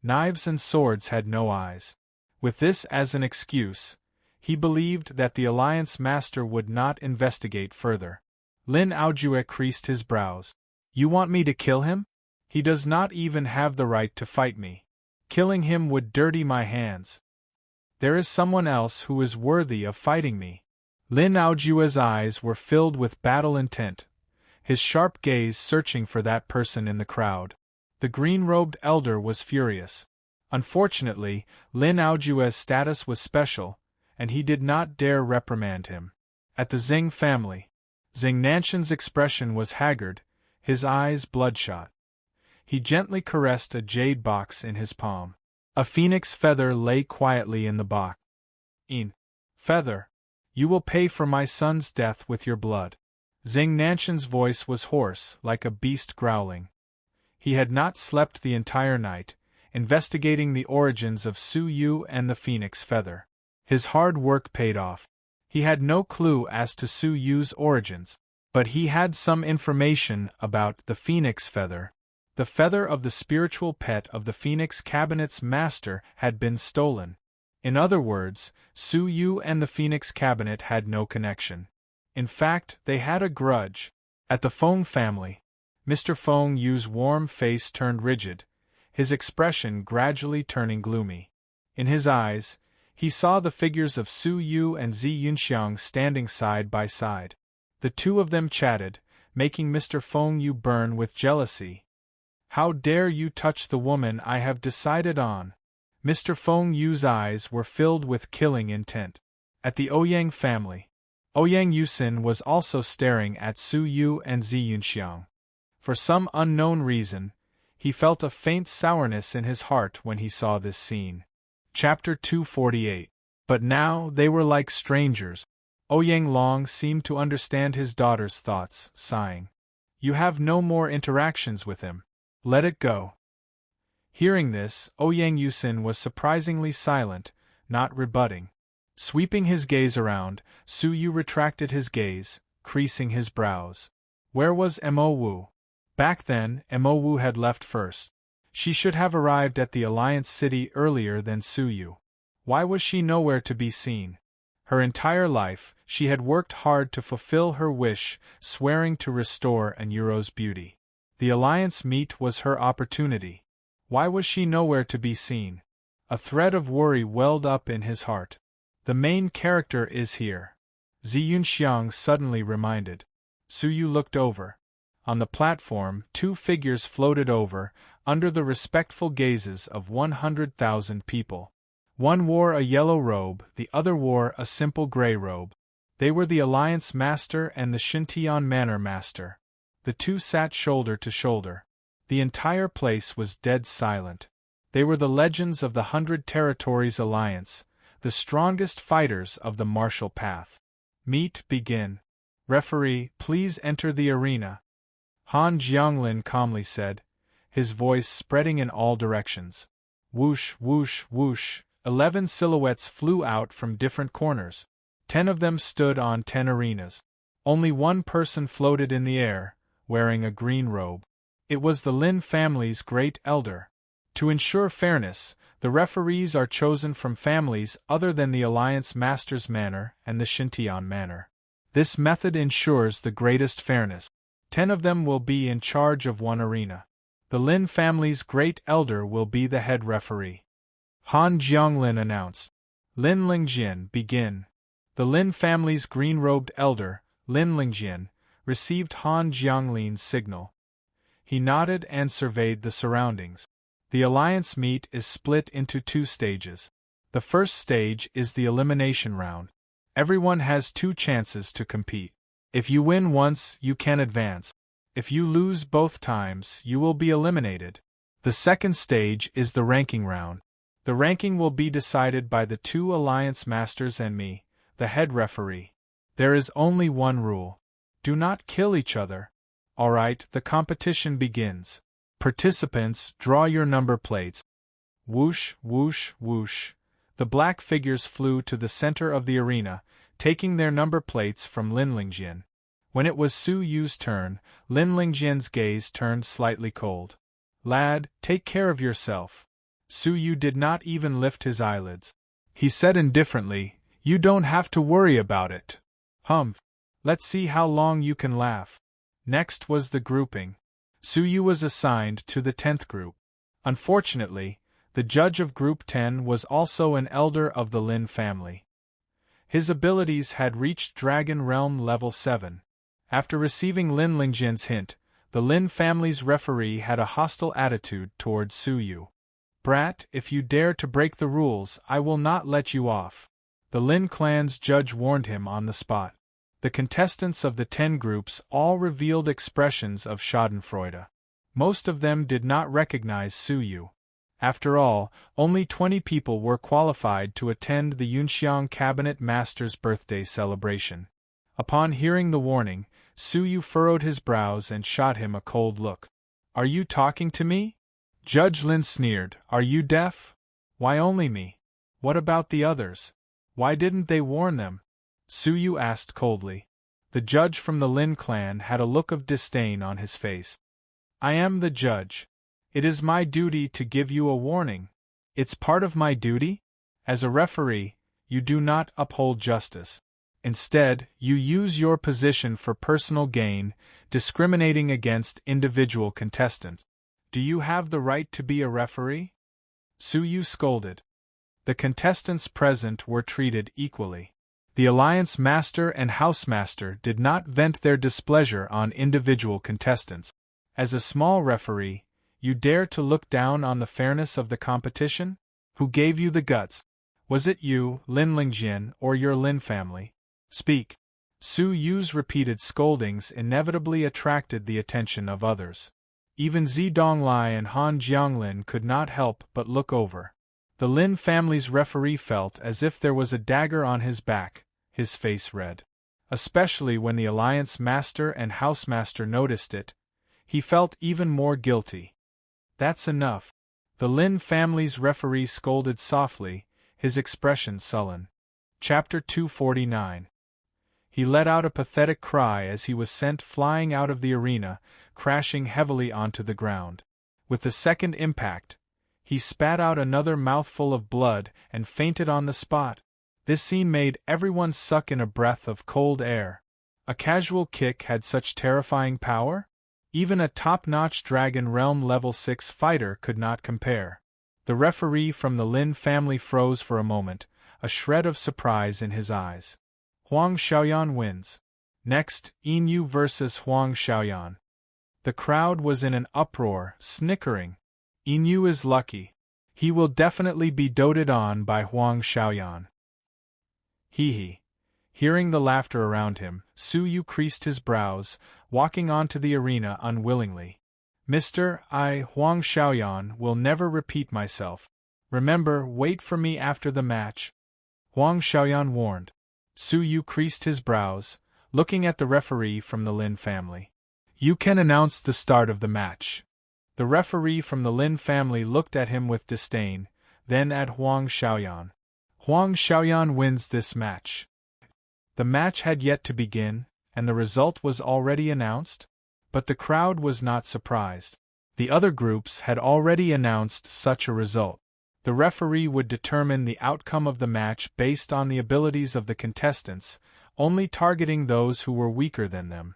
[SPEAKER 1] Knives and swords had no eyes. With this as an excuse, he believed that the Alliance Master would not investigate further. Lin Aojue creased his brows. You want me to kill him? He does not even have the right to fight me. Killing him would dirty my hands. There is someone else who is worthy of fighting me. Lin Aojue's eyes were filled with battle intent, his sharp gaze searching for that person in the crowd. The green-robed elder was furious. Unfortunately, Lin Aojue's status was special, and he did not dare reprimand him. At the Xing family, Xing Nanshan's expression was haggard, his eyes bloodshot. He gently caressed a jade box in his palm. A phoenix feather lay quietly in the box. Feather. You will pay for my son's death with your blood. Xing Nanshan's voice was hoarse, like a beast growling. He had not slept the entire night, investigating the origins of Su Yu and the phoenix feather. His hard work paid off. He had no clue as to Su Yu's origins, but he had some information about the phoenix feather. The feather of the spiritual pet of the Phoenix Cabinet's master had been stolen. In other words, Su Yu and the Phoenix Cabinet had no connection. In fact, they had a grudge. At the Feng family, Mr. Feng Yu's warm face turned rigid, his expression gradually turning gloomy. In his eyes, he saw the figures of Su Yu and Zi Yunxiang standing side by side. The two of them chatted, making Mr. Feng Yu burn with jealousy. "How dare you touch the woman I have decided on?" Mr. Feng Yu's eyes were filled with killing intent. At the Ouyang family, Ouyang Yusin was also staring at Su Yu and Zi Yunxiang. For some unknown reason, he felt a faint sourness in his heart when he saw this scene. Chapter 248. But now they were like strangers. Ouyang Long seemed to understand his daughter's thoughts, sighing. "You have no more interactions with him. Let it go." Hearing this, Ouyang Yusin was surprisingly silent, not rebutting. Sweeping his gaze around, Su Yu retracted his gaze, creasing his brows. Where was Mo Wu? Back then, Mo Wu had left first. She should have arrived at the Alliance City earlier than Su Yu. Why was she nowhere to be seen? Her entire life, she had worked hard to fulfill her wish, swearing to restore Anyuro's beauty. The Alliance meet was her opportunity. Why was she nowhere to be seen? A thread of worry welled up in his heart. The main character is here, Zi Yunxiang suddenly reminded. Su Yu looked over. On the platform, two figures floated over, under the respectful gazes of 100,000 people. One wore a yellow robe, the other wore a simple gray robe. They were the Alliance Master and the Shintian Manor Master. The two sat shoulder to shoulder. The entire place was dead silent. They were the legends of the 100 Territories Alliance, the strongest fighters of the martial path. Meet begin. Referee, please enter the arena. Han Jianglin calmly said, his voice spreading in all directions. Whoosh, whoosh, whoosh, 11 silhouettes flew out from different corners. 10 of them stood on 10 arenas. Only one person floated in the air, wearing a green robe. It was the Lin family's great elder. To ensure fairness, the referees are chosen from families other than the Alliance Master's Manor and the Shintian Manor. This method ensures the greatest fairness. 10 of them will be in charge of one arena. The Lin family's great elder will be the head referee. Han Jianglin announced. Lin Lingjian, begin. The Lin family's green-robed elder, Lin Lingjian, received Han Jianglin's signal. He nodded and surveyed the surroundings. The Alliance meet is split into 2 stages. The first stage is the elimination round. Everyone has 2 chances to compete. If you win once, you can advance. If you lose both times, you will be eliminated. The second stage is the ranking round. The ranking will be decided by the 2 Alliance Masters and me, the head referee. There is only one rule. Do not kill each other. Alright, the competition begins. Participants, draw your number plates. Whoosh, whoosh, whoosh. The black figures flew to the center of the arena, taking their number plates from Lin Lingjian. When it was Su Yu's turn, Lin Lingjian's gaze turned slightly cold. Lad, take care of yourself. Su Yu did not even lift his eyelids. He said indifferently, you don't have to worry about it. Humph. Let's see how long you can laugh. Next was the grouping. Su Yu was assigned to the 10th group. Unfortunately, the judge of Group 10 was also an elder of the Lin family. His abilities had reached Dragon Realm Level 7. After receiving Lin Lingjian's hint, the Lin family's referee had a hostile attitude toward Su Yu. Brat, if you dare to break the rules, I will not let you off. The Lin clan's judge warned him on the spot. The contestants of the 10 groups all revealed expressions of schadenfreude. Most of them did not recognize Su Yu. After all, only 20 people were qualified to attend the Yunxiang Cabinet Master's birthday celebration. Upon hearing the warning, Su Yu furrowed his brows and shot him a cold look. Are you talking to me? Judge Lin sneered. Are you deaf? Why only me? What about the others? Why didn't they warn them? Su Yu asked coldly. The judge from the Lin clan had a look of disdain on his face. I am the judge. It is my duty to give you a warning. It's part of my duty? As a referee, you do not uphold justice. Instead, you use your position for personal gain, discriminating against individual contestants. Do you have the right to be a referee? Suyu scolded. The contestants present were treated equally. The Alliance Master and Housemaster did not vent their displeasure on individual contestants. As a small referee, you dare to look down on the fairness of the competition? Who gave you the guts? Was it you, Lin Lingjin, or your Lin family? Speak. Su Yu's repeated scoldings inevitably attracted the attention of others. Even Zi Donglai and Han Jianglin could not help but look over. The Lin family's referee felt as if there was a dagger on his back, his face red. Especially when the Alliance Master and Housemaster noticed it, he felt even more guilty. That's enough. The Lin family's referee scolded softly, his expression sullen. Chapter 249. He let out a pathetic cry as he was sent flying out of the arena, crashing heavily onto the ground. With the second impact, he spat out another mouthful of blood and fainted on the spot. This scene made everyone suck in a breath of cold air. A casual kick had such terrifying power? Even a top-notch Dragon Realm Level 6 fighter could not compare. The referee from the Lin family froze for a moment, a shred of surprise in his eyes. Huang Xiaoyan wins. Next, Yin versus Huang Xiaoyan. The crowd was in an uproar, snickering. Yin is lucky. He will definitely be doted on by Huang Xiaoyan. Hee. Hearing the laughter around him, Su Yu creased his brows, walking onto the arena unwillingly. Huang Xiaoyan, will never repeat myself. Remember, wait for me after the match. Huang Xiaoyan warned. Su Yu creased his brows, looking at the referee from the Lin family. You can announce the start of the match. The referee from the Lin family looked at him with disdain, then at Huang Xiaoyan. Huang Xiaoyan wins this match. The match had yet to begin, and the result was already announced? But the crowd was not surprised. The other groups had already announced such a result. The referee would determine the outcome of the match based on the abilities of the contestants, only targeting those who were weaker than them.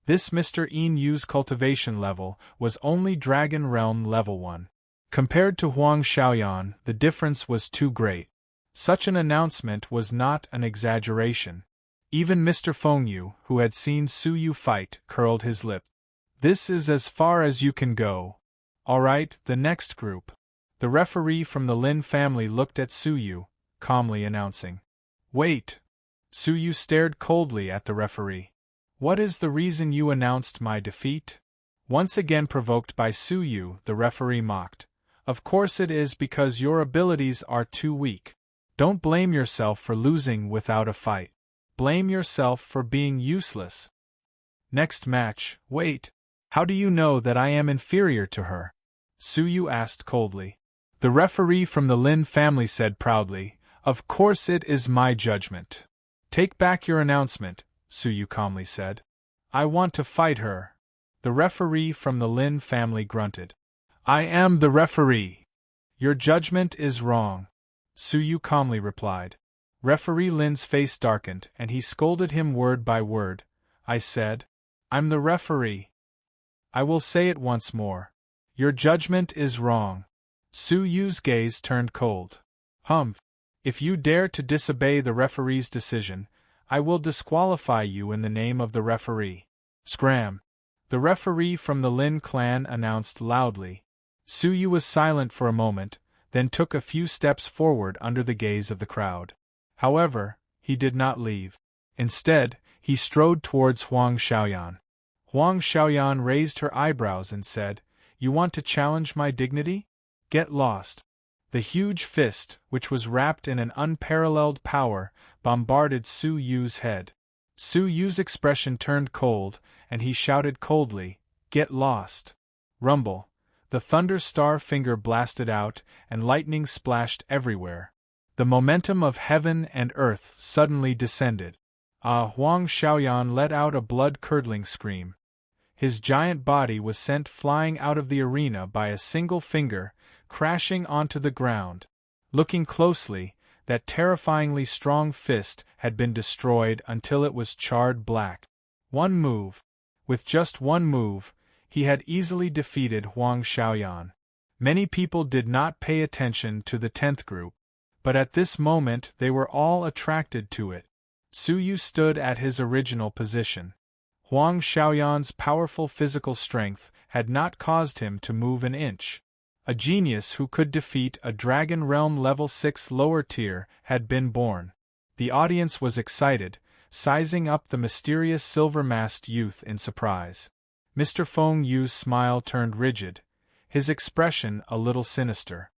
[SPEAKER 1] This Mr. Yin Yu's cultivation level was only Dragon Realm Level 1. Compared to Huang Xiaoyan, the difference was too great. Such an announcement was not an exaggeration. Even Mr. Fengyu, who had seen Su Yu fight, curled his lip. This is as far as you can go. All right, the next group. The referee from the Lin family looked at Su Yu, calmly announcing. Wait. Su Yu stared coldly at the referee. What is the reason you announced my defeat? Once again provoked by Su Yu, the referee mocked. Of course it is because your abilities are too weak. Don't blame yourself for losing without a fight. Blame yourself for being useless. Next match, wait. How do you know that I am inferior to her? Su Yu asked coldly. The referee from the Lin family said proudly, Of course it is my judgment. Take back your announcement, Su Yu calmly said. I want to fight her. The referee from the Lin family grunted. I am the referee. Your judgment is wrong, Su Yu calmly replied. Referee Lin's face darkened, and he scolded him word by word. I said, I'm the referee. I will say it once more. Your judgment is wrong. Su Yu's gaze turned cold. Humph. If you dare to disobey the referee's decision, I will disqualify you in the name of the referee. Scram. The referee from the Lin clan announced loudly. Su Yu was silent for a moment, then took a few steps forward under the gaze of the crowd. However, he did not leave. Instead, he strode towards Huang Xiaoyan. Huang Xiaoyan raised her eyebrows and said, You want to challenge my dignity? Get lost. The huge fist, which was wrapped in an unparalleled power, bombarded Su Yu's head. Su Yu's expression turned cold, and he shouted coldly, Get lost. Rumble. The thunder star finger blasted out, and lightning splashed everywhere. The momentum of heaven and earth suddenly descended. Huang Xiaoyan let out a blood-curdling scream. His giant body was sent flying out of the arena by a single finger, crashing onto the ground. Looking closely, that terrifyingly strong fist had been destroyed until it was charred black. One move. With just one move, he had easily defeated Huang Xiaoyan. Many people did not pay attention to the 10th group, but at this moment they were all attracted to it. Su Yu stood at his original position. Huang Xiaoyan's powerful physical strength had not caused him to move an inch. A genius who could defeat a Dragon Realm level 6 lower tier had been born. The audience was excited, sizing up the mysterious silver-masked youth in surprise. Mr. Feng Yu's smile turned rigid, his expression a little sinister.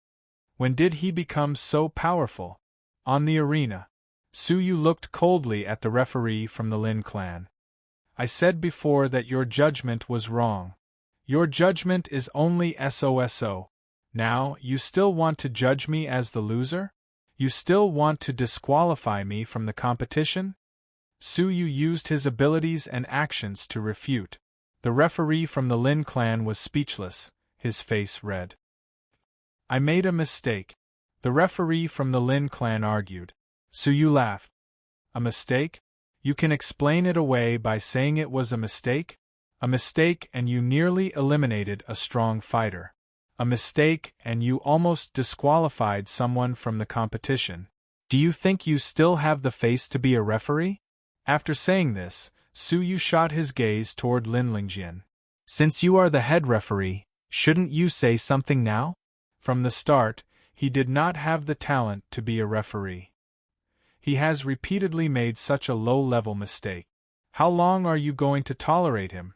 [SPEAKER 1] When did he become so powerful? On the arena. Su Yu looked coldly at the referee from the Lin clan. I said before that your judgment was wrong. Your judgment is only SOSO. Now, you still want to judge me as the loser? You still want to disqualify me from the competition? Su Yu used his abilities and actions to refute. The referee from the Lin clan was speechless, his face red. I made a mistake. The referee from the Lin clan argued. Su Yu laughed. A mistake? You can explain it away by saying it was a mistake? A mistake and you nearly eliminated a strong fighter. A mistake and you almost disqualified someone from the competition. Do you think you still have the face to be a referee? After saying this, Su Yu shot his gaze toward Lin Lingjin. Since you are the head referee, shouldn't you say something now? From the start, he did not have the talent to be a referee. He has repeatedly made such a low-level mistake. How long are you going to tolerate him?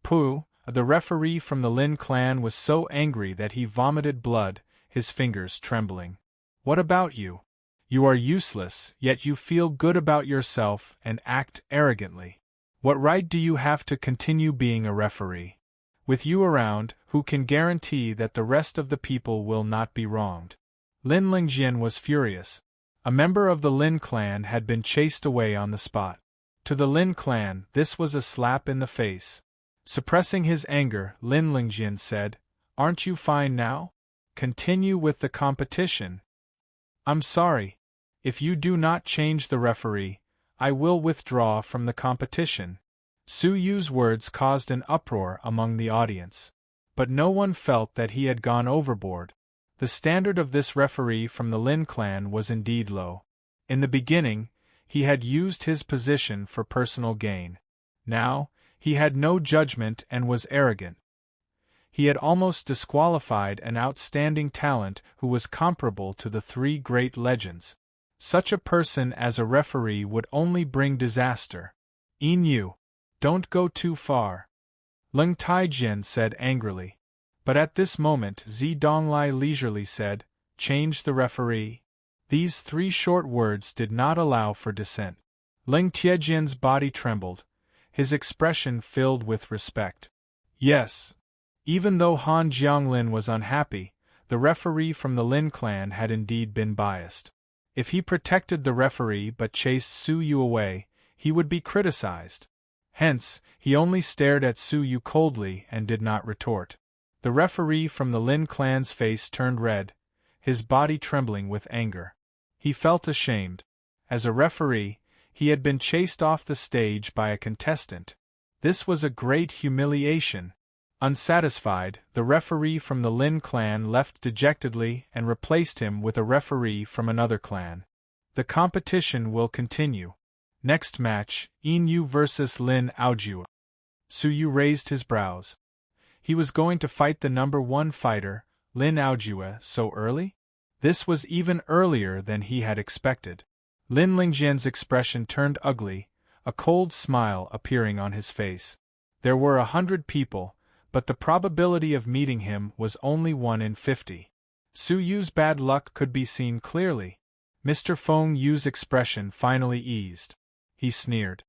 [SPEAKER 1] Pooh, the referee from the Lin clan was so angry that he vomited blood, his fingers trembling. What about you? You are useless, yet you feel good about yourself and act arrogantly. What right do you have to continue being a referee? With you around, who can guarantee that the rest of the people will not be wronged? Lin Lingjin was furious. A member of the Lin clan had been chased away on the spot. To the Lin clan, this was a slap in the face. Suppressing his anger, Lin Lingjin said, Aren't you fine now? Continue with the competition. I'm sorry. If you do not change the referee, I will withdraw from the competition. Su Yu's words caused an uproar among the audience. But no one felt that he had gone overboard. The standard of this referee from the Lin clan was indeed low. In the beginning, he had used his position for personal gain. Now, he had no judgment and was arrogant. He had almost disqualified an outstanding talent who was comparable to the 3 great legends. Such a person as a referee would only bring disaster. Yu, don't go too far. Leng Taijin said angrily. But at this moment Zi Donglai leisurely said, Change the referee. These 3 short words did not allow for dissent. Leng Tiejin's body trembled, his expression filled with respect. Yes. Even though Han Jianglin was unhappy, the referee from the Lin clan had indeed been biased. If he protected the referee but chased Su Yu away, he would be criticized. Hence, he only stared at Su Yu coldly and did not retort. The referee from the Lin clan's face turned red, his body trembling with anger. He felt ashamed. As a referee, he had been chased off the stage by a contestant. This was a great humiliation. Unsatisfied, the referee from the Lin clan left dejectedly and replaced him with a referee from another clan. The competition will continue. Next match, Yu vs Lin Aojue. Su Yu raised his brows. He was going to fight the number 1 fighter, Lin Aojue, so early? This was even earlier than he had expected. Lin Lingjin's expression turned ugly, a cold smile appearing on his face. There were 100 people, but the probability of meeting him was only 1 in 50. Su Yu's bad luck could be seen clearly. Mr. Feng Yu's expression finally eased. He sneered.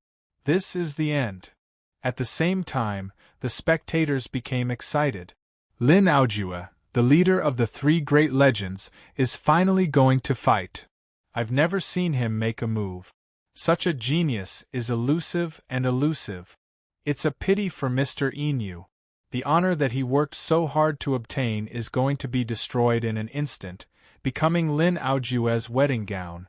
[SPEAKER 1] This is the end. At the same time, the spectators became excited. Lin Aojue, the leader of the 3 great legends, is finally going to fight. I've never seen him make a move. Such a genius is elusive and elusive. It's a pity for Mr. Inu. The honor that he worked so hard to obtain is going to be destroyed in an instant, becoming Lin Aojue's wedding gown.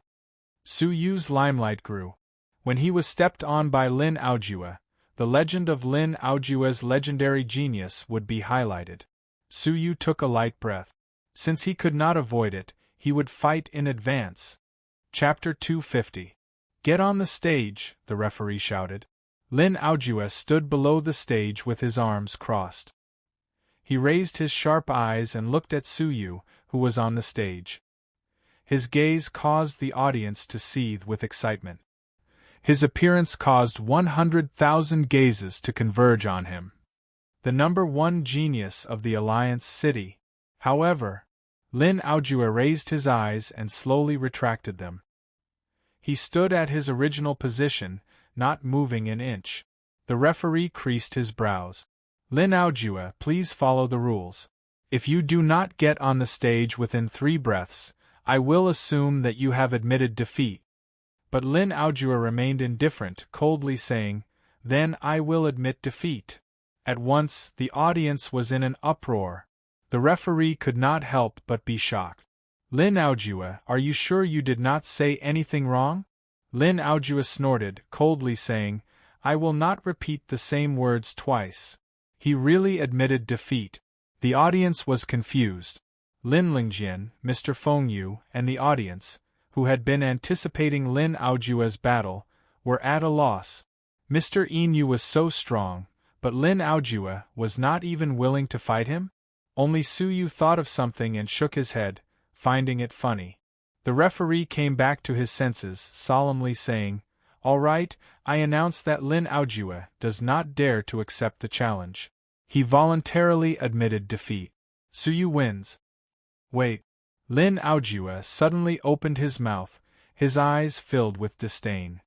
[SPEAKER 1] Su Yu's limelight grew. When he was stepped on by Lin Aojue, the legend of Lin Aojue's legendary genius would be highlighted. Su Yu took a light breath. Since he could not avoid it, he would fight in advance. Chapter 250. Get on the stage, the referee shouted. Lin Aojue stood below the stage with his arms crossed. He raised his sharp eyes and looked at Su Yu, who was on the stage. His gaze caused the audience to seethe with excitement. His appearance caused 100,000 gazes to converge on him. The number one genius of the Alliance City. However, Lin Aojue raised his eyes and slowly retracted them. He stood at his original position, not moving an inch. The referee creased his brows. Lin Aojue, please follow the rules. If you do not get on the stage within 3 breaths, I will assume that you have admitted defeat. But Lin Aojue remained indifferent, coldly saying, Then I will admit defeat. At once, the audience was in an uproar. The referee could not help but be shocked. Lin Aojue, are you sure you did not say anything wrong? Lin Aojue snorted, coldly saying, I will not repeat the same words twice. He really admitted defeat. The audience was confused. Lin Lingjian, Mr. Fengyu, and the audience, who had been anticipating Lin Aojue's battle, were at a loss. Mr. Inu was so strong, but Lin Aojue was not even willing to fight him? Only Su Yu thought of something and shook his head, finding it funny. The referee came back to his senses, solemnly saying, All right, I announce that Lin Aojue does not dare to accept the challenge. He voluntarily admitted defeat. Su Yu wins. Wait. Lin Aojue suddenly opened his mouth, his eyes filled with disdain.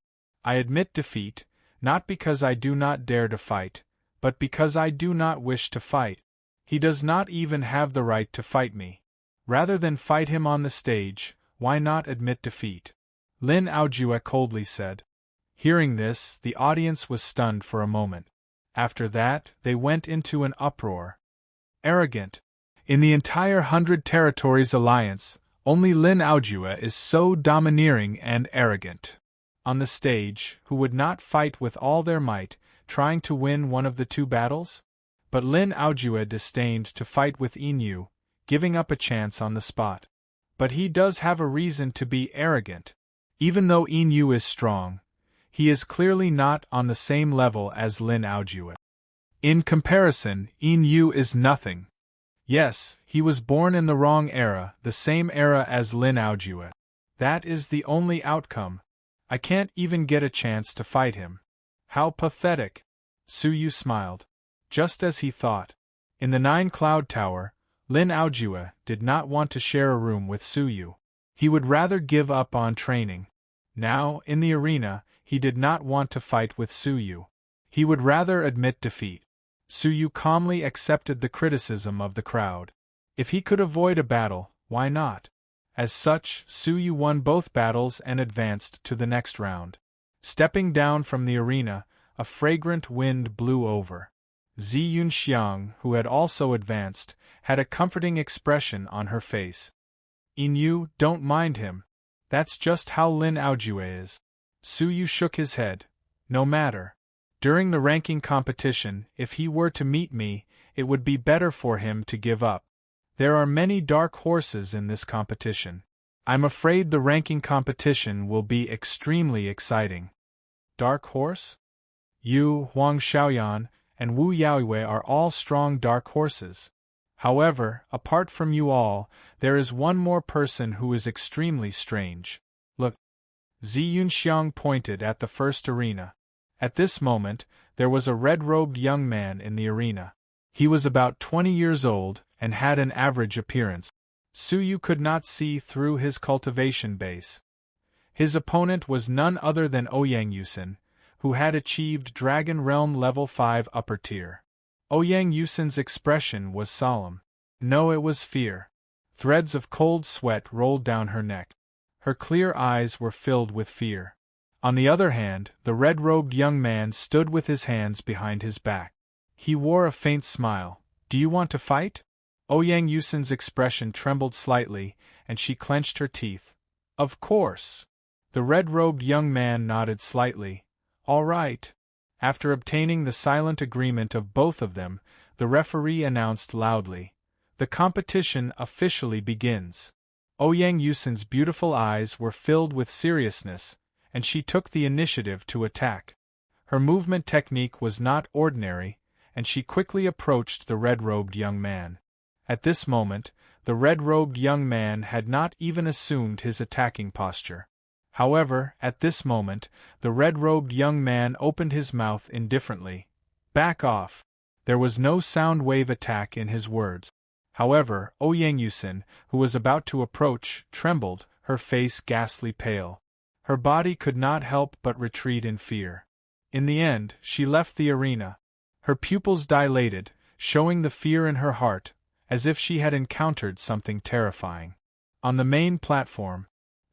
[SPEAKER 1] I admit defeat, not because I do not dare to fight, but because I do not wish to fight. He does not even have the right to fight me. Rather than fight him on the stage, why not admit defeat? Lin Aojue coldly said. Hearing this, the audience was stunned for a moment. After that, they went into an uproar. Arrogant. In the entire 100 Territories Alliance, only Lin Aojue is so domineering and arrogant. On the stage, who would not fight with all their might, trying to win one of the 2 battles? But Lin Aojue disdained to fight with Inu, giving up a chance on the spot. But he does have a reason to be arrogant. Even though Inu is strong, he is clearly not on the same level as Lin Aojue. In comparison, Inu is nothing. Yes, he was born in the wrong era, the same era as Lin Aojue. That is the only outcome. I can't even get a chance to fight him. How pathetic. Su Yu smiled. Just as he thought. In the 9 Cloud Tower, Lin Aojue did not want to share a room with Su Yu. He would rather give up on training. Now, in the arena, he did not want to fight with Su Yu. He would rather admit defeat. Su Yu calmly accepted the criticism of the crowd. If he could avoid a battle, why not? As such, Su Yu won both battles and advanced to the next round. Stepping down from the arena, a fragrant wind blew over. Zi Yunxiang, who had also advanced, had a comforting expression on her face. Inu, don't mind him. That's just how Lin Aojue is. Su Yu shook his head. No matter. During the ranking competition, if he were to meet me, it would be better for him to give up. There are many dark horses in this competition. I'm afraid the ranking competition will be extremely exciting. Dark horse? You, Huang Xiaoyan, and Wu Yaoyue are all strong dark horses. However, apart from you all, there is one more person who is extremely strange. Look. Zi Yunxiang pointed at the first arena. At this moment, there was a red-robed young man in the arena. He was about 20 years old, and had an average appearance. Su Yu could not see through his cultivation base. His opponent was none other than Ouyang Yusin, who had achieved Dragon Realm Level 5 upper tier. Ouyang Yusin's expression was solemn. No, it was fear. Threads of cold sweat rolled down her neck. Her clear eyes were filled with fear. On the other hand, the red-robed young man stood with his hands behind his back. He wore a faint smile. "Do you want to fight?" Ouyang Yusin's expression trembled slightly, and she clenched her teeth. "Of course." The red-robed young man nodded slightly. "All right." After obtaining the silent agreement of both of them, the referee announced loudly, "The competition officially begins." Ouyang Yusin's beautiful eyes were filled with seriousness, and she took the initiative to attack. Her movement technique was not ordinary, and she quickly approached the red-robed young man. At this moment, the red-robed young man had not even assumed his attacking posture. However, at this moment, the red-robed young man opened his mouth indifferently. "Back off!" There was no sound wave attack in his words. However, Ouyang Yusin, who was about to approach, trembled, her face ghastly pale. Her body could not help but retreat in fear. In the end, she left the arena. Her pupils dilated, showing the fear in her heart, as if she had encountered something terrifying. On the main platform,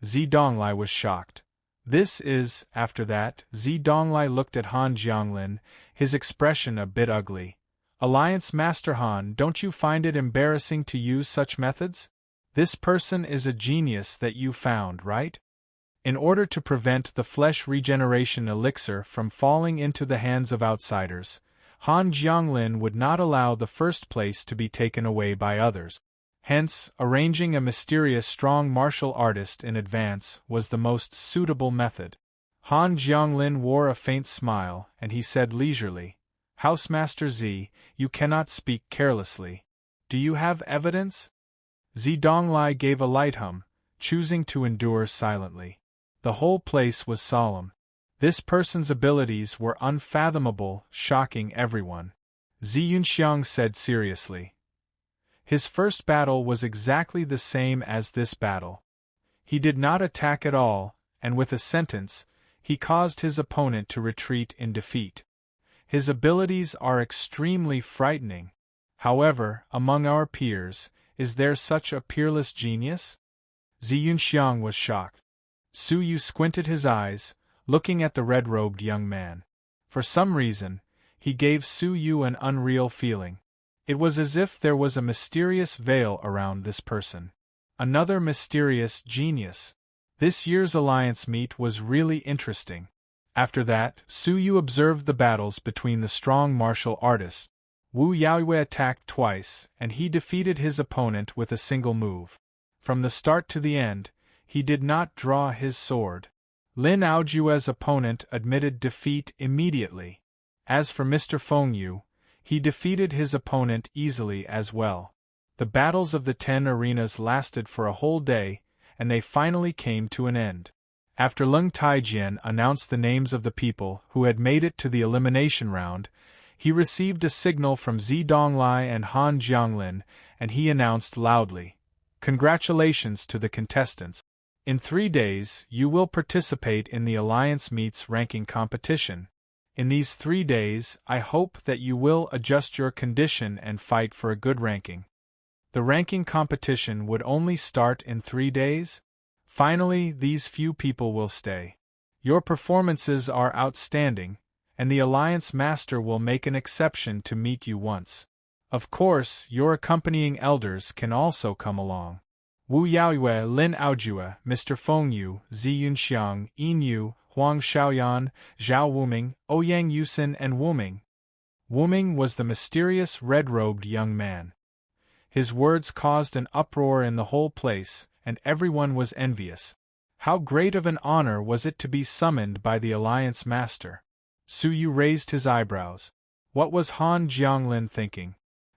[SPEAKER 1] Zidonglai was shocked. After that, Zidonglai looked at Han Jianglin, his expression a bit ugly. "Alliance Master Han, don't you find it embarrassing to use such methods? This person is a genius that you found, right?" In order to prevent the flesh regeneration elixir from falling into the hands of outsiders, Han Jianglin would not allow the first place to be taken away by others. Hence, arranging a mysterious strong martial artist in advance was the most suitable method. Han Jianglin wore a faint smile, and he said leisurely, "Housemaster Z, you cannot speak carelessly. Do you have evidence?" Zidonglai gave a light hum, choosing to endure silently. The whole place was solemn. This person's abilities were unfathomable, shocking everyone. Zi Yunxiang said seriously. His first battle was exactly the same as this battle. He did not attack at all, and with a sentence, he caused his opponent to retreat in defeat. His abilities are extremely frightening. However, among our peers, is there such a peerless genius? Zi Yunxiang was shocked. Su Yu squinted his eyes, looking at the red-robed young man. For some reason, he gave Su Yu an unreal feeling. It was as if there was a mysterious veil around this person. Another mysterious genius. This year's alliance meet was really interesting. After that, Su Yu observed the battles between the strong martial artists. Wu Yaoyue attacked twice, and he defeated his opponent with a single move. From the start to the end, he did not draw his sword. Lin Aojue's opponent admitted defeat immediately. As for Mr. Feng Yu, he defeated his opponent easily as well. The battles of the 10 arenas lasted for a whole day, and they finally came to an end. After Leng Taijian announced the names of the people who had made it to the elimination round, he received a signal from Zidonglai and Han Jianglin, and he announced loudly, "Congratulations to the contestants. In 3 days, you will participate in the Alliance Meets ranking competition. In these 3 days, I hope that you will adjust your condition and fight for a good ranking." The ranking competition would only start in 3 days? Finally, these few people will stay. Your performances are outstanding, and the Alliance Master will make an exception to meet you once. Of course, your accompanying elders can also come along. Wu Yaoyue, Lin Aojue, Mr. Feng Yu, Zi Yunxiang, Yin Yu, Huang Xiaoyan, Zhao Wuming, Ouyang Yusin and Wuming. Wuming was the mysterious red-robed young man. His words caused an uproar in the whole place, and everyone was envious. How great of an honor was it to be summoned by the Alliance Master? Su Yu raised his eyebrows. What was Han Jianglin thinking?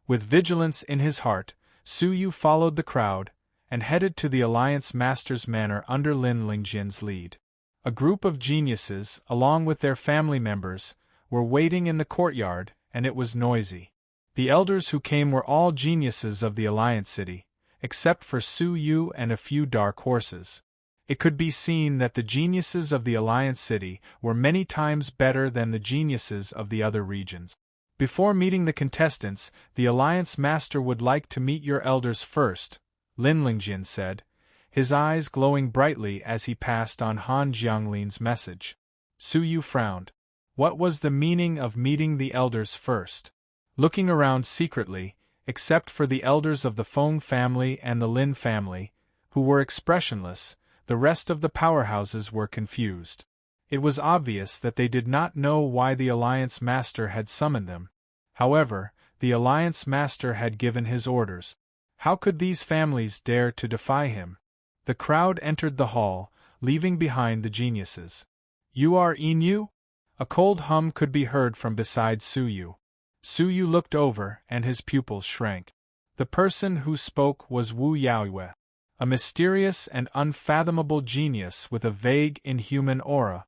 [SPEAKER 1] With vigilance in his heart, Su Yu followed the crowd, and headed to the Alliance Master's manor under Lin Lingjian's lead. A group of geniuses, along with their family members, were waiting in the courtyard, and it was noisy. The elders who came were all geniuses of the Alliance City, except for Su Yu and a few dark horses. It could be seen that the geniuses of the Alliance City were many times better than the geniuses of the other regions. Before meeting the contestants, the Alliance Master would like to meet your elders first, Lin Lingjian said, his eyes glowing brightly as he passed on Han Jianglin's message. Su Yu frowned. What was the meaning of meeting the elders first? Looking around secretly, except for the elders of the Feng family and the Lin family, who were expressionless, the rest of the powerhouses were confused. It was obvious that they did not know why the Alliance Master had summoned them. However, the Alliance Master had given his orders. How could these families dare to defy him? The crowd entered the hall, leaving behind the geniuses. You are Inu? A cold hum could be heard from beside Su Yu. Su Yu looked over, and his pupils shrank. The person who spoke was Wu Yaoyue, a mysterious and unfathomable genius with a vague, inhuman aura.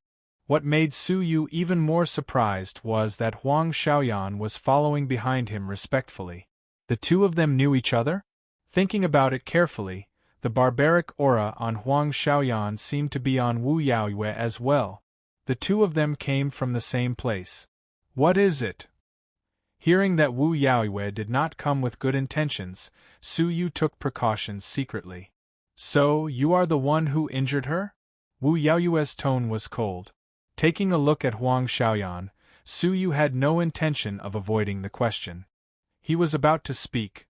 [SPEAKER 1] What made Su Yu even more surprised was that Huang Xiaoyan was following behind him respectfully. The two of them knew each other? Thinking about it carefully, the barbaric aura on Huang Xiaoyan seemed to be on Wu Yaoyue as well. The two of them came from the same place. What is it? Hearing that Wu Yaoyue did not come with good intentions, Su Yu took precautions secretly. So, you are the one who injured her? Wu Yaoyue's tone was cold. Taking a look at Huang Xiaoyan, Su Yu had no intention of avoiding the question. He was about to speak.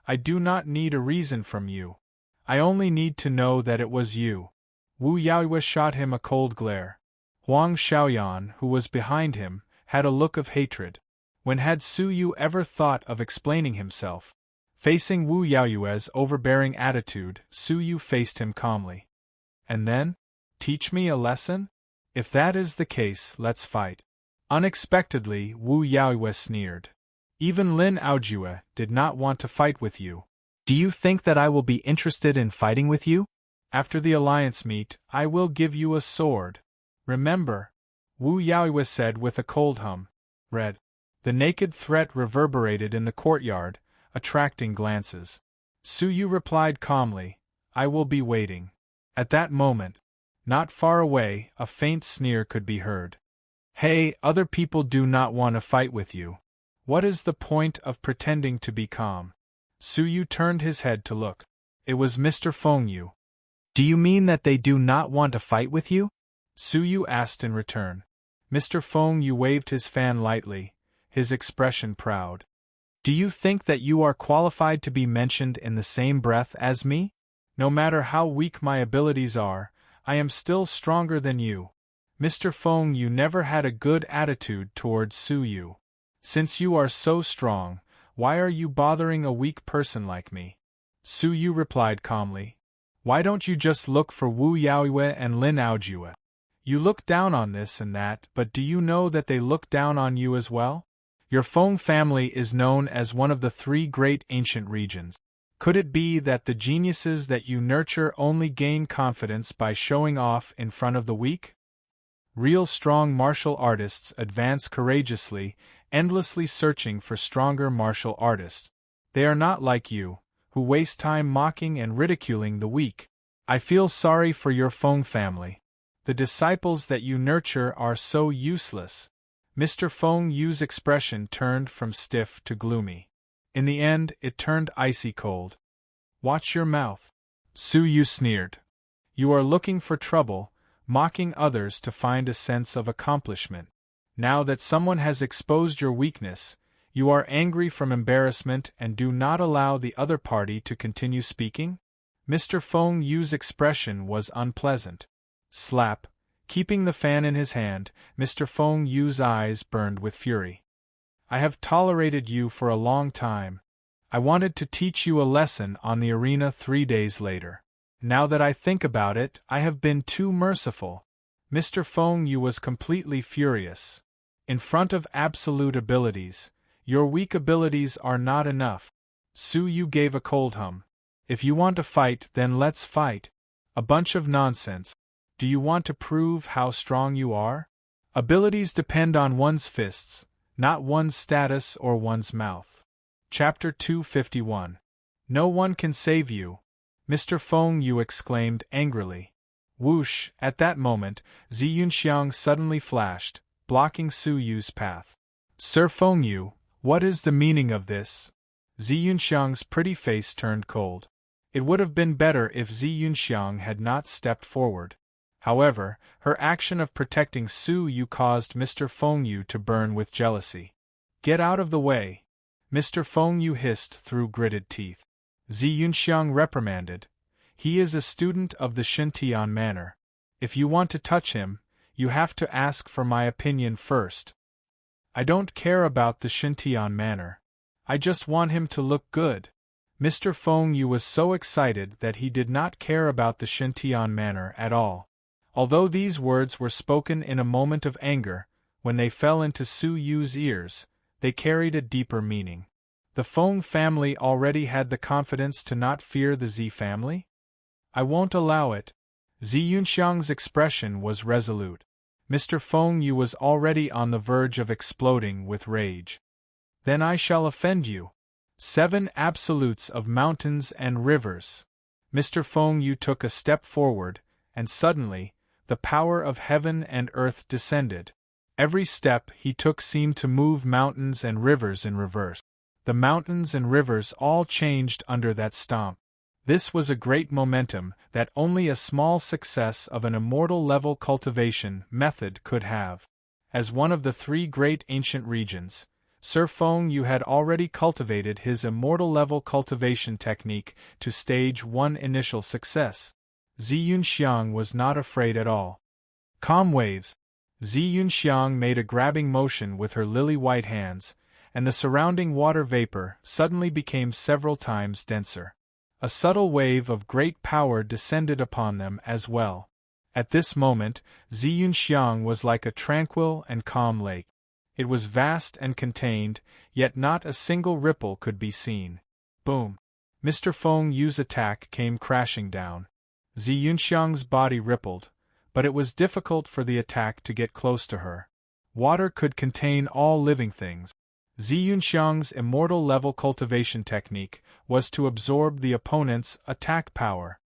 [SPEAKER 1] I do not need a reason from you. I only need to know that it was you. Wu Yaoyue shot him a cold glare. Huang Xiaoyan, who was behind him, had a look of hatred. When had Su Yu ever thought of explaining himself? Facing Wu Yaoyue's overbearing attitude, Su Yu faced him calmly. And then? Teach me a lesson? If that is the case, let's fight. Unexpectedly, Wu Yaoyue sneered. Even Lin Aojue did not want to fight with you. Do you think that I will be interested in fighting with you? After the alliance meet, I will give you a sword. Remember, Wu Yaoyue said with a cold hum. Red. The naked threat reverberated in the courtyard, attracting glances. Su Yu replied calmly, I will be waiting. At that moment, not far away, a faint sneer could be heard. Hey, other people do not want to fight with you. What is the point of pretending to be calm? Su Yu turned his head to look. It was Mr. Feng Yu. Do you mean that they do not want to fight with you? Su Yu asked in return. Mr. Feng Yu waved his fan lightly, his expression proud. Do you think that you are qualified to be mentioned in the same breath as me? No matter how weak my abilities are, I am still stronger than you. Mr. Feng Yu never had a good attitude towards Su Yu. Since you are so strong, why are you bothering a weak person like me? Su Yu replied calmly. Why don't you just look for Wu Yaoyue and Lin Aojue? You look down on this and that, but do you know that they look down on you as well? Your Feng family is known as one of the three great ancient regions. Could it be that the geniuses that you nurture only gain confidence by showing off in front of the weak? Real strong martial artists advance courageously, endlessly searching for stronger martial artists. They are not like you, who waste time mocking and ridiculing the weak. I feel sorry for your Feng family. The disciples that you nurture are so useless. Mr. Feng Yu's expression turned from stiff to gloomy. In the end, it turned icy cold. Watch your mouth. Su Yu sneered. You are looking for trouble, mocking others to find a sense of accomplishment. Now that someone has exposed your weakness, you are angry from embarrassment and do not allow the other party to continue speaking? Mr. Feng Yu's expression was unpleasant. Slap. Keeping the fan in his hand, Mr. Feng Yu's eyes burned with fury. I have tolerated you for a long time. I wanted to teach you a lesson on the arena 3 days later. Now that I think about it, I have been too merciful. Mr. Feng Yu was completely furious. In front of absolute abilities, your weak abilities are not enough. Su Yu gave a cold hum. If you want to fight, then let's fight. A bunch of nonsense. Do you want to prove how strong you are? Abilities depend on one's fists, not one's status or one's mouth. Chapter 251. No one can save you. Mr. Feng Yu exclaimed angrily. Whoosh! At that moment, Zi Yunxiang suddenly flashed, blocking Su Yu's path. Sir Feng Yu, what is the meaning of this? Zi Yunxiang's pretty face turned cold. It would have been better if Zi Yunxiang had not stepped forward. However, her action of protecting Su Yu caused Mr. Feng Yu to burn with jealousy. "Get out of the way!" Mr. Feng Yu hissed through gritted teeth. Zi Yunxiang reprimanded. "He is a student of the Shintian manner. If you want to touch him, you have to ask for my opinion first." "I don't care about the Shintian manner. I just want him to look good." Mr. Feng Yu was so excited that he did not care about the Shintian manner at all. Although these words were spoken in a moment of anger, when they fell into Su Yu's ears, they carried a deeper meaning. The Feng family already had the confidence to not fear the Zi family? "I won't allow it." Zi Yunxiang's expression was resolute. Mr. Feng Yu was already on the verge of exploding with rage. "Then I shall offend you." 7 Absolutes of Mountains and Rivers. Mr. Feng Yu took a step forward, and suddenly, the power of heaven and earth descended. Every step he took seemed to move mountains and rivers in reverse. The mountains and rivers all changed under that stomp. This was a great momentum that only a small success of an immortal level cultivation method could have. As one of the 3 great ancient regions, Sir Feng Yu had already cultivated his immortal level cultivation technique to stage 1 initial success. Zi Yunxiang was not afraid at all. "Calm waves." Zi Yunxiang made a grabbing motion with her lily-white hands, and the surrounding water vapor suddenly became several times denser. A subtle wave of great power descended upon them as well. At this moment, Zi Yunxiang was like a tranquil and calm lake. It was vast and contained, yet not a single ripple could be seen. Boom! Mr. Feng Yu's attack came crashing down. Zi Yunxiang's body rippled, but it was difficult for the attack to get close to her. Water could contain all living things. Zi Yunxiang's immortal level cultivation technique was to absorb the opponent's attack power.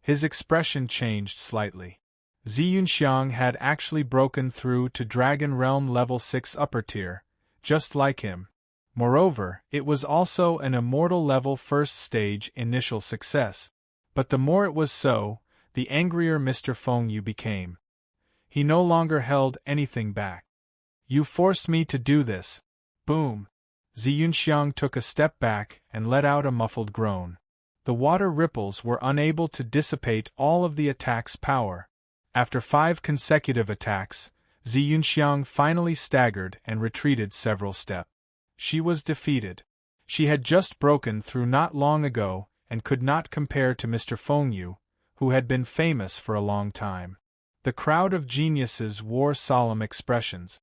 [SPEAKER 1] His expression changed slightly. Zi Yunxiang had actually broken through to Dragon Realm level 6 upper tier, just like him. Moreover, it was also an immortal level first stage initial success. But the more it was so, the angrier Mr. Feng Yu became. He no longer held anything back. "You forced me to do this." Boom! Zi Yunxiang took a step back and let out a muffled groan. The water ripples were unable to dissipate all of the attack's power. After 5 consecutive attacks, Zi Yunxiang finally staggered and retreated several steps. She was defeated. She had just broken through not long ago and could not compare to Mr. Feng Yu, who had been famous for a long time. The crowd of geniuses wore solemn expressions.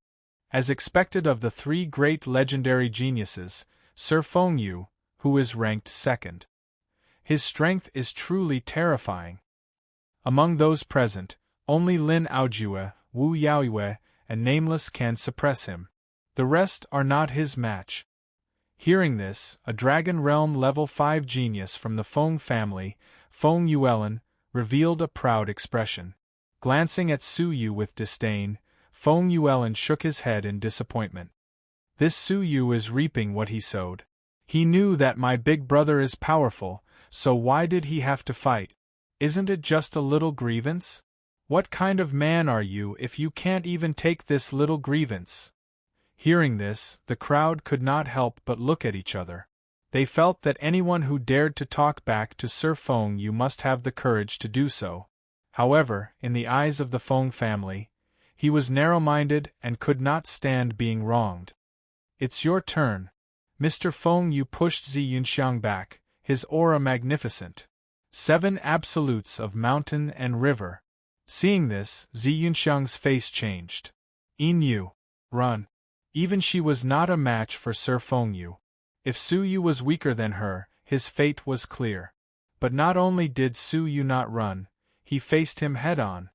[SPEAKER 1] As expected of the 3 great legendary geniuses, Sir Feng Yu, who is ranked second. His strength is truly terrifying. Among those present, only Lin Aojue, Wu Yaoyue, and Nameless can suppress him. The rest are not his match. Hearing this, a Dragon Realm level 5 genius from the Feng family, Feng Yuelin, revealed a proud expression. Glancing at Su Yu with disdain, Feng Yuelin shook his head in disappointment. "This Su Yu is reaping what he sowed. He knew that my big brother is powerful, so why did he have to fight? Isn't it just a little grievance? What kind of man are you if you can't even take this little grievance?" Hearing this, the crowd could not help but look at each other. They felt that anyone who dared to talk back to Sir Feng Yu must have the courage to do so. However, in the eyes of the Feng family, he was narrow-minded and could not stand being wronged. "It's your turn." Mr. Feng Yu pushed Zi Yunxiang back, his aura magnificent. 7 Absolutes of Mountain and River. Seeing this, Zi Yunxiang's face changed. "Yin Yu, run." Even she was not a match for Sir Feng Yu. If Su Yu was weaker than her, his fate was clear. But not only did Su Yu not run, he faced him head-on.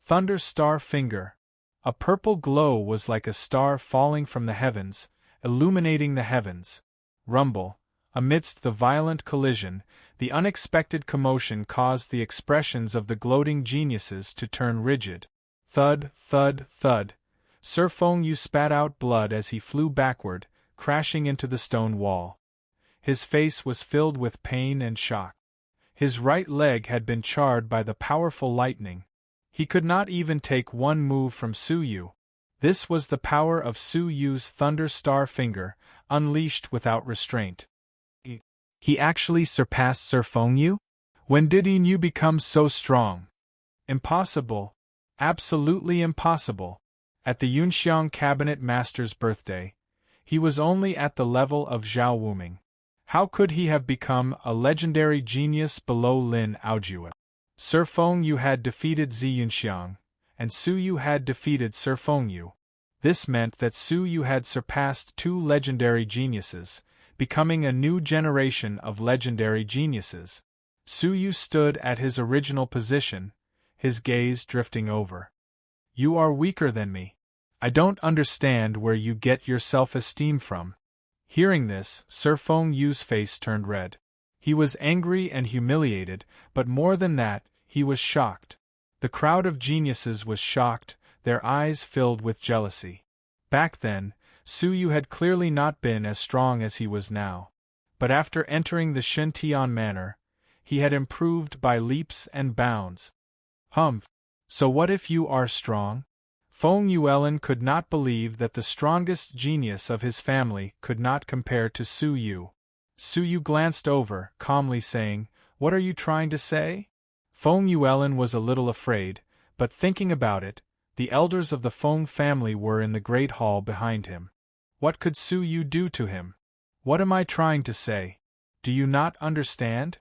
[SPEAKER 1] Thunder Star Finger. A purple glow was like a star falling from the heavens, illuminating the heavens. Rumble. Amidst the violent collision, the unexpected commotion caused the expressions of the gloating geniuses to turn rigid. Thud, thud, thud. Sir Feng Yu spat out blood as he flew backward, crashing into the stone wall. His face was filled with pain and shock. His right leg had been charred by the powerful lightning. He could not even take one move from Su Yu. This was the power of Su Yu's Thunder Star Finger, unleashed without restraint. He actually surpassed Sir Fengyu? When did Yu become so strong? Impossible. Absolutely impossible. At the Yunxiang Cabinet Master's birthday, he was only at the level of Zhao Wuming. How could he have become a legendary genius below Lin Aojue? Sir Fengyu had defeated Zi Yunxiang, and Su Yu had defeated Sir Fengyu. This meant that Su Yu had surpassed two legendary geniuses, becoming a new generation of legendary geniuses. Su Yu stood at his original position, his gaze drifting over. You are weaker than me. I don't understand where you get your self-esteem from. Hearing this, Sir Fengyu's face turned red. He was angry and humiliated, but more than that, he was shocked. The crowd of geniuses was shocked, their eyes filled with jealousy. Back then, Su Yu had clearly not been as strong as he was now. But after entering the Shintian Manor, he had improved by leaps and bounds. So what if you are strong? Feng Yuelin could not believe that the strongest genius of his family could not compare to Su Yu. Su Yu glanced over, calmly saying, "What are you trying to say?" Feng Yuelin was a little afraid, but thinking about it, the elders of the Feng family were in the great hall behind him. What could Su Yu do to him? What am I trying to say? Do you not understand?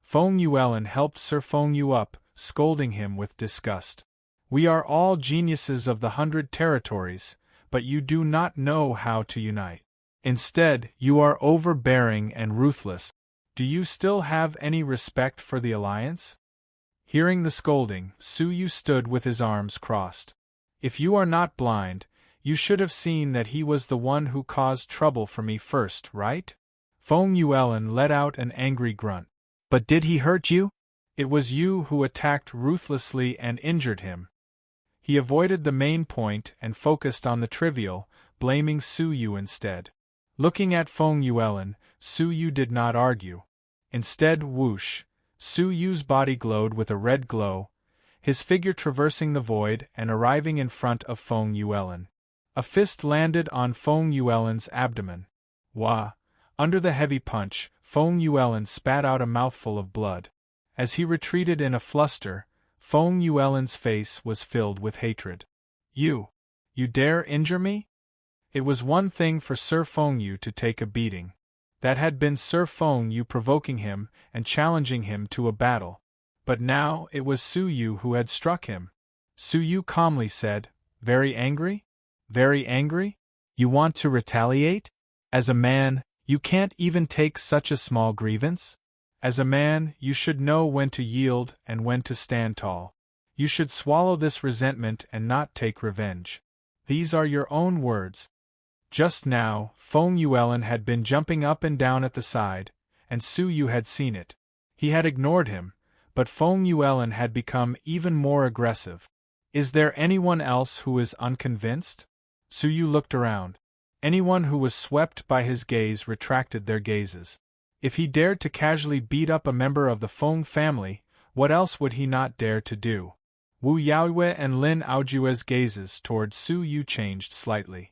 [SPEAKER 1] Feng Yuelin helped Sir Fengyu up, scolding him with disgust. We are all geniuses of the 100 territories, but you do not know how to unite. Instead, you are overbearing and ruthless. Do you still have any respect for the alliance? Hearing the scolding, Su Yu stood with his arms crossed. If you are not blind, you should have seen that he was the one who caused trouble for me first, right? Feng Yuelin let out an angry grunt. But did he hurt you? It was you who attacked ruthlessly and injured him. He avoided the main point and focused on the trivial, blaming Su Yu instead. Looking at Feng Yuelin, Su Yu did not argue. Instead, whoosh, Su Yu's body glowed with a red glow, his figure traversing the void and arriving in front of Feng Yuelin. A fist landed on Feng Yuelin's abdomen. Wah! Under the heavy punch, Feng Yuelin spat out a mouthful of blood. As he retreated in a fluster, Feng Yuelin's face was filled with hatred. You dare injure me? It was one thing for Sir Fengyu to take a beating. That had been Sir Fengyu provoking him and challenging him to a battle. But now it was Su Yu who had struck him. Su Yu calmly said, "Very angry? Very angry? You want to retaliate? As a man, you can't even take such a small grievance? As a man, you should know when to yield and when to stand tall. You should swallow this resentment and not take revenge. These are your own words." Just now, Feng Yuelin had been jumping up and down at the side, and Su Yu had seen it. He had ignored him, but Feng Yuelin had become even more aggressive. Is there anyone else who is unconvinced? Su Yu looked around. Anyone who was swept by his gaze retracted their gazes. If he dared to casually beat up a member of the Feng family, what else would he not dare to do? Wu Yaoyue and Lin Aojue's gazes toward Su Yu changed slightly.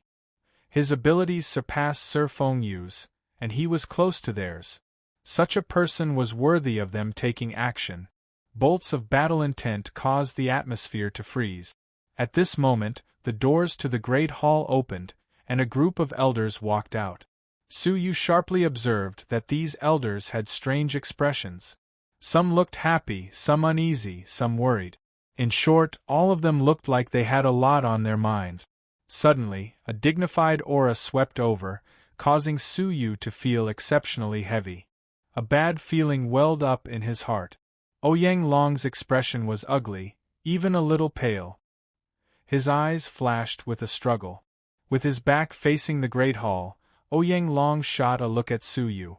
[SPEAKER 1] His abilities surpassed Sir Fengyu's, and he was close to theirs. Such a person was worthy of them taking action. Bolts of battle intent caused the atmosphere to freeze. At this moment, the doors to the great hall opened, and a group of elders walked out. Su Yu sharply observed that these elders had strange expressions. Some looked happy, some uneasy, some worried. In short, all of them looked like they had a lot on their minds. Suddenly, a dignified aura swept over, causing Su Yu to feel exceptionally heavy. A bad feeling welled up in his heart. Ouyang Long's expression was ugly, even a little pale. His eyes flashed with a struggle. With his back facing the great hall, Ouyang Long shot a look at Su Yu.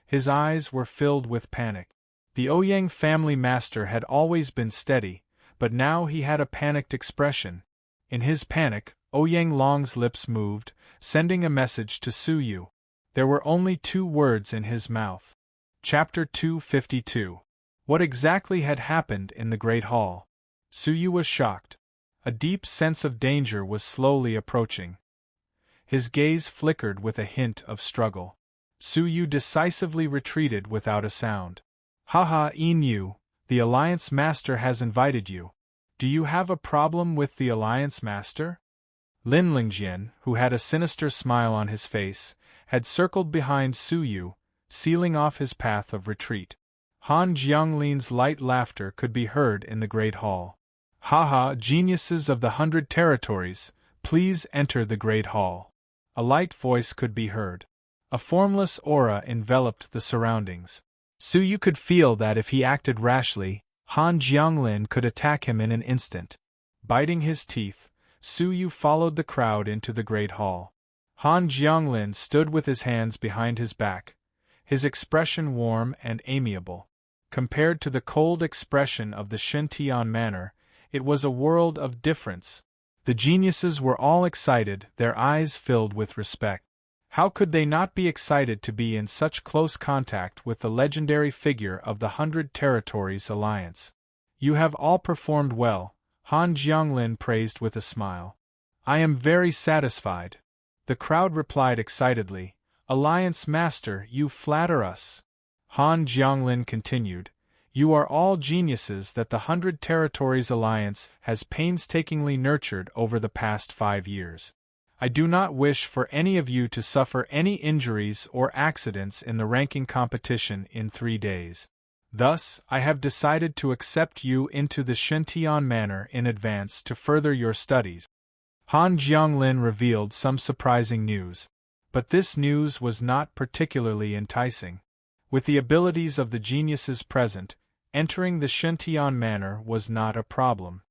[SPEAKER 1] His eyes were filled with panic. The Ouyang family master had always been steady, but now he had a panicked expression. In his panic, Ouyang Long's lips moved, sending a message to Su Yu. There were only 2 words in his mouth. Chapter 252. What exactly had happened in the Great Hall? Suyu was shocked. A deep sense of danger was slowly approaching. His gaze flickered with a hint of struggle. Suyu decisively retreated without a sound. Haha, Inu, the Alliance Master has invited you. Do you have a problem with the Alliance Master? Lin Lingjian, who had a sinister smile on his face, had circled behind Suyu, sealing off his path of retreat. Han Jianglin's light laughter could be heard in the Great Hall. Haha, geniuses of the 100 territories, please enter the Great Hall. A light voice could be heard. A formless aura enveloped the surroundings. Suyu could feel that if he acted rashly, Han Jianglin could attack him in an instant. Biting his teeth, Suyu followed the crowd into the Great Hall. Han Jianglin stood with his hands behind his back, his expression warm and amiable. Compared to the cold expression of the Shintian manor, it was a world of difference. The geniuses were all excited, their eyes filled with respect. How could they not be excited to be in such close contact with the legendary figure of the 100 Territories Alliance? You have all performed well, Han Jianglin praised with a smile. I am very satisfied. The crowd replied excitedly, Alliance Master, you flatter us. Han Jianglin continued, You are all geniuses that the 100 Territories Alliance has painstakingly nurtured over the past 5 years. I do not wish for any of you to suffer any injuries or accidents in the ranking competition in 3 days. Thus, I have decided to accept you into the Shintian Manor in advance to further your studies. Han Jianglin revealed some surprising news. But this news was not particularly enticing. With the abilities of the geniuses present, entering the Shintian Manor was not a problem.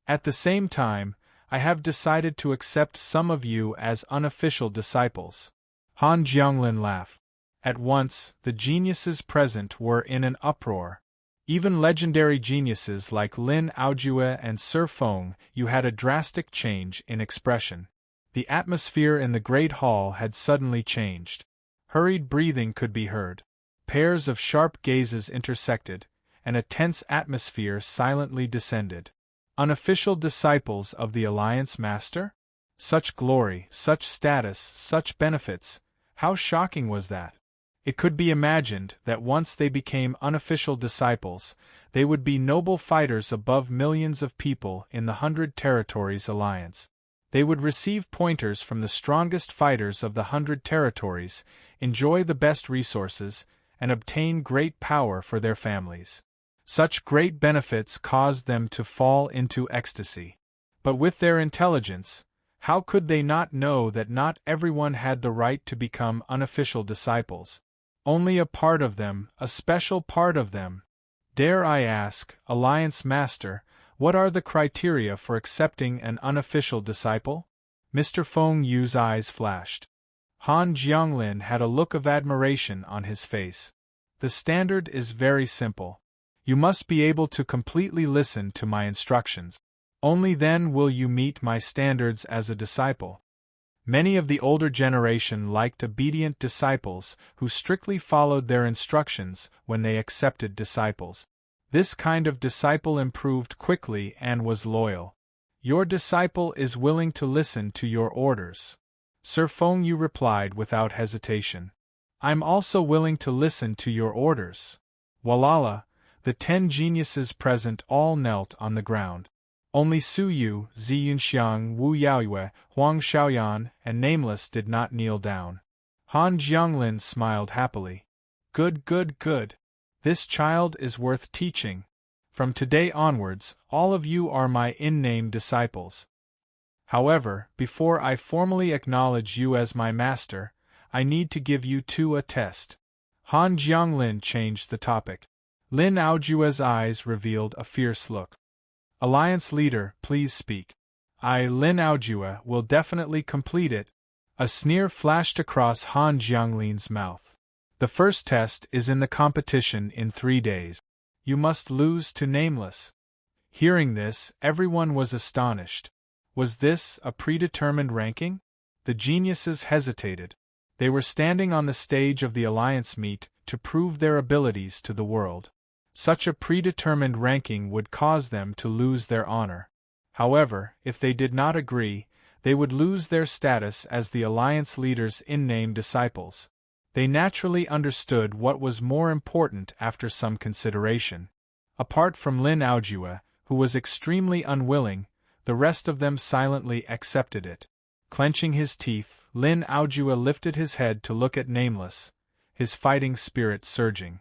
[SPEAKER 1] At the same time, I have decided to accept some of you as unofficial disciples. Han Jianglin laughed. At once, the geniuses present were in an uproar. Even legendary geniuses like Lin Aojue and Sir Feng, you had a drastic change in expression. The atmosphere in the Great Hall had suddenly changed. Hurried breathing could be heard. Pairs of sharp gazes intersected, and a tense atmosphere silently descended. Unofficial disciples of the Alliance Master? Such glory, such status, such benefits, how shocking was that? It could be imagined that once they became unofficial disciples, they would be noble fighters above millions of people in the 100 Territories Alliance. They would receive pointers from the strongest fighters of the 100 Territories, enjoy the best resources, and obtain great power for their families. Such great benefits caused them to fall into ecstasy. But with their intelligence, how could they not know that not everyone had the right to become unofficial disciples? Only a part of them, a special part of them. Dare I ask, Alliance Master, what are the criteria for accepting an unofficial disciple? Mr. Feng Yu's eyes flashed. Han Jianglin had a look of admiration on his face. The standard is very simple. You must be able to completely listen to my instructions. Only then will you meet my standards as a disciple. Many of the older generation liked obedient disciples who strictly followed their instructions when they accepted disciples. This kind of disciple improved quickly and was loyal. Your disciple is willing to listen to your orders. Sir Feng Yu replied without hesitation. I'm also willing to listen to your orders. Walala, the 10 geniuses present all knelt on the ground. Only Suyu, Zi Yunxiang, Wu Yaoyue, Huang Xiaoyan, and Nameless did not kneel down. Han Jianglin smiled happily. Good, good, good. This child is worth teaching. From today onwards, all of you are my in-name disciples. However, before I formally acknowledge you as my master, I need to give you 2 a test. Han Jianglin changed the topic. Lin Aojue's eyes revealed a fierce look. Alliance leader, please speak. I, Lin Aojue, will definitely complete it. A sneer flashed across Han Jianglin's mouth. The first test is in the competition in 3 days. You must lose to Nameless. Hearing this, everyone was astonished. Was this a predetermined ranking? The geniuses hesitated. They were standing on the stage of the Alliance meet to prove their abilities to the world. Such a predetermined ranking would cause them to lose their honor. However, if they did not agree, they would lose their status as the Alliance leaders' in-name disciples. They naturally understood what was more important after some consideration. Apart from Lin Aojue, who was extremely unwilling, the rest of them silently accepted it. Clenching his teeth, Lin Aojue lifted his head to look at Nameless, his fighting spirit surging.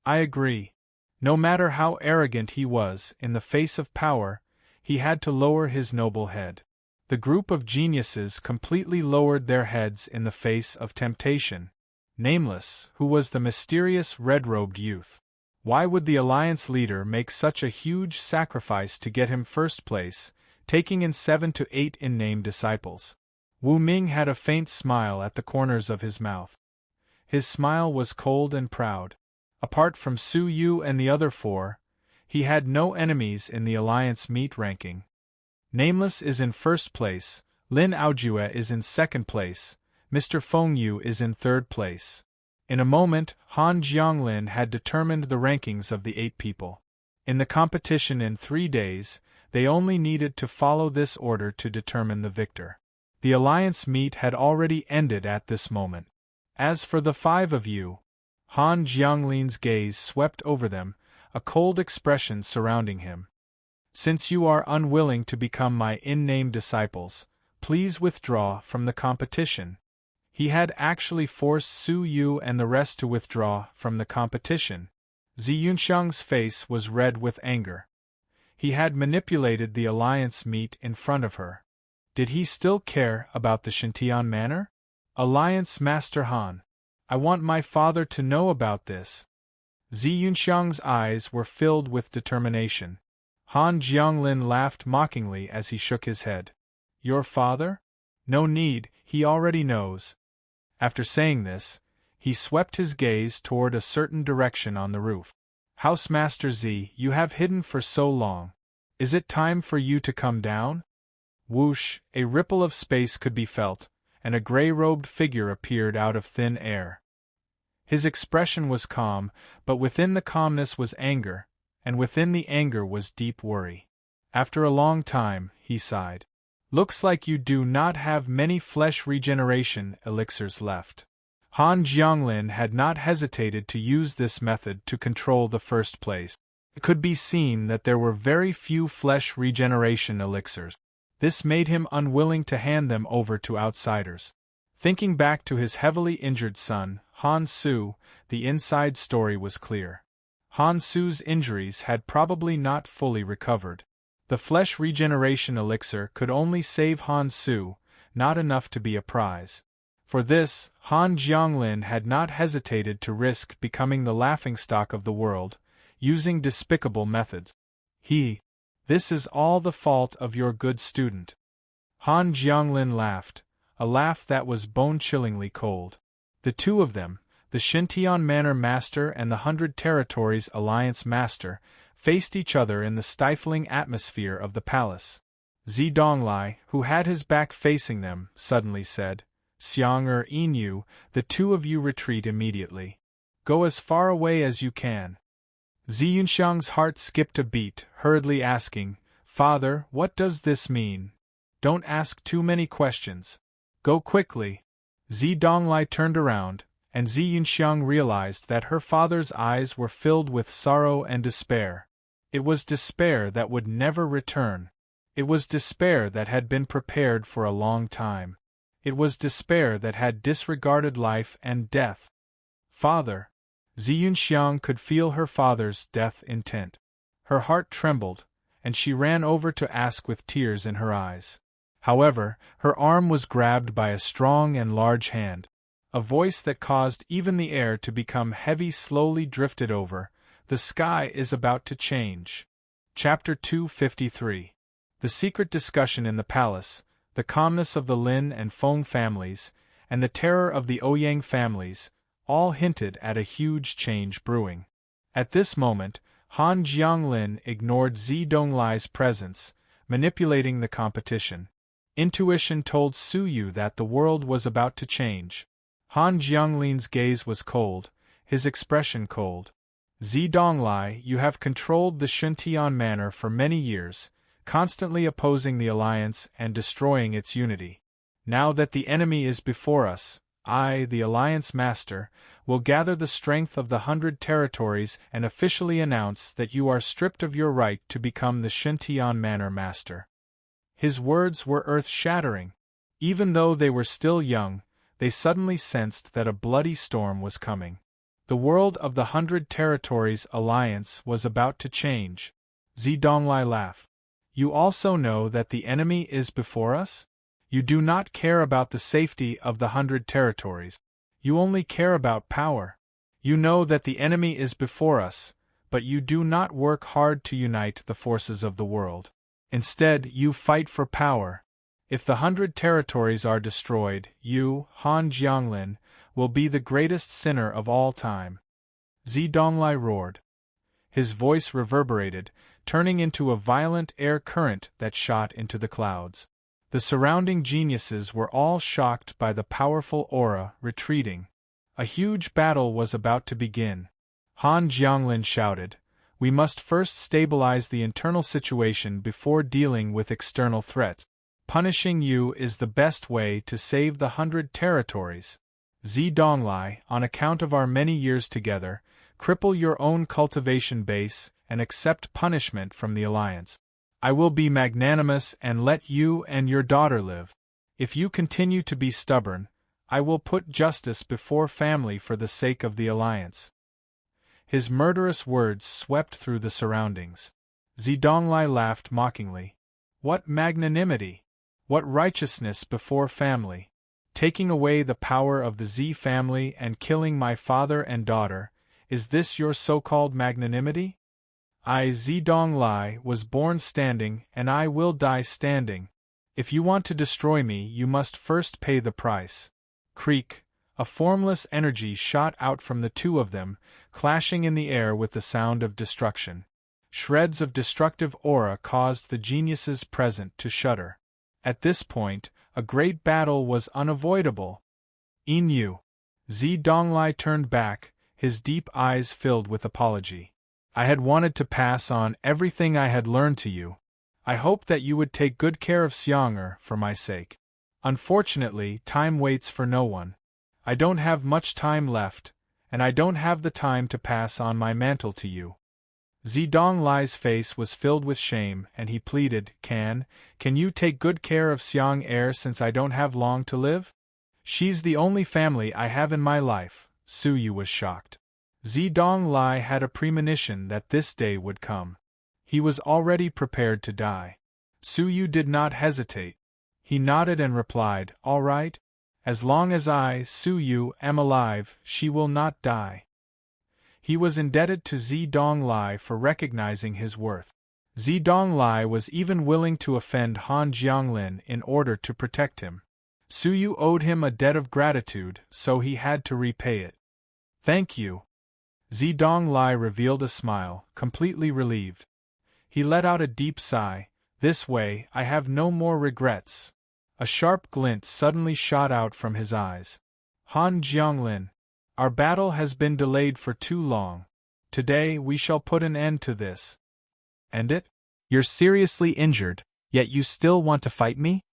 [SPEAKER 1] I agree. No matter how arrogant he was in the face of power, he had to lower his noble head. The group of geniuses completely lowered their heads in the face of temptation. Nameless, who was the mysterious red-robed youth. Why would the Alliance leader make such a huge sacrifice to get him first place, taking in 7 to 8 in-name disciples? Wu Ming had a faint smile at the corners of his mouth. His smile was cold and proud. Apart from Su Yu and the other 4, he had no enemies in the Alliance meat ranking. Nameless is in first place, Lin Aojue is in second place, Mr. Feng Yu is in third place. In a moment, Han Jianglin had determined the rankings of the 8 people. In the competition in 3 days, they only needed to follow this order to determine the victor. The Alliance meet had already ended at this moment. As for the 5 of you, Han Jianglin's gaze swept over them, a cold expression surrounding him. Since you are unwilling to become my in-name disciples, please withdraw from the competition. He had actually forced Su Yu and the rest to withdraw from the competition. Zi Yunxiang's face was red with anger. He had manipulated the Alliance meet in front of her. Did he still care about the Shintian manor? Alliance Master Han. I want my father to know about this. Zi Yunxiang's eyes were filled with determination. Han Jianglin laughed mockingly as he shook his head. Your father? No need, he already knows. After saying this, he swept his gaze toward a certain direction on the roof. Housemaster Zi, you have hidden for so long. Is it time for you to come down? Whoosh, a ripple of space could be felt, and a gray-robed figure appeared out of thin air. His expression was calm, but within the calmness was anger, and within the anger was deep worry. After a long time, he sighed. Looks like you do not have many flesh regeneration elixirs left. Han Jianglin had not hesitated to use this method to control the first place. It could be seen that there were very few flesh regeneration elixirs. This made him unwilling to hand them over to outsiders. Thinking back to his heavily injured son, Han Su, the inside story was clear. Han Su's injuries had probably not fully recovered. The flesh regeneration elixir could only save Han Su, not enough to be a prize. For this, Han Jianglin had not hesitated to risk becoming the laughingstock of the world, using despicable methods. This is all the fault of your good student. Han Jianglin laughed, a laugh that was bone-chillingly cold. The 2 of them, the Shintian Manor Master and the 100 Territories Alliance Master, faced each other in the stifling atmosphere of the palace. Zi Donglai, who had his back facing them, suddenly said, Xiang Inu, the 2 of you retreat immediately. Go as far away as you can. Zi Yunxiang's heart skipped a beat, hurriedly asking, Father, what does this mean? Don't ask too many questions. Go quickly. Zi Donglai turned around, and Zi Yunxiang realized that her father's eyes were filled with sorrow and despair. It was despair that would never return. It was despair that had been prepared for a long time. It was despair that had disregarded life and death. Father. Zi Yunxiang could feel her father's death intent. Her heart trembled, and she ran over to ask with tears in her eyes. However, her arm was grabbed by a strong and large hand. A voice that caused even the air to become heavy slowly drifted over. The sky is about to change. Chapter 253. The secret discussion in the palace, the calmness of the Lin and Feng families, and the terror of the Ouyang families, all hinted at a huge change brewing. At this moment, Han Jianglin ignored Zi Donglai's presence, manipulating the competition. Intuition told Su Yu that the world was about to change. Han Jianglin's gaze was cold, his expression cold. Zidonglai, you have controlled the Shuntian manor for many years, constantly opposing the alliance and destroying its unity. Now that the enemy is before us, I, the Alliance Master, will gather the strength of the 100 territories and officially announce that you are stripped of your right to become the Shuntian Manor Master. His words were earth-shattering. Even though they were still young, they suddenly sensed that a bloody storm was coming. The world of the 100 territories alliance was about to change. Zidonglai laughed. You also know that the enemy is before us? You do not care about the safety of the 100 territories. You only care about power. You know that the enemy is before us, but you do not work hard to unite the forces of the world. Instead, you fight for power. If the 100 territories are destroyed, you, Han Jianglin, will be the greatest sinner of all time. Zidonglai roared. His voice reverberated, turning into a violent air current that shot into the clouds. The surrounding geniuses were all shocked by the powerful aura retreating. A huge battle was about to begin. Han Jianglin shouted, "We must first stabilize the internal situation before dealing with external threats. Punishing you is the best way to save the 100 territories. Zidonglai, on account of our many years together, cripple your own cultivation base and accept punishment from the alliance. I will be magnanimous and let you and your daughter live. If you continue to be stubborn, I will put justice before family for the sake of the alliance." His murderous words swept through the surroundings. Zidonglai laughed mockingly. What magnanimity! What righteousness before family! Taking away the power of the Z family and killing my father and daughter, is this your so-called magnanimity? I, Zidonglai, was born standing and I will die standing. If you want to destroy me, you must first pay the price. Creak! A formless energy shot out from the two of them, clashing in the air with the sound of destruction. Shreds of destructive aura caused the geniuses present to shudder. At this point, a great battle was unavoidable. Inu. Zidonglai turned back, his deep eyes filled with apology. I had wanted to pass on everything I had learned to you. I hoped that you would take good care of Xiang'er for my sake. Unfortunately, time waits for no one. I don't have much time left, and I don't have the time to pass on my mantle to you. Zidonglai's face was filled with shame, and he pleaded, Can you take good care of Xiang'er since I don't have long to live? She's the only family I have in my life. Suyu was shocked. Zidonglai had a premonition that this day would come. He was already prepared to die. Suyu did not hesitate. He nodded and replied, All right. As long as I, Suyu, am alive, she will not die. He was indebted to Zidonglai for recognizing his worth. Zidonglai was even willing to offend Han Jianglin in order to protect him. Suyu owed him a debt of gratitude, so he had to repay it. Thank you. Zidonglai revealed a smile, completely relieved. He let out a deep sigh. This way, I have no more regrets. A sharp glint suddenly shot out from his eyes. Han Jianglin, our battle has been delayed for too long. Today we shall put an end to this. End it? You're seriously injured, yet you still want to fight me?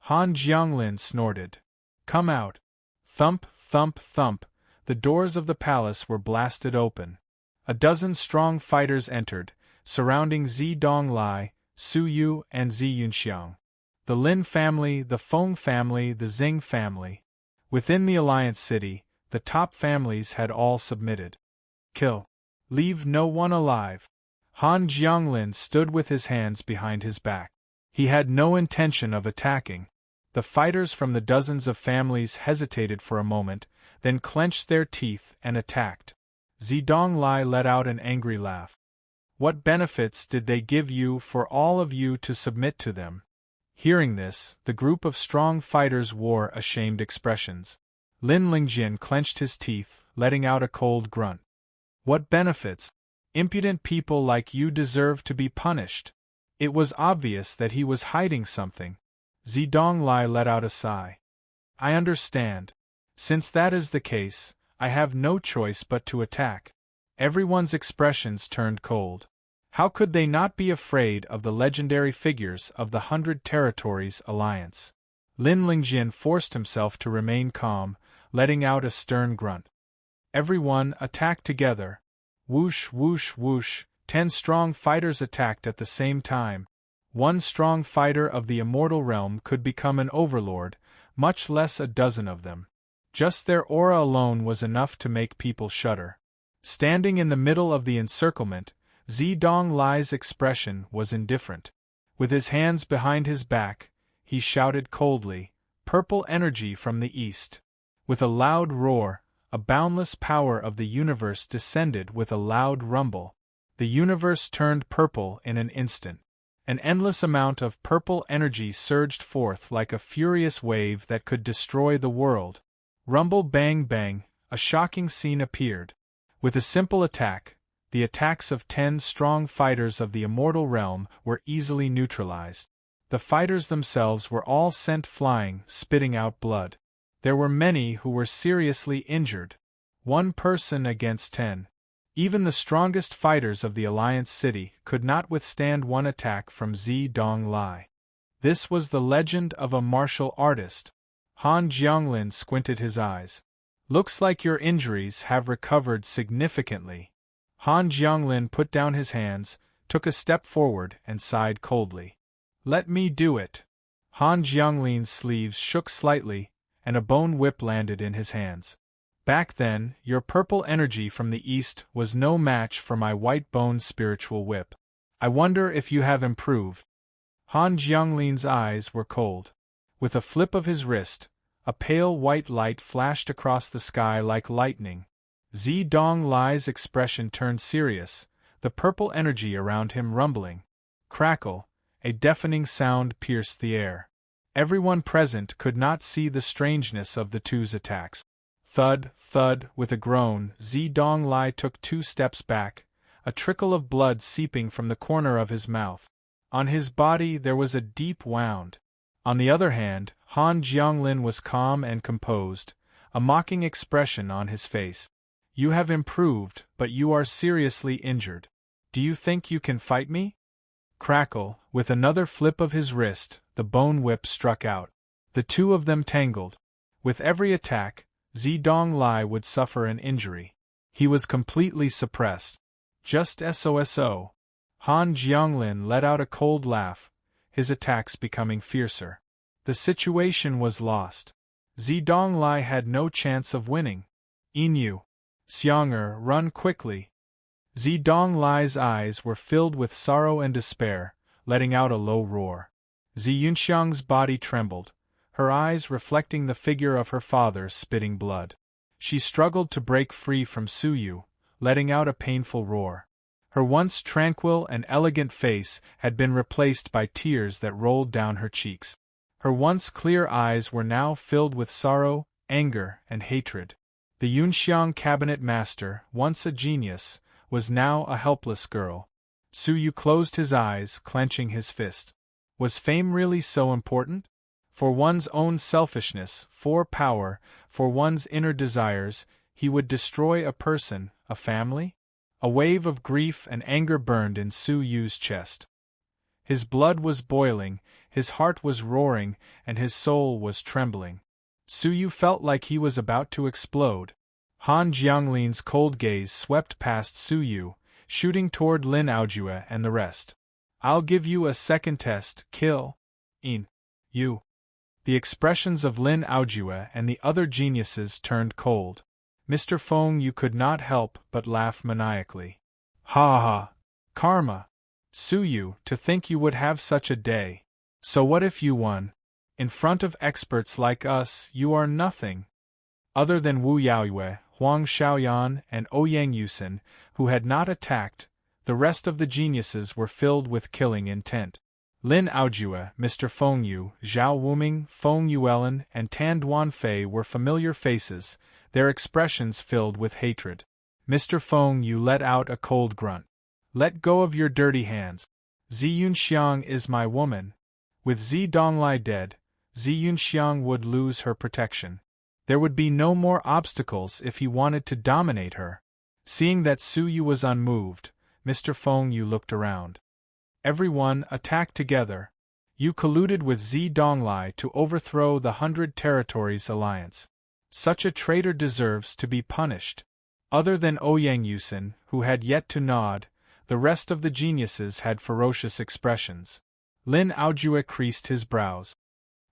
[SPEAKER 1] Han Jianglin snorted. Come out. Thump, thump, thump, the doors of the palace were blasted open. A dozen strong fighters entered, surrounding Zidonglai, Suyu, and Ziyunxiang. The Lin family, the Feng family, the Xing family. Within the Alliance City, the top families had all submitted. Kill. Leave no one alive. Han Jianglin stood with his hands behind his back. He had no intention of attacking. The fighters from the dozens of families hesitated for a moment, then clenched their teeth and attacked. Zidonglai let out an angry laugh. What benefits did they give you for all of you to submit to them? Hearing this, the group of strong fighters wore ashamed expressions. Lin Lingjin clenched his teeth, letting out a cold grunt. What benefits? Impudent people like you deserve to be punished. It was obvious that he was hiding something. Zidonglai let out a sigh. I understand. Since that is the case, I have no choice but to attack. Everyone's expressions turned cold. How could they not be afraid of the legendary figures of the 100 Territories Alliance? Lin Lingjin forced himself to remain calm, letting out a stern grunt. Everyone attacked together. Whoosh, whoosh, whoosh, 10 strong fighters attacked at the same time. One strong fighter of the immortal realm could become an overlord, much less a dozen of them. Just their aura alone was enough to make people shudder. Standing in the middle of the encirclement, Zedong Lai's expression was indifferent. With his hands behind his back, he shouted coldly, "Purple energy from the east." With a loud roar, a boundless power of the universe descended with a loud rumble. The universe turned purple in an instant. An endless amount of purple energy surged forth like a furious wave that could destroy the world. Rumble bang bang, a shocking scene appeared. With a simple attack, the attacks of 10 strong fighters of the immortal realm were easily neutralized. The fighters themselves were all sent flying, spitting out blood. There were many who were seriously injured. 1 person against 10. Even the strongest fighters of the Alliance City could not withstand one attack from Zedong Lai. This was the legend of a martial artist. Han Jianglin squinted his eyes. "Looks like your injuries have recovered significantly." Han Jianglin put down his hands, took a step forward, and sighed coldly. "Let me do it." Han Jianglin's sleeves shook slightly, and a bone whip landed in his hands. "Back then, your purple energy from the east was no match for my white bone spiritual whip. I wonder if you have improved." Han Jianglin's eyes were cold. With a flip of his wrist, a pale white light flashed across the sky like lightning. Zedong Lai's expression turned serious, the purple energy around him rumbling. Crackle, a deafening sound pierced the air. Everyone present could not see the strangeness of the two's attacks. Thud, thud, with a groan, Zedong Lai took 2 steps back, a trickle of blood seeping from the corner of his mouth. On his body there was a deep wound. On the other hand, Han Jianglin was calm and composed, a mocking expression on his face. "You have improved, but you are seriously injured. Do you think you can fight me?" Crackle, with another flip of his wrist, the bone whip struck out. The two of them tangled. With every attack, Zedong Lai would suffer an injury. He was completely suppressed. Just SOSO. Han Jianglin let out a cold laugh, his attacks becoming fiercer. The situation was lost. Zedong Lai had no chance of winning. "Inu. Xiang'er, run quickly." Zedong Lai's eyes were filled with sorrow and despair, letting out a low roar. Ziyunxiang's body trembled, her eyes reflecting the figure of her father spitting blood. She struggled to break free from Suyu, letting out a painful roar. Her once tranquil and elegant face had been replaced by tears that rolled down her cheeks. Her once clear eyes were now filled with sorrow, anger, and hatred. The Yunxiang cabinet master, once a genius, was now a helpless girl. Suyu closed his eyes, clenching his fist. Was fame really so important? For one's own selfishness, for power, for one's inner desires, he would destroy a person, a family? A wave of grief and anger burned in Suyu's chest. His blood was boiling, his heart was roaring, and his soul was trembling. Suyu felt like he was about to explode. Han Jianglin's cold gaze swept past Suyu, shooting toward Lin Aojue and the rest. "I'll give you a second test, kill. You." The expressions of Lin Aojue and the other geniuses turned cold. Mr. Feng Yu could not help but laugh maniacally. "Ha ha! Karma! Suyu, to think you would have such a day. So what if you won? In front of experts like us, you are nothing." Other than Wu Yaoyue, Huang Xiaoyan, and Ouyang Yusen, who had not attacked, the rest of the geniuses were filled with killing intent. Lin Aojue, Mr. Feng Yu, Zhao Wuming, Feng Yuelin, and Tan Duanfei were familiar faces, their expressions filled with hatred. Mr. Feng Yu let out a cold grunt. "Let go of your dirty hands. Ziyunxiang is my woman. With Zedong Lai dead, Ziyunxiang would lose her protection. There would be no more obstacles if he wanted to dominate her." Seeing that Su Yu was unmoved, Mr. Feng Yu looked around. Everyone attacked together. You colluded with Zi Donglai to overthrow the 100 Territories Alliance. Such a traitor deserves to be punished. Other than Ouyang Yusin, who had yet to nod, the rest of the geniuses had ferocious expressions. Lin Aojue creased his brows.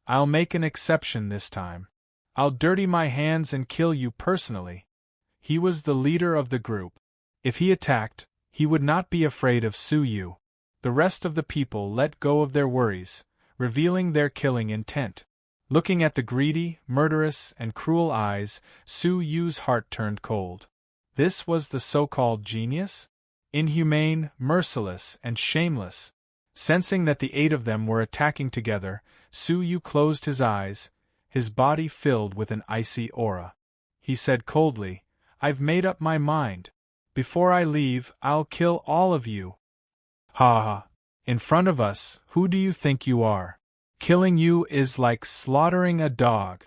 [SPEAKER 1] I'll make an exception this time. I'll dirty my hands and kill you personally. He was the leader of the group. If he attacked, he would not be afraid of Su Yu. The rest of the people let go of their worries, revealing their killing intent. Looking at the greedy, murderous, and cruel eyes, Su Yu's heart turned cold. This was the so-called genius? Inhumane, merciless, and shameless. Sensing that the 8 of them were attacking together, Su Yu closed his eyes, his body filled with an icy aura. He said coldly, I've made up my mind. Before I leave, I'll kill all of you. Ha ha. In front of us, who do you think you are? Killing you is like slaughtering a dog.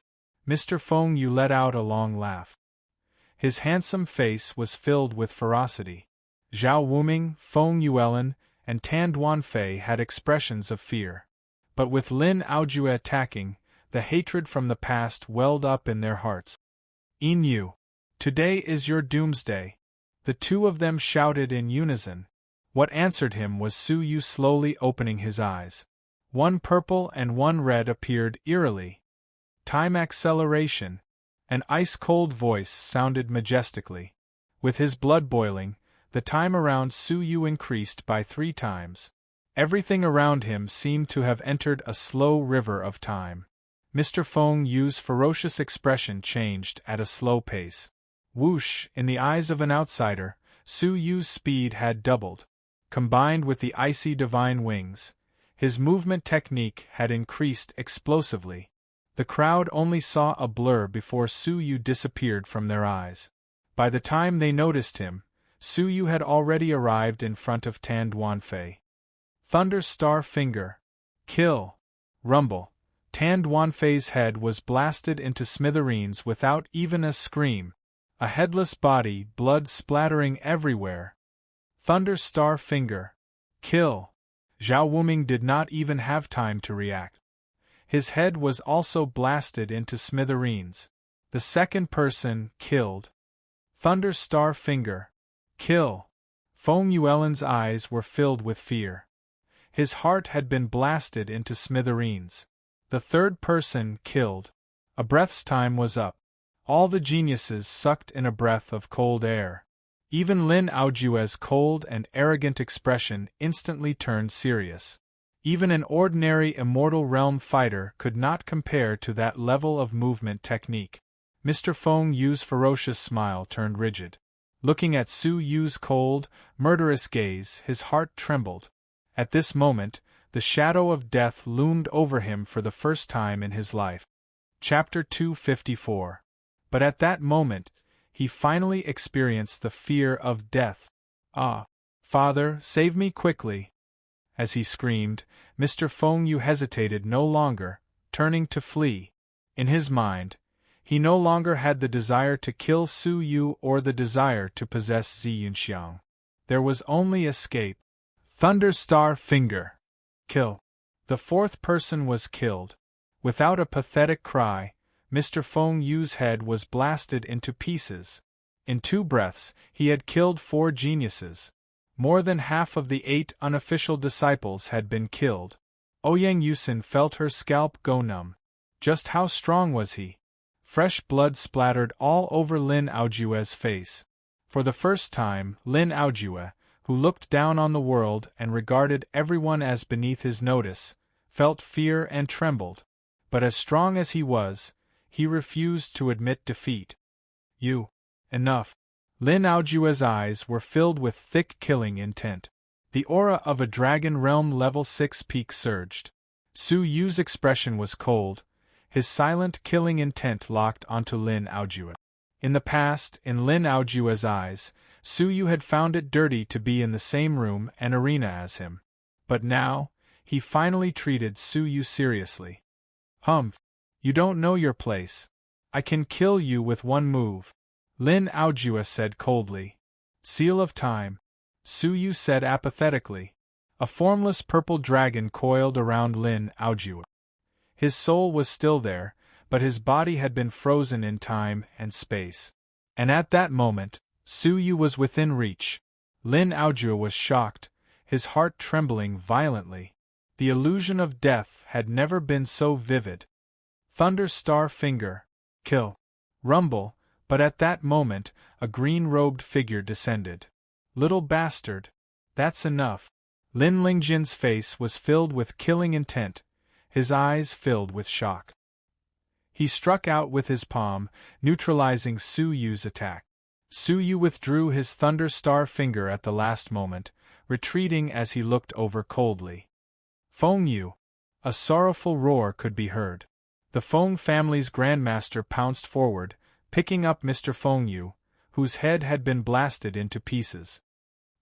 [SPEAKER 1] Mr. Feng Yu let out a long laugh. His handsome face was filled with ferocity. Zhao Wuming, Feng Yuelin, and Tan Duanfei had expressions of fear. But with Lin Aojue attacking, the hatred from the past welled up in their hearts. Yin Yu, today is your doomsday. The 2 of them shouted in unison. What answered him was Su Yu slowly opening his eyes. 1 purple and 1 red appeared eerily. Time acceleration. An ice-cold voice sounded majestically. With his blood boiling, the time around Su Yu increased by 3 times. Everything around him seemed to have entered a slow river of time. Mr. Feng Yu's ferocious expression changed at a slow pace. Whoosh, in the eyes of an outsider, Su Yu's speed had doubled. Combined with the icy divine wings, his movement technique had increased explosively. The crowd only saw a blur before Su Yu disappeared from their eyes. By the time they noticed him, Su Yu had already arrived in front of Tan Duanfei. Thunder Star Finger. Kill. Rumble. Tan Duanfei's head was blasted into smithereens without even a scream. A headless body, blood splattering everywhere. Thunder Star Finger. Kill. Zhao Wuming did not even have time to react. His head was also blasted into smithereens. The second person killed. Thunder Star Finger. Kill. Feng Yuelin's eyes were filled with fear. His heart had been blasted into smithereens. The third person killed. A breath's time was up. All the geniuses sucked in a breath of cold air. Even Lin Aojue's cold and arrogant expression instantly turned serious. Even an ordinary immortal realm fighter could not compare to that level of movement technique. Mr. Feng Yu's ferocious smile turned rigid. Looking at Su Yu's cold, murderous gaze, his heart trembled. At this moment, the shadow of death loomed over him for the first time in his life. Chapter 254. But at that moment, he finally experienced the fear of death. Ah! Father, save me quickly! As he screamed, Mr. Feng Yu hesitated no longer, turning to flee. In his mind, he no longer had the desire to kill Su Yu or the desire to possess Zi Yunxiang. There was only escape. Thunder Star Finger. Kill. The fourth person was killed. Without a pathetic cry, Mr. Feng Yu's head was blasted into pieces. In 2 breaths, he had killed 4 geniuses. More than half of the 8 unofficial disciples had been killed. Ouyang Yusin felt her scalp go numb. Just how strong was he? Fresh blood splattered all over Lin Aojue's face. For the first time, Lin Aojue, who looked down on the world and regarded everyone as beneath his notice, felt fear and trembled. But as strong as he was, he refused to admit defeat. Enough. Lin Aojue's eyes were filled with thick killing intent. The aura of a Dragon Realm level 6 peak surged. Su Yu's expression was cold, his silent killing intent locked onto Lin Aojue. In the past, in Lin Aojue's eyes, Su Yu had found it dirty to be in the same room and arena as him. But now, he finally treated Su Yu seriously. Humph! You don't know your place. I can kill you with one move, Lin Aojue said coldly. Seal of time, Su Yu said apathetically. A formless purple dragon coiled around Lin Aojue. His soul was still there, but his body had been frozen in time and space. And at that moment, Su Yu was within reach. Lin Aojue was shocked, his heart trembling violently. The illusion of death had never been so vivid. Thunder Star Finger. Kill. Rumble, but at that moment, a green-robed figure descended. Little bastard. That's enough. Lin Lingjian's face was filled with killing intent, his eyes filled with shock. He struck out with his palm, neutralizing Su Yu's attack. Su Yu withdrew his Thunder Star Finger at the last moment, retreating as he looked over coldly. Feng Yu! A sorrowful roar could be heard. The Feng family's grandmaster pounced forward, picking up Mr. Feng Yu, whose head had been blasted into pieces.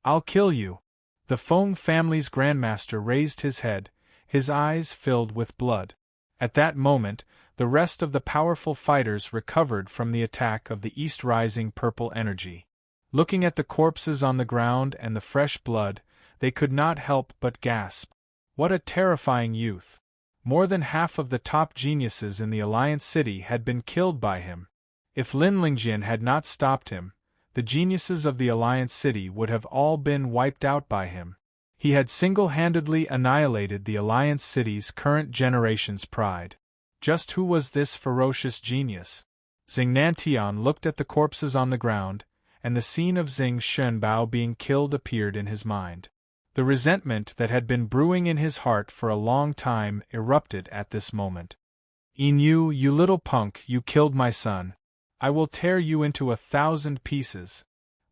[SPEAKER 1] I'll kill you! The Feng family's grandmaster raised his head, his eyes filled with blood. At that moment, the rest of the powerful fighters recovered from the attack of the east-rising purple energy. Looking at the corpses on the ground and the fresh blood, they could not help but gasp. What a terrifying youth! More than half of the top geniuses in the Alliance City had been killed by him. If Lin Lingjian had not stopped him, the geniuses of the Alliance City would have all been wiped out by him. He had single-handedly annihilated the Alliance City's current generation's pride. Just who was this ferocious genius? Xing Nantian looked at the corpses on the ground, and the scene of Xing Shenbao being killed appeared in his mind. The resentment that had been brewing in his heart for a long time erupted at this moment. Yin, you little punk, you killed my son. I will tear you into 1,000 pieces.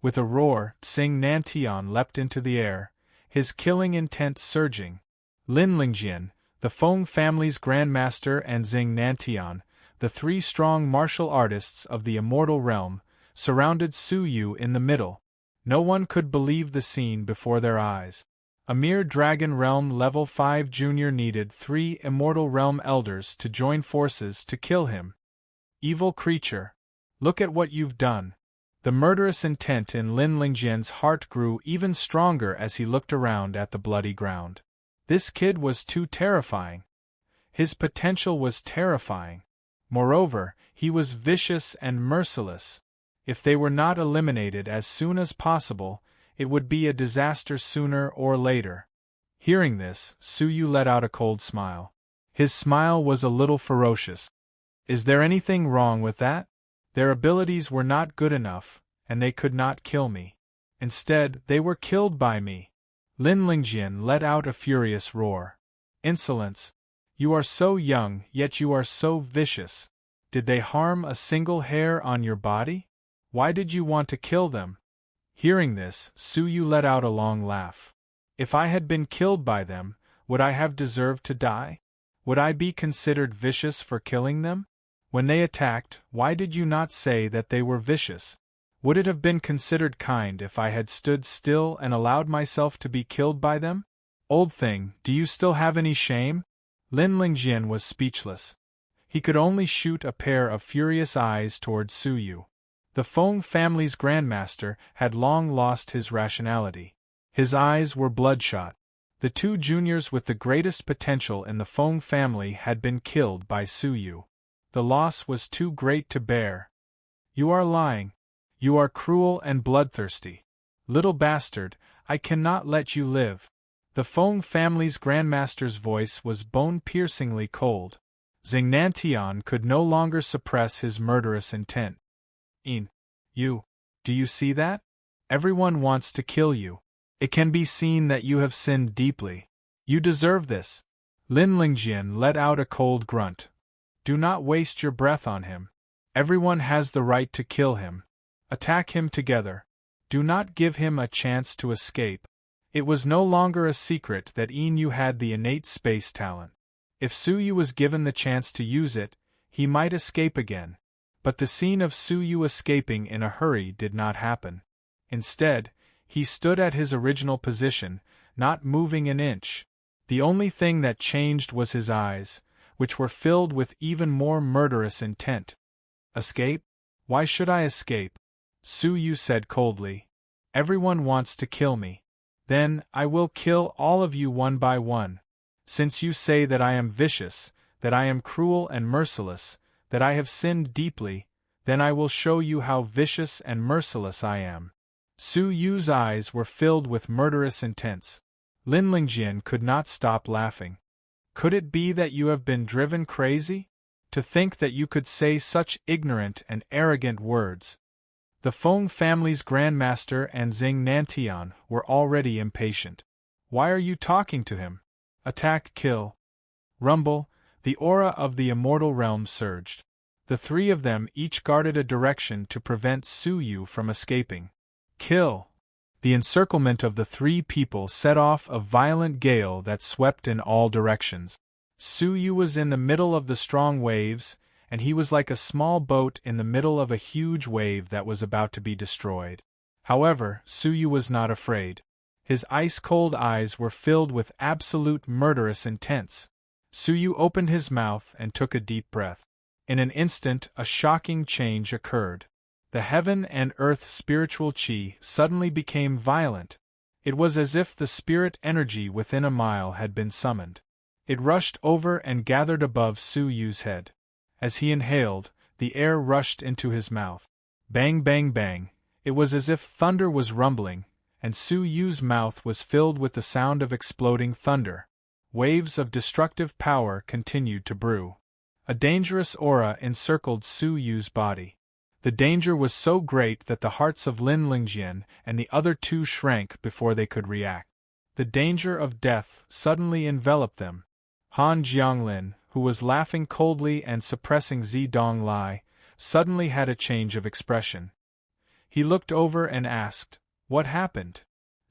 [SPEAKER 1] With a roar, Xing Nantian leapt into the air, his killing intent surging. Lin Lingjian, the Feng family's grandmaster, and Xing Nantian, the three strong martial artists of the immortal realm, surrounded Su Yu in the middle. No one could believe the scene before their eyes. A mere Dragon Realm Level 5 junior needed 3 Immortal Realm Elders to join forces to kill him. Evil creature! Look at what you've done. The murderous intent in Lin Lingjian's heart grew even stronger as he looked around at the bloody ground. This kid was too terrifying. His potential was terrifying. Moreover, he was vicious and merciless. If they were not eliminated as soon as possible, it would be a disaster sooner or later. Hearing this, Su Yu let out a cold smile. His smile was a little ferocious. Is there anything wrong with that? Their abilities were not good enough, and they could not kill me. Instead, they were killed by me. Lin Lingjian let out a furious roar. Insolence! You are so young, yet you are so vicious. Did they harm a single hair on your body? Why did you want to kill them? Hearing this, Su Yu let out a long laugh. If I had been killed by them, would I have deserved to die? Would I be considered vicious for killing them? When they attacked, why did you not say that they were vicious? Would it have been considered kind if I had stood still and allowed myself to be killed by them? Old thing, do you still have any shame? Lin Lingjian was speechless. He could only shoot a pair of furious eyes toward Su Yu. The Feng family's grandmaster had long lost his rationality. His eyes were bloodshot. The 2 juniors with the greatest potential in the Feng family had been killed by Su Yu. The loss was too great to bear. You are lying. You are cruel and bloodthirsty. Little bastard, I cannot let you live. The Feng family's grandmaster's voice was bone-piercingly cold. Xing Nantian could no longer suppress his murderous intent. Do you see that? Everyone wants to kill you. It can be seen that you have sinned deeply. You deserve this. Lin Lingjian let out a cold grunt. Do not waste your breath on him. Everyone has the right to kill him. Attack him together. Do not give him a chance to escape. It was no longer a secret that Yu had the innate space talent. If Su Yu was given the chance to use it, he might escape again. But the scene of Su Yu escaping in a hurry did not happen. Instead, he stood at his original position, not moving an inch. The only thing that changed was his eyes, which were filled with even more murderous intent. Escape? Why should I escape? Su Yu said coldly. Everyone wants to kill me. Then, I will kill all of you one by one. Since you say that I am vicious, that I am cruel and merciless, that I have sinned deeply, then I will show you how vicious and merciless I am. Su Yu's eyes were filled with murderous intent. Lin Lingjian could not stop laughing. Could it be that you have been driven crazy? To think that you could say such ignorant and arrogant words. The Feng family's grandmaster and Xing Nantian were already impatient. Why are you talking to him? Attack, kill. Rumble, the aura of the immortal realm surged. The three of them each guarded a direction to prevent Su Yu from escaping. Kill! The encirclement of the three people set off a violent gale that swept in all directions. Su Yu was in the middle of the strong waves, and he was like a small boat in the middle of a huge wave that was about to be destroyed. However, Su Yu was not afraid. His ice-cold eyes were filled with absolute murderous intent. Su Yu opened his mouth and took a deep breath. In an instant, a shocking change occurred. The heaven and earth spiritual qi suddenly became violent. It was as if the spirit energy within a mile had been summoned. It rushed over and gathered above Su Yu's head. As he inhaled, the air rushed into his mouth. Bang, bang, bang. It was as if thunder was rumbling, and Su Yu's mouth was filled with the sound of exploding thunder. Waves of destructive power continued to brew. A dangerous aura encircled Su Yu's body. The danger was so great that the hearts of Lin Lingjian and the other two shrank before they could react. The danger of death suddenly enveloped them. Han Jianglin, who was laughing coldly and suppressing Zidong Lai, suddenly had a change of expression. He looked over and asked, "What happened?"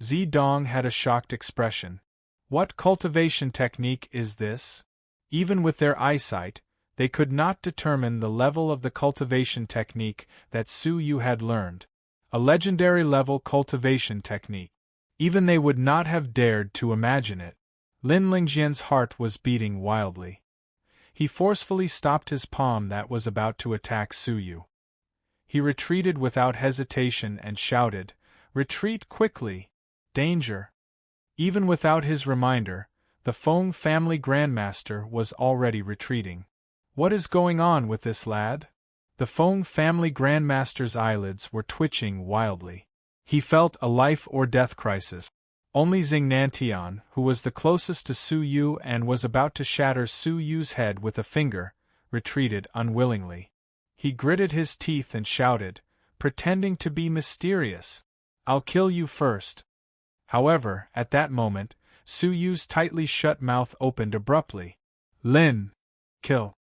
[SPEAKER 1] Zidong had a shocked expression. What cultivation technique is this? Even with their eyesight, they could not determine the level of the cultivation technique that Su Yu had learned. A legendary level cultivation technique. Even they would not have dared to imagine it. Lin Lingjian's heart was beating wildly. He forcefully stopped his palm that was about to attack Su Yu. He retreated without hesitation and shouted, "Retreat quickly! Danger!" Even without his reminder, the Feng family grandmaster was already retreating. What is going on with this lad? The Feng family grandmaster's eyelids were twitching wildly. He felt a life-or-death crisis. Only Xing Nantian, who was the closest to Su Yu and was about to shatter Su Yu's head with a finger, retreated unwillingly. He gritted his teeth and shouted, pretending to be mysterious, "I'll kill you first." However, at that moment, Su Yu's tightly shut mouth opened abruptly. "Lin! Kill!"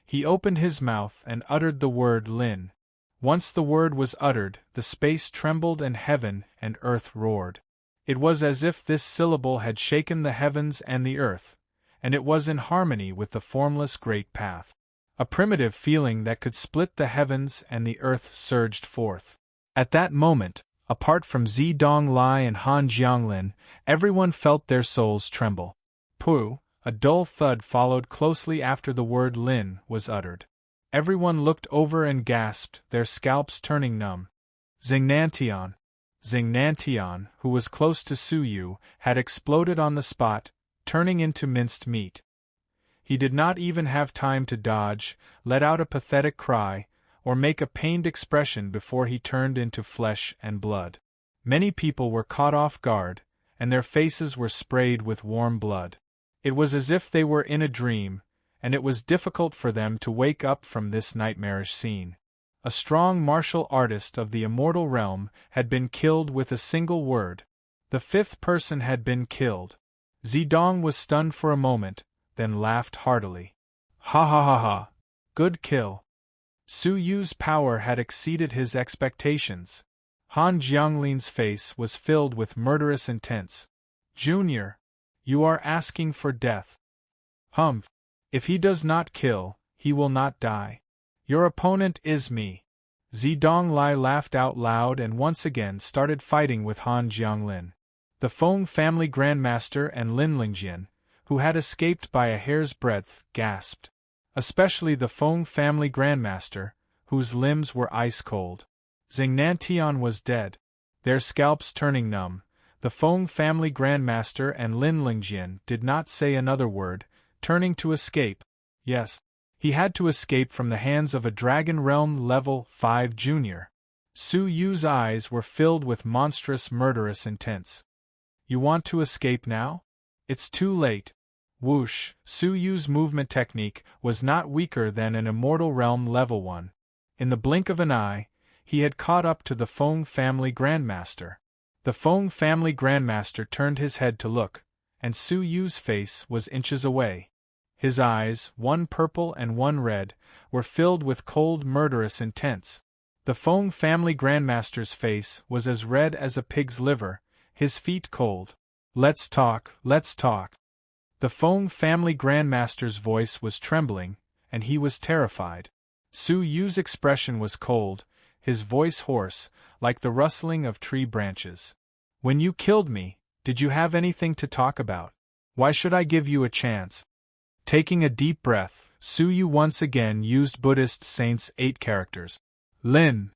[SPEAKER 1] He opened his mouth and uttered the word Lin. Once the word was uttered, the space trembled and heaven and earth roared. It was as if this syllable had shaken the heavens and the earth, and it was in harmony with the formless great path. A primitive feeling that could split the heavens and the earth surged forth. At that moment, apart from Zidong Lai and Han Jianglin, everyone felt their souls tremble. Pu, a dull thud followed closely after the word Lin was uttered. Everyone looked over and gasped, their scalps turning numb. Xing Nantian, who was close to Su Yu, had exploded on the spot, turning into minced meat. He did not even have time to dodge, let out a pathetic cry, or make a pained expression before he turned into flesh and blood. Many people were caught off guard, and their faces were sprayed with warm blood. It was as if they were in a dream, and it was difficult for them to wake up from this nightmarish scene. A strong martial artist of the immortal realm had been killed with a single word. The fifth person had been killed. Zidong was stunned for a moment, then laughed heartily. "Ha ha ha ha! Good kill!" Su Yu's power had exceeded his expectations. Han Jianglin's face was filled with murderous intent. "Junior, you are asking for death." "Humph! If he does not kill, he will not die. Your opponent is me." Zidong Lai laughed out loud and once again started fighting with Han Jianglin. The Feng family grandmaster and Lin Lingjian, who had escaped by a hair's breadth, gasped. Especially the Feng family grandmaster, whose limbs were ice-cold. Xing Nantian was dead. their scalps turning numb. The Feng family grandmaster and Lin Lingjin did not say another word, turning to escape. Yes, he had to escape from the hands of a Dragon Realm Level 5 junior. Su Yu's eyes were filled with monstrous murderous intents. You want to escape now? It's too late. Whoosh! Su Yu's movement technique was not weaker than an Immortal Realm Level 1. In the blink of an eye, he had caught up to the Feng family grandmaster. The Feng family grandmaster turned his head to look, and Su Yu's face was inches away. His eyes, one purple and one red, were filled with cold murderous intents. The Feng family grandmaster's face was as red as a pig's liver, his feet cold. Let's talk, let's talk. The Feng family grandmaster's voice was trembling, and he was terrified. Su Yu's expression was cold, his voice hoarse, like the rustling of tree branches. When you killed me, did you have anything to talk about? Why should I give you a chance? Taking a deep breath, Su Yu once again used Buddhist saints' 8 characters. Lin.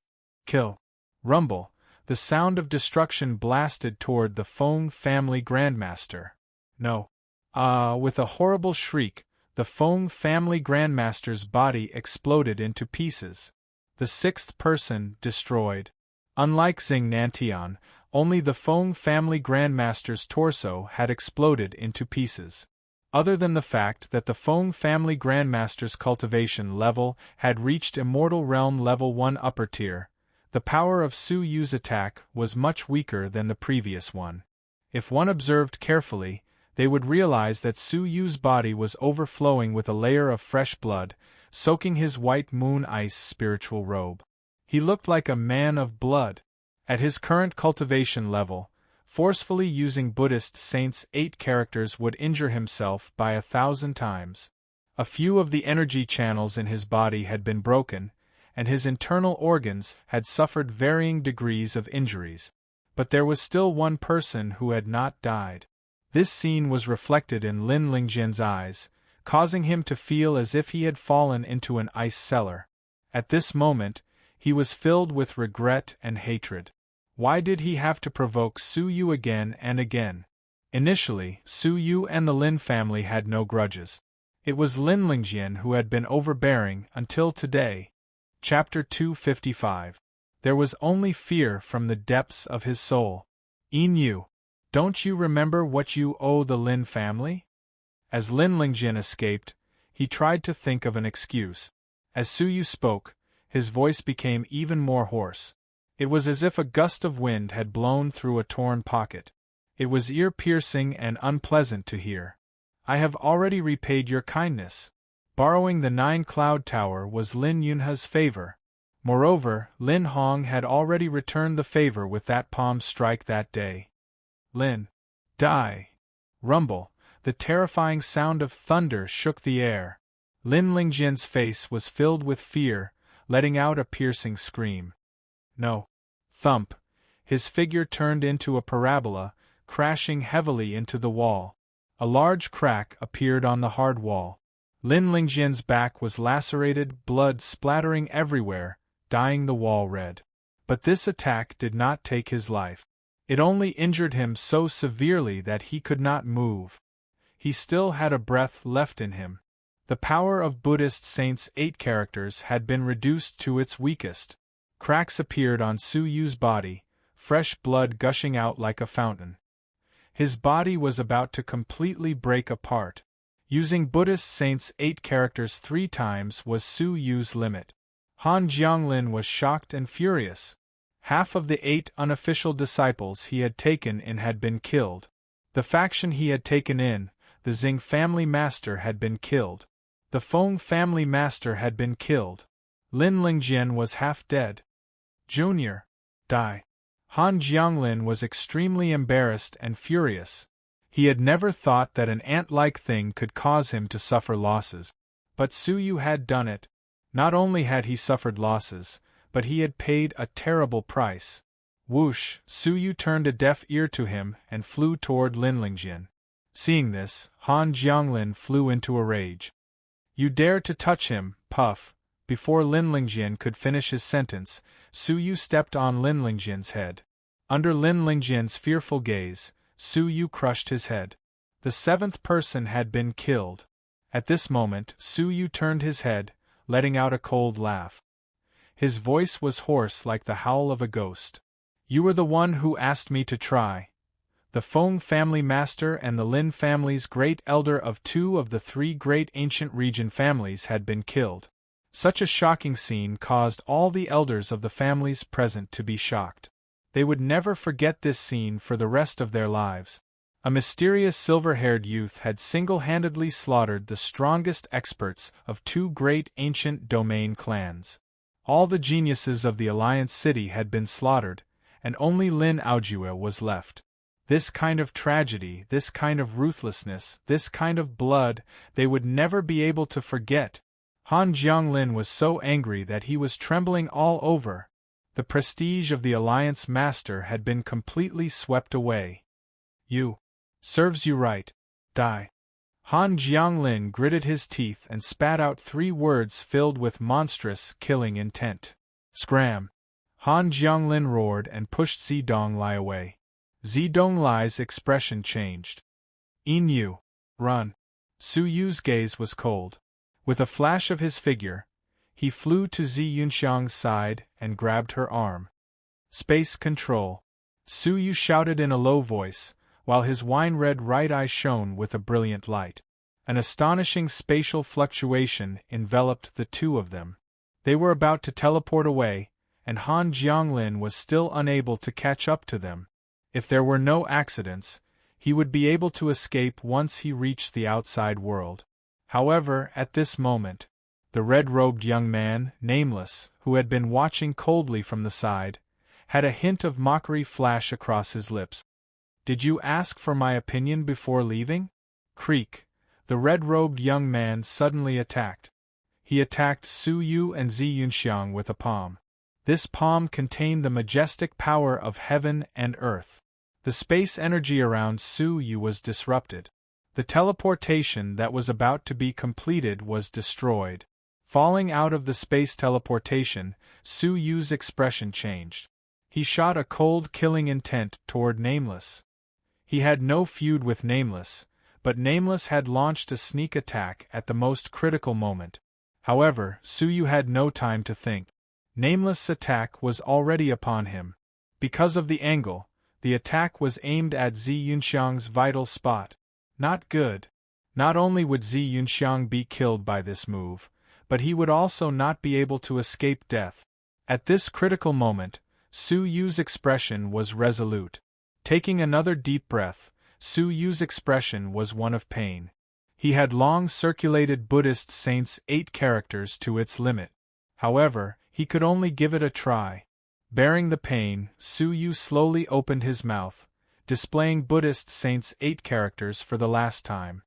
[SPEAKER 1] Kill. Rumble. The sound of destruction blasted toward the Feng family grandmaster. No. With a horrible shriek, the Feng family grandmaster's body exploded into pieces. The 6th person destroyed. Unlike Xing Nantian, only the Feng family grandmaster's torso had exploded into pieces. Other than the fact that the Feng family grandmaster's cultivation level had reached Immortal Realm Level 1 upper tier, the power of Su Yu's attack was much weaker than the previous one. If one observed carefully, they would realize that Su Yu's body was overflowing with a layer of fresh blood, soaking his white moon ice spiritual robe. He looked like a man of blood. At his current cultivation level, forcefully using Buddhist saints' 8 characters would injure himself by 1,000 times. A few of the energy channels in his body had been broken, and his internal organs had suffered varying degrees of injuries. But there was still one person who had not died. This scene was reflected in Lin Lingjin's eyes, causing him to feel as if he had fallen into an ice cellar. At this moment, he was filled with regret and hatred. Why did he have to provoke Su Yu again and again? Initially, Su Yu and the Lin family had no grudges. It was Lin Lingjin who had been overbearing until today. Chapter 255. There was only fear from the depths of his soul. Yu, don't you remember what you owe the Lin family? As Lin Lingjin escaped, he tried to think of an excuse. As Su Yu spoke, his voice became even more hoarse. It was as if a gust of wind had blown through a torn pocket. It was ear-piercing and unpleasant to hear. I have already repaid your kindness. Borrowing the 9-cloud tower was Lin Yunhe's favor. Moreover, Lin Hong had already returned the favor with that palm strike that day. Lin. Die. Rumble. The terrifying sound of thunder shook the air. Lin Lingjin's face was filled with fear, letting out a piercing scream. No. Thump. His figure turned into a parabola, crashing heavily into the wall. A large crack appeared on the hard wall. Lin Lingjin's back was lacerated, blood splattering everywhere, dyeing the wall red. But this attack did not take his life. It only injured him so severely that he could not move. He still had a breath left in him. The power of Buddhist saints' 8 characters had been reduced to its weakest. Cracks appeared on Su Yu's body, fresh blood gushing out like a fountain. His body was about to completely break apart. Using Buddhist saints' 8 characters 3 times was Su Yu's limit. Han Jianglin was shocked and furious. Half of the 8 unofficial disciples he had taken in had been killed. The faction he had taken in, the Xing family master, had been killed. The Feng family master had been killed. Lin Lingjin was half dead. Junior. Die. Han Jianglin was extremely embarrassed and furious. He had never thought that an ant-like thing could cause him to suffer losses. But Su Yu had done it. Not only had he suffered losses, but he had paid a terrible price. Whoosh! Su Yu turned a deaf ear to him and flew toward Lin Lingjin. Seeing this, Han Jianglin flew into a rage. You dare to touch him, puff! Before Lin Lingjin could finish his sentence, Su Yu stepped on Lin Lingjin's head. Under Lin Lingjian's fearful gaze, Su Yu crushed his head. The seventh person had been killed. At this moment, Su Yu turned his head, letting out a cold laugh. His voice was hoarse like the howl of a ghost. You were the one who asked me to try. The Feng family master and the Lin family's great elder of two of the three great ancient region families had been killed. Such a shocking scene caused all the elders of the families present to be shocked. They would never forget this scene for the rest of their lives. A mysterious silver-haired youth had single-handedly slaughtered the strongest experts of two great ancient domain clans. All the geniuses of the Alliance City had been slaughtered, and only Lin Aojue was left. This kind of tragedy, this kind of ruthlessness, this kind of blood, they would never be able to forget. Han Jianglin was so angry that he was trembling all over. The prestige of the Alliance Master had been completely swept away. You. Serves you right. Die. Han Jianglin gritted his teeth and spat out 3 words filled with monstrous, killing intent. Scram! Han Jianglin roared and pushed Zidonglai away. Zidonglai's expression changed. "In you. Run." Su Yu's gaze was cold. With a flash of his figure, he flew to Zi Yunxiang's side and grabbed her arm. Space control. Su Yu shouted in a low voice, while his wine-red right eye shone with a brilliant light. An astonishing spatial fluctuation enveloped the two of them. They were about to teleport away, and Han Jianglin was still unable to catch up to them. If there were no accidents, he would be able to escape once he reached the outside world. However, at this moment, the red-robed young man, Nameless, who had been watching coldly from the side, had a hint of mockery flash across his lips. "Did you ask for my opinion before leaving?" Creak. The red-robed young man suddenly attacked. He attacked Su Yu and Zi Yunxiang with a palm. This palm contained the majestic power of heaven and earth. The space energy around Su Yu was disrupted. The teleportation that was about to be completed was destroyed. Falling out of the space teleportation, Su Yu's expression changed. He shot a cold killing intent toward Nameless. He had no feud with Nameless, but Nameless had launched a sneak attack at the most critical moment. However, Su Yu had no time to think. Nameless' attack was already upon him. Because of the angle, the attack was aimed at Zi Yunxiang's vital spot. Not good. Not only would Zi Yunxiang be killed by this move, but he would also not be able to escape death. At this critical moment, Su Yu's expression was resolute. Taking another deep breath, Su Yu's expression was one of pain. He had long circulated Buddhist saints' 8 characters to its limit. However, he could only give it a try. Bearing the pain, Su Yu slowly opened his mouth, displaying Buddhist saints' 8 characters for the last time.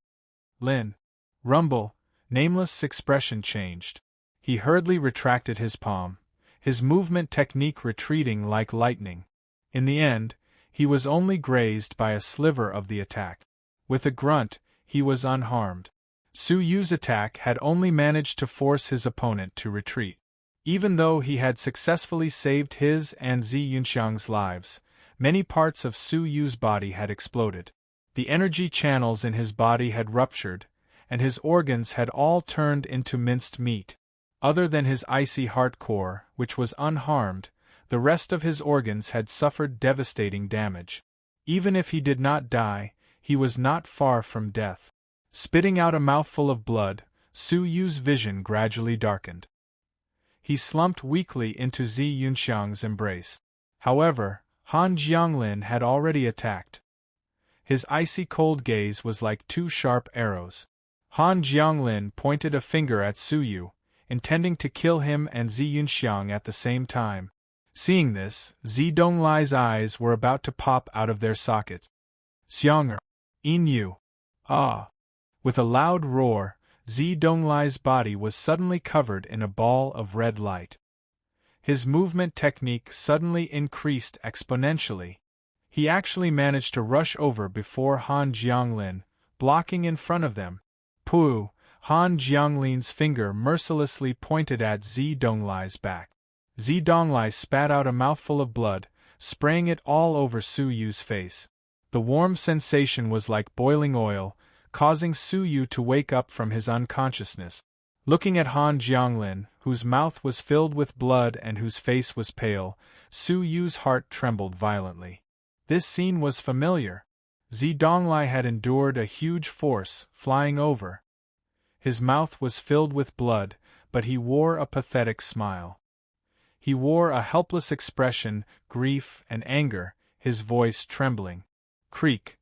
[SPEAKER 1] Lin. Rumble. Nameless' expression changed. He hurriedly retracted his palm, his movement technique retreating like lightning. In the end, he was only grazed by a sliver of the attack. With a grunt, he was unharmed. Su Yu's attack had only managed to force his opponent to retreat. Even though he had successfully saved his and Zi Yunxiang's lives, many parts of Su Yu's body had exploded. The energy channels in his body had ruptured, and his organs had all turned into minced meat. Other than his icy heart core, which was unharmed, the rest of his organs had suffered devastating damage. Even if he did not die, he was not far from death. Spitting out a mouthful of blood, Su Yu's vision gradually darkened. He slumped weakly into Zi Yunxiang's embrace. However, Han Jianglin had already attacked. His icy cold gaze was like 2 sharp arrows. Han Jianglin pointed a finger at Su Yu, intending to kill him and Zi Yunxiang at the same time. Seeing this, Zidonglai's eyes were about to pop out of their sockets. "Xianger! In you!" "Ah!" With a loud roar, Zidonglai's body was suddenly covered in a ball of red light. His movement technique suddenly increased exponentially. He actually managed to rush over before Han Jianglin, blocking in front of them. Pooh! Han Jianglin's finger mercilessly pointed at Zidonglai's back. Zidonglai spat out a mouthful of blood, spraying it all over Su Yu's face. The warm sensation was like boiling oil, causing Su Yu to wake up from his unconsciousness. Looking at Han Jianglin, whose mouth was filled with blood and whose face was pale, Su Yu's heart trembled violently. This scene was familiar. Zidonglai had endured a huge force, flying over. His mouth was filled with blood, but he wore a pathetic smile. He wore a helpless expression, grief and anger, his voice trembling. Creak.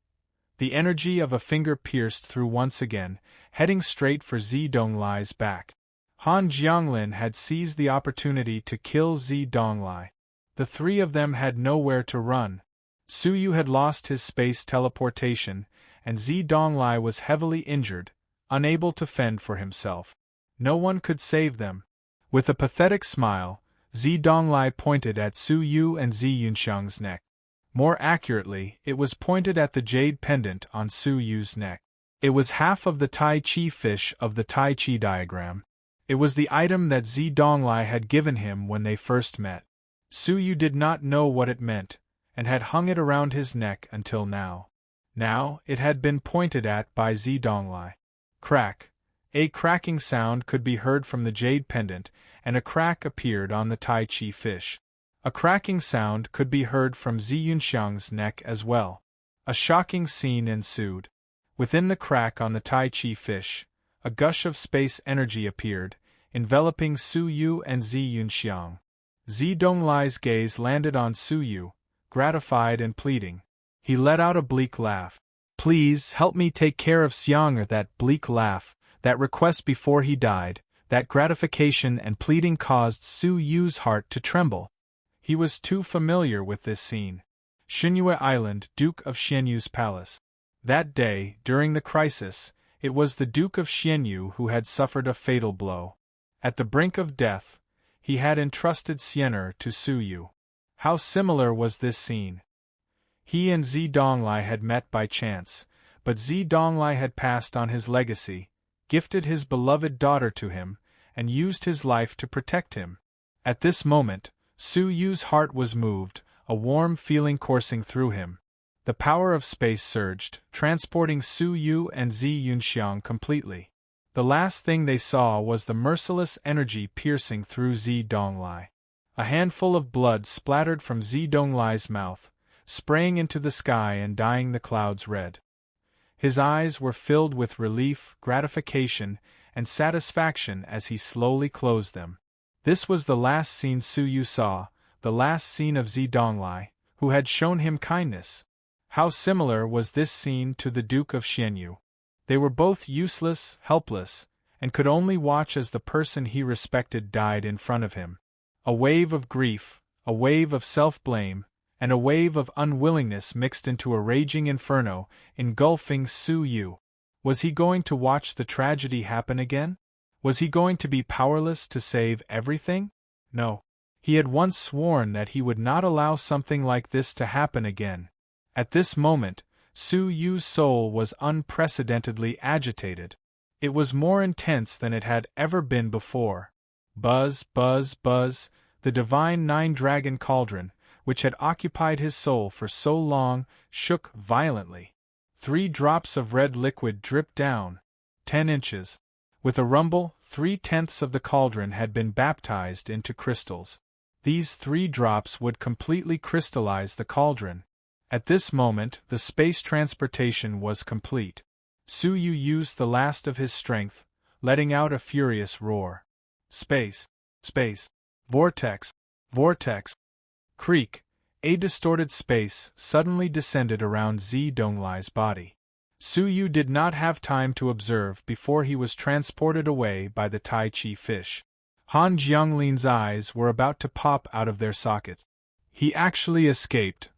[SPEAKER 1] The energy of a finger pierced through once again, heading straight for Zidonglai's back. Han Jianglin had seized the opportunity to kill Zidonglai. The three of them had nowhere to run. Su Yu had lost his space teleportation, and Zidonglai was heavily injured, unable to fend for himself. No one could save them. With a pathetic smile, Zidonglai pointed at Su Yu and Zi Yunxiang's neck. More accurately, it was pointed at the jade pendant on Su Yu's neck. It was half of the Tai Chi fish of the Tai Chi diagram. It was the item that Zidonglai had given him when they first met. Su Yu did not know what it meant, and had hung it around his neck until now. Now, it had been pointed at by Zidonglai. Crack. A cracking sound could be heard from the jade pendant, and a crack appeared on the Tai Chi fish. A cracking sound could be heard from Zi Yunxiang's neck as well. A shocking scene ensued. Within the crack on the Tai Chi fish, a gush of space energy appeared, enveloping Su Yu and Zi Yunxiang. Zidonglai's gaze landed on Su Yu, gratified and pleading. He let out a bleak laugh. "Please help me take care of Xiang." That bleak laugh, that request before he died, that gratification and pleading caused Su Yu's heart to tremble. He was too familiar with this scene. Xinyue Island, Duke of Xianyu's palace. That day, during the crisis, it was the Duke of Xianyu who had suffered a fatal blow. At the brink of death, he had entrusted Xian'er to Su Yu. How similar was this scene! He and Zidonglai had met by chance, but Zidonglai had passed on his legacy, gifted his beloved daughter to him, and used his life to protect him. At this moment, Su Yu's heart was moved, a warm feeling coursing through him. The power of space surged, transporting Su Yu and Zi Yunxiang completely. The last thing they saw was the merciless energy piercing through Zidonglai. A handful of blood splattered from Zidonglai's mouth, spraying into the sky and dyeing the clouds red. His eyes were filled with relief, gratification, and satisfaction as he slowly closed them. This was the last scene Su Yu saw, the last scene of Zidonglai, who had shown him kindness. How similar was this scene to the Duke of Xianyu. They were both useless, helpless, and could only watch as the person he respected died in front of him. A wave of grief, a wave of self-blame, and a wave of unwillingness mixed into a raging inferno, engulfing Su Yu. Was he going to watch the tragedy happen again? Was he going to be powerless to save everything? No. He had once sworn that he would not allow something like this to happen again. At this moment, Su Yu's soul was unprecedentedly agitated. It was more intense than it had ever been before. Buzz, buzz, buzz, the divine nine-dragon cauldron, which had occupied his soul for so long, shook violently. 3 drops of red liquid dripped down. 10 inches. With a rumble, 3/10 of the cauldron had been baptized into crystals. These 3 drops would completely crystallize the cauldron. At this moment, the space transportation was complete. Su Yu used the last of his strength, letting out a furious roar. Space. Space. Vortex. Vortex. Creak. A distorted space suddenly descended around Zidonglai's body. Su Yu did not have time to observe before he was transported away by the Tai Chi fish. Han Jianglin's eyes were about to pop out of their sockets. He actually escaped.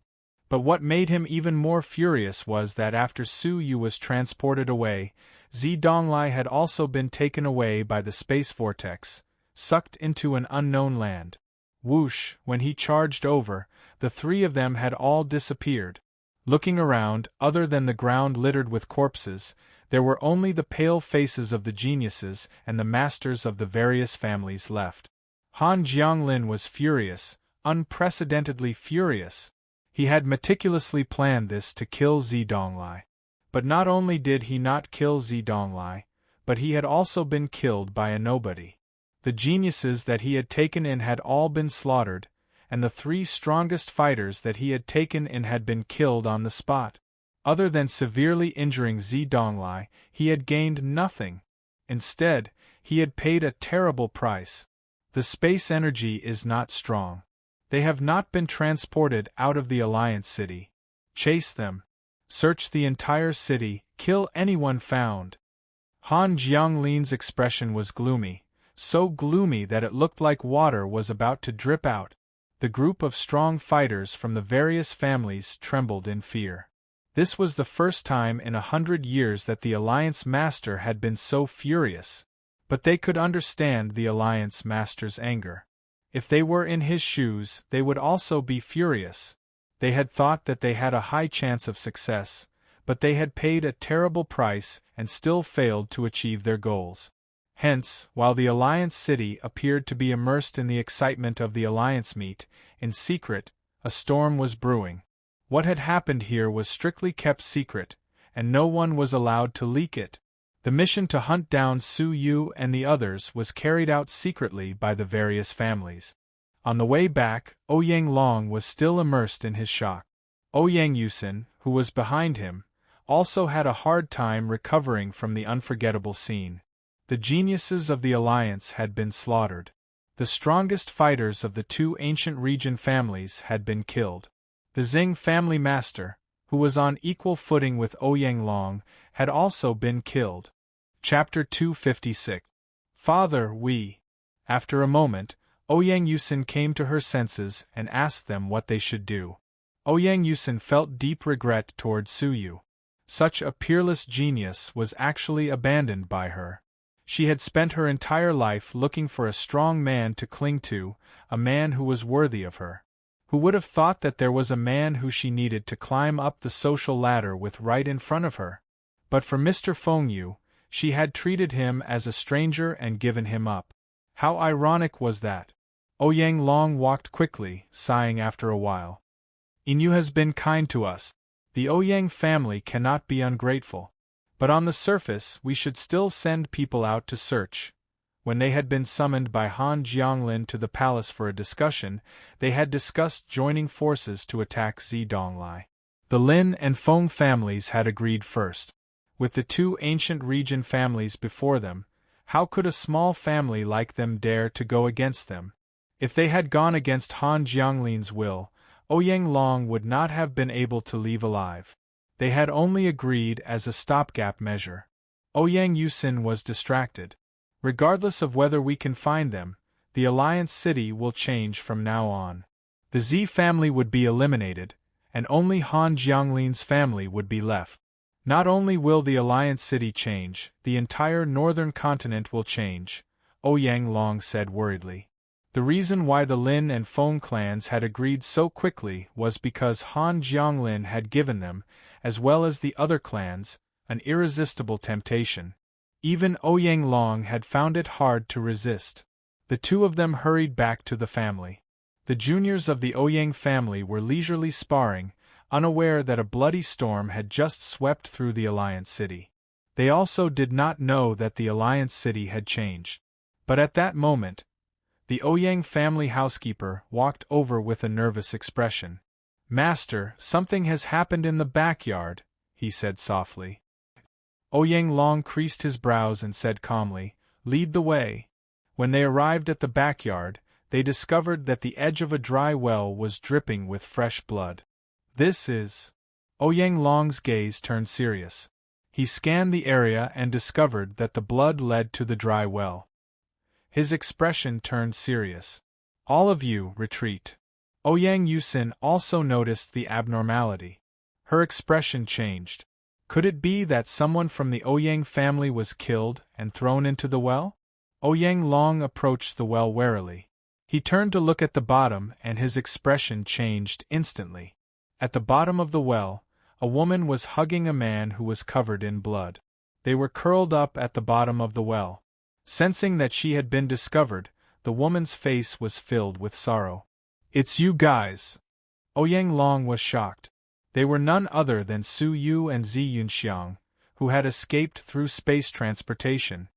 [SPEAKER 1] But what made him even more furious was that after Su Yu was transported away, Zidonglai had also been taken away by the space vortex, sucked into an unknown land. Whoosh, when he charged over, the 3 of them had all disappeared. Looking around, other than the ground littered with corpses, there were only the pale faces of the geniuses and the masters of the various families left. Han Jianglin was furious, unprecedentedly furious. He had meticulously planned this to kill Zedonglai. But not only did he not kill Zedonglai, but he had also been killed by a nobody. The geniuses that he had taken in had all been slaughtered, and the 3 strongest fighters that he had taken in had been killed on the spot. Other than severely injuring Zedonglai, he had gained nothing. Instead, he had paid a terrible price. The space energy is not strong. They have not been transported out of the Alliance City. Chase them. Search the entire city, kill anyone found. Han Jianglin's expression was gloomy, so gloomy that it looked like water was about to drip out. The group of strong fighters from the various families trembled in fear. This was the first time in 100 years that the Alliance Master had been so furious. But they could understand the Alliance Master's anger. If they were in his shoes, they would also be furious. They had thought that they had a high chance of success, but they had paid a terrible price and still failed to achieve their goals. Hence, while the Alliance City appeared to be immersed in the excitement of the Alliance meet, in secret, a storm was brewing. What had happened here was strictly kept secret, and no one was allowed to leak it. The mission to hunt down Su Yu and the others was carried out secretly by the various families. On the way back, Ouyang Long was still immersed in his shock. Ouyang Yusin, who was behind him, also had a hard time recovering from the unforgettable scene. The geniuses of the Alliance had been slaughtered. The strongest fighters of the 2 ancient region families had been killed. The Xing family master, who was on equal footing with Ouyang Long, had also been killed. Chapter 256. Father, we. After a moment, Ouyang Yusin came to her senses and asked them what they should do. Ouyang Yusin felt deep regret toward Su Yu. Such a peerless genius was actually abandoned by her. She had spent her entire life looking for a strong man to cling to, a man who was worthy of her. Who would have thought that there was a man who she needed to climb up the social ladder with right in front of her? But for Mr. Fengyu, she had treated him as a stranger and given him up. How ironic was that? Ouyang Long walked quickly, sighing after a while. Inu has been kind to us. The Ouyang family cannot be ungrateful. But on the surface we should still send people out to search. When they had been summoned by Han Jianglin to the palace for a discussion, they had discussed joining forces to attack Zedonglai. The Lin and Feng families had agreed first. With the 2 ancient region families before them, how could a small family like them dare to go against them? If they had gone against Han Jianglin's will, Ouyang Long would not have been able to leave alive. They had only agreed as a stopgap measure. Ouyang Yusin was distracted. Regardless of whether we can find them, the Alliance City will change from now on. The Z family would be eliminated, and only Han Jianglin's family would be left. Not only will the Alliance City change, the entire northern continent will change, Ouyang Long said worriedly. The reason why the Lin and Feng clans had agreed so quickly was because Han Jianglin had given them, as well as the other clans, an irresistible temptation. Even Ouyang Long had found it hard to resist. The 2 of them hurried back to the family. The juniors of the Ouyang family were leisurely sparring, unaware that a bloody storm had just swept through the Alliance City. They also did not know that the Alliance City had changed. But at that moment, the Ouyang family housekeeper walked over with a nervous expression. "Master, something has happened in the backyard," he said softly. Ouyang Long creased his brows and said calmly, "Lead the way." When they arrived at the backyard, they discovered that the edge of a dry well was dripping with fresh blood. "This is..." Ouyang Long's gaze turned serious. He scanned the area and discovered that the blood led to the dry well. His expression turned serious. "All of you, retreat." Ouyang Yusin also noticed the abnormality. Her expression changed. Could it be that someone from the Ouyang family was killed and thrown into the well? Ouyang Long approached the well warily. He turned to look at the bottom and his expression changed instantly. At the bottom of the well, a woman was hugging a man who was covered in blood. They were curled up at the bottom of the well. Sensing that she had been discovered, the woman's face was filled with sorrow. It's you guys. Ouyang Long was shocked. They were none other than Su Yu and Zi Yunxiang, who had escaped through space transportation.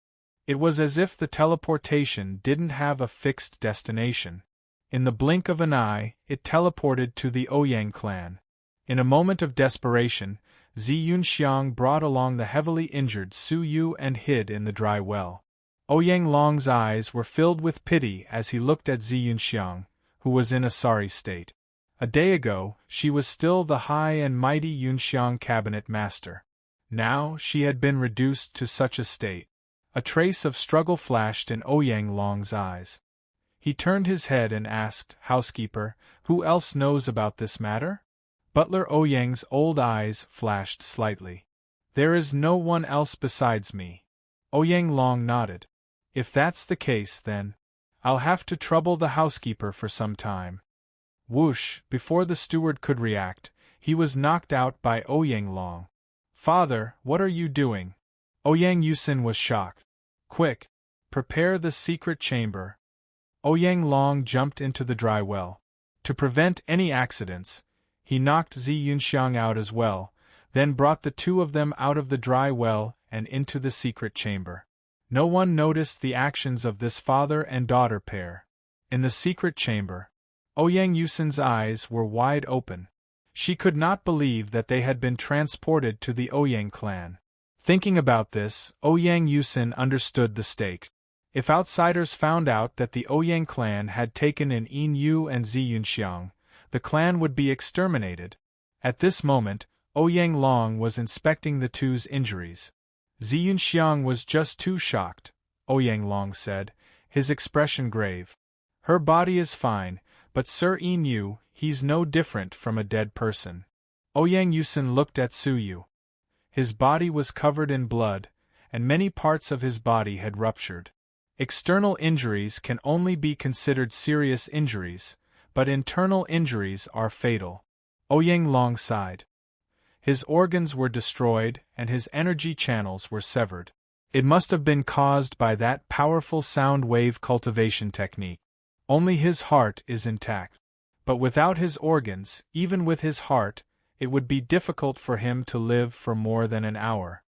[SPEAKER 1] It was as if the teleportation didn't have a fixed destination. In the blink of an eye, it teleported to the Ouyang clan. In a moment of desperation, Zi Yunxiang brought along the heavily injured Su Yu and hid in the dry well. Ouyang Long's eyes were filled with pity as he looked at Zi Yunxiang, who was in a sorry state. A day ago, she was still the high and mighty Yunxiang cabinet master. Now, she had been reduced to such a state. A trace of struggle flashed in Ouyang Long's eyes. He turned his head and asked, "Housekeeper, who else knows about this matter?" Butler Ouyang's old eyes flashed slightly. "There is no one else besides me." Ouyang Long nodded. "If that's the case, then I'll have to trouble the housekeeper for some time." Whoosh! Before the steward could react, he was knocked out by Ouyang Long. "Father, what are you doing?" Ouyang Yusin was shocked. "Quick! Prepare the secret chamber." Ouyang Long jumped into the dry well. To prevent any accidents, he knocked Zi Yunxiang out as well, then brought the two of them out of the dry well and into the secret chamber. No one noticed the actions of this father and daughter pair. In the secret chamber, Ouyang Yusin's eyes were wide open. She could not believe that they had been transported to the Ouyang clan. Thinking about this, Ouyang Yusin understood the stake. If outsiders found out that the Ouyang clan had taken in Yin Yu and Zi Yunxiang, the clan would be exterminated. At this moment, Ouyang Long was inspecting the two's injuries. Zi Yunxiang was just too shocked, Ouyang Long said, his expression grave. "Her body is fine, but Sir Yin Yu, he's no different from a dead person." Ouyang Yusin looked at Su Yu. His body was covered in blood, and many parts of his body had ruptured. External injuries can only be considered serious injuries, but internal injuries are fatal. Ouyang Long sighed. His organs were destroyed and his energy channels were severed. It must have been caused by that powerful sound wave cultivation technique. Only his heart is intact. But without his organs, even with his heart, it would be difficult for him to live for more than an hour.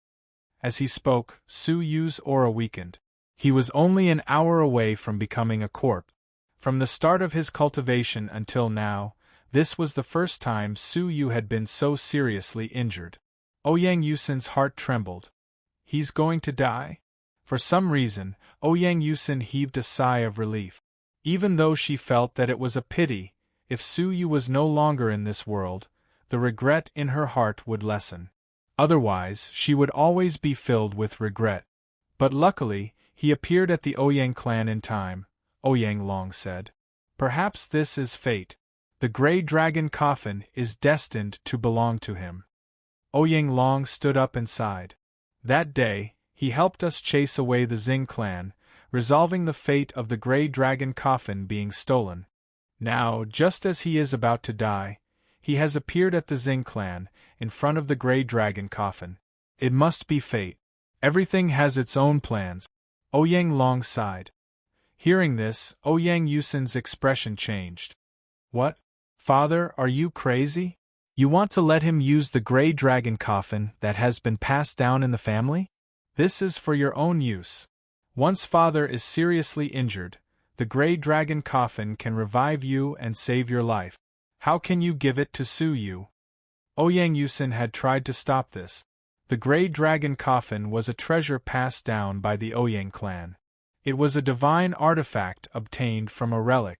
[SPEAKER 1] As he spoke, Su Yu's aura weakened. He was only an hour away from becoming a corpse. From the start of his cultivation until now, this was the first time Su Yu had been so seriously injured. Ouyang Yusin's heart trembled. He's going to die? For some reason, Ouyang Yusin heaved a sigh of relief. Even though she felt that it was a pity, if Su Yu was no longer in this world, the regret in her heart would lessen. Otherwise, she would always be filled with regret. But luckily, he appeared at the Ouyang clan in time, Ouyang Long said. Perhaps this is fate. The Grey Dragon coffin is destined to belong to him. Ouyang Long stood up and sighed. That day, he helped us chase away the Xing clan, resolving the fate of the Grey Dragon coffin being stolen. Now, just as he is about to die, he has appeared at the Xing clan, in front of the Grey Dragon coffin. It must be fate. Everything has its own plans. Ouyang Long sighed. Hearing this, Ouyang Yusin's expression changed. What? Father, are you crazy? You want to let him use the Grey Dragon coffin that has been passed down in the family? This is for your own use. Once father is seriously injured, the Grey Dragon coffin can revive you and save your life. How can you give it to Su Yu? Ouyang Yusin had tried to stop this. The Grey Dragon coffin was a treasure passed down by the Ouyang clan. It was a divine artifact obtained from a relic.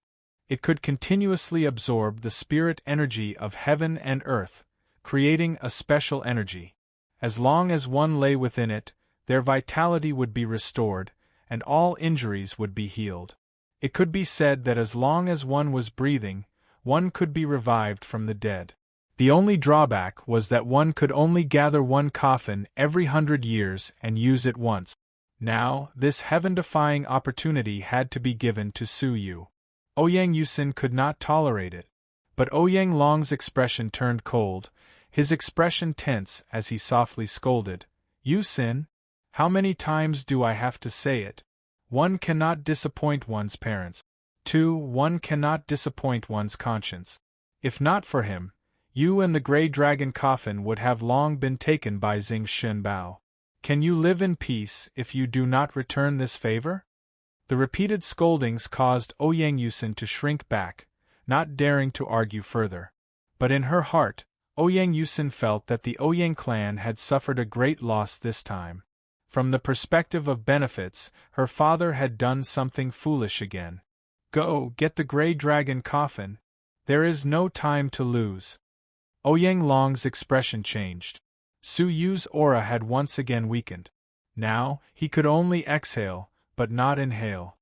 [SPEAKER 1] It could continuously absorb the spirit energy of heaven and earth, creating a special energy. As long as one lay within it, their vitality would be restored, and all injuries would be healed. It could be said that as long as one was breathing, one could be revived from the dead. The only drawback was that one could only gather one coffin every 100 years and use it once. Now, this heaven-defying opportunity had to be given to Su Yu. Ouyang Yusin could not tolerate it. But Ouyang Long's expression turned cold, his expression tense as he softly scolded. Yusin, how many times do I have to say it? One cannot disappoint one's parents. 2. One cannot disappoint one's conscience. If not for him, you and the Grey Dragon coffin would have long been taken by Xing Bao. Can you live in peace if you do not return this favor? The repeated scoldings caused Ouyang Yusin to shrink back, not daring to argue further. But in her heart, Ouyang Yusin felt that the Ouyang clan had suffered a great loss this time. From the perspective of benefits, her father had done something foolish again. Go, get the Grey Dragon coffin. There is no time to lose. Ouyang Long's expression changed. Su Yu's aura had once again weakened. Now, he could only exhale, but not inhale.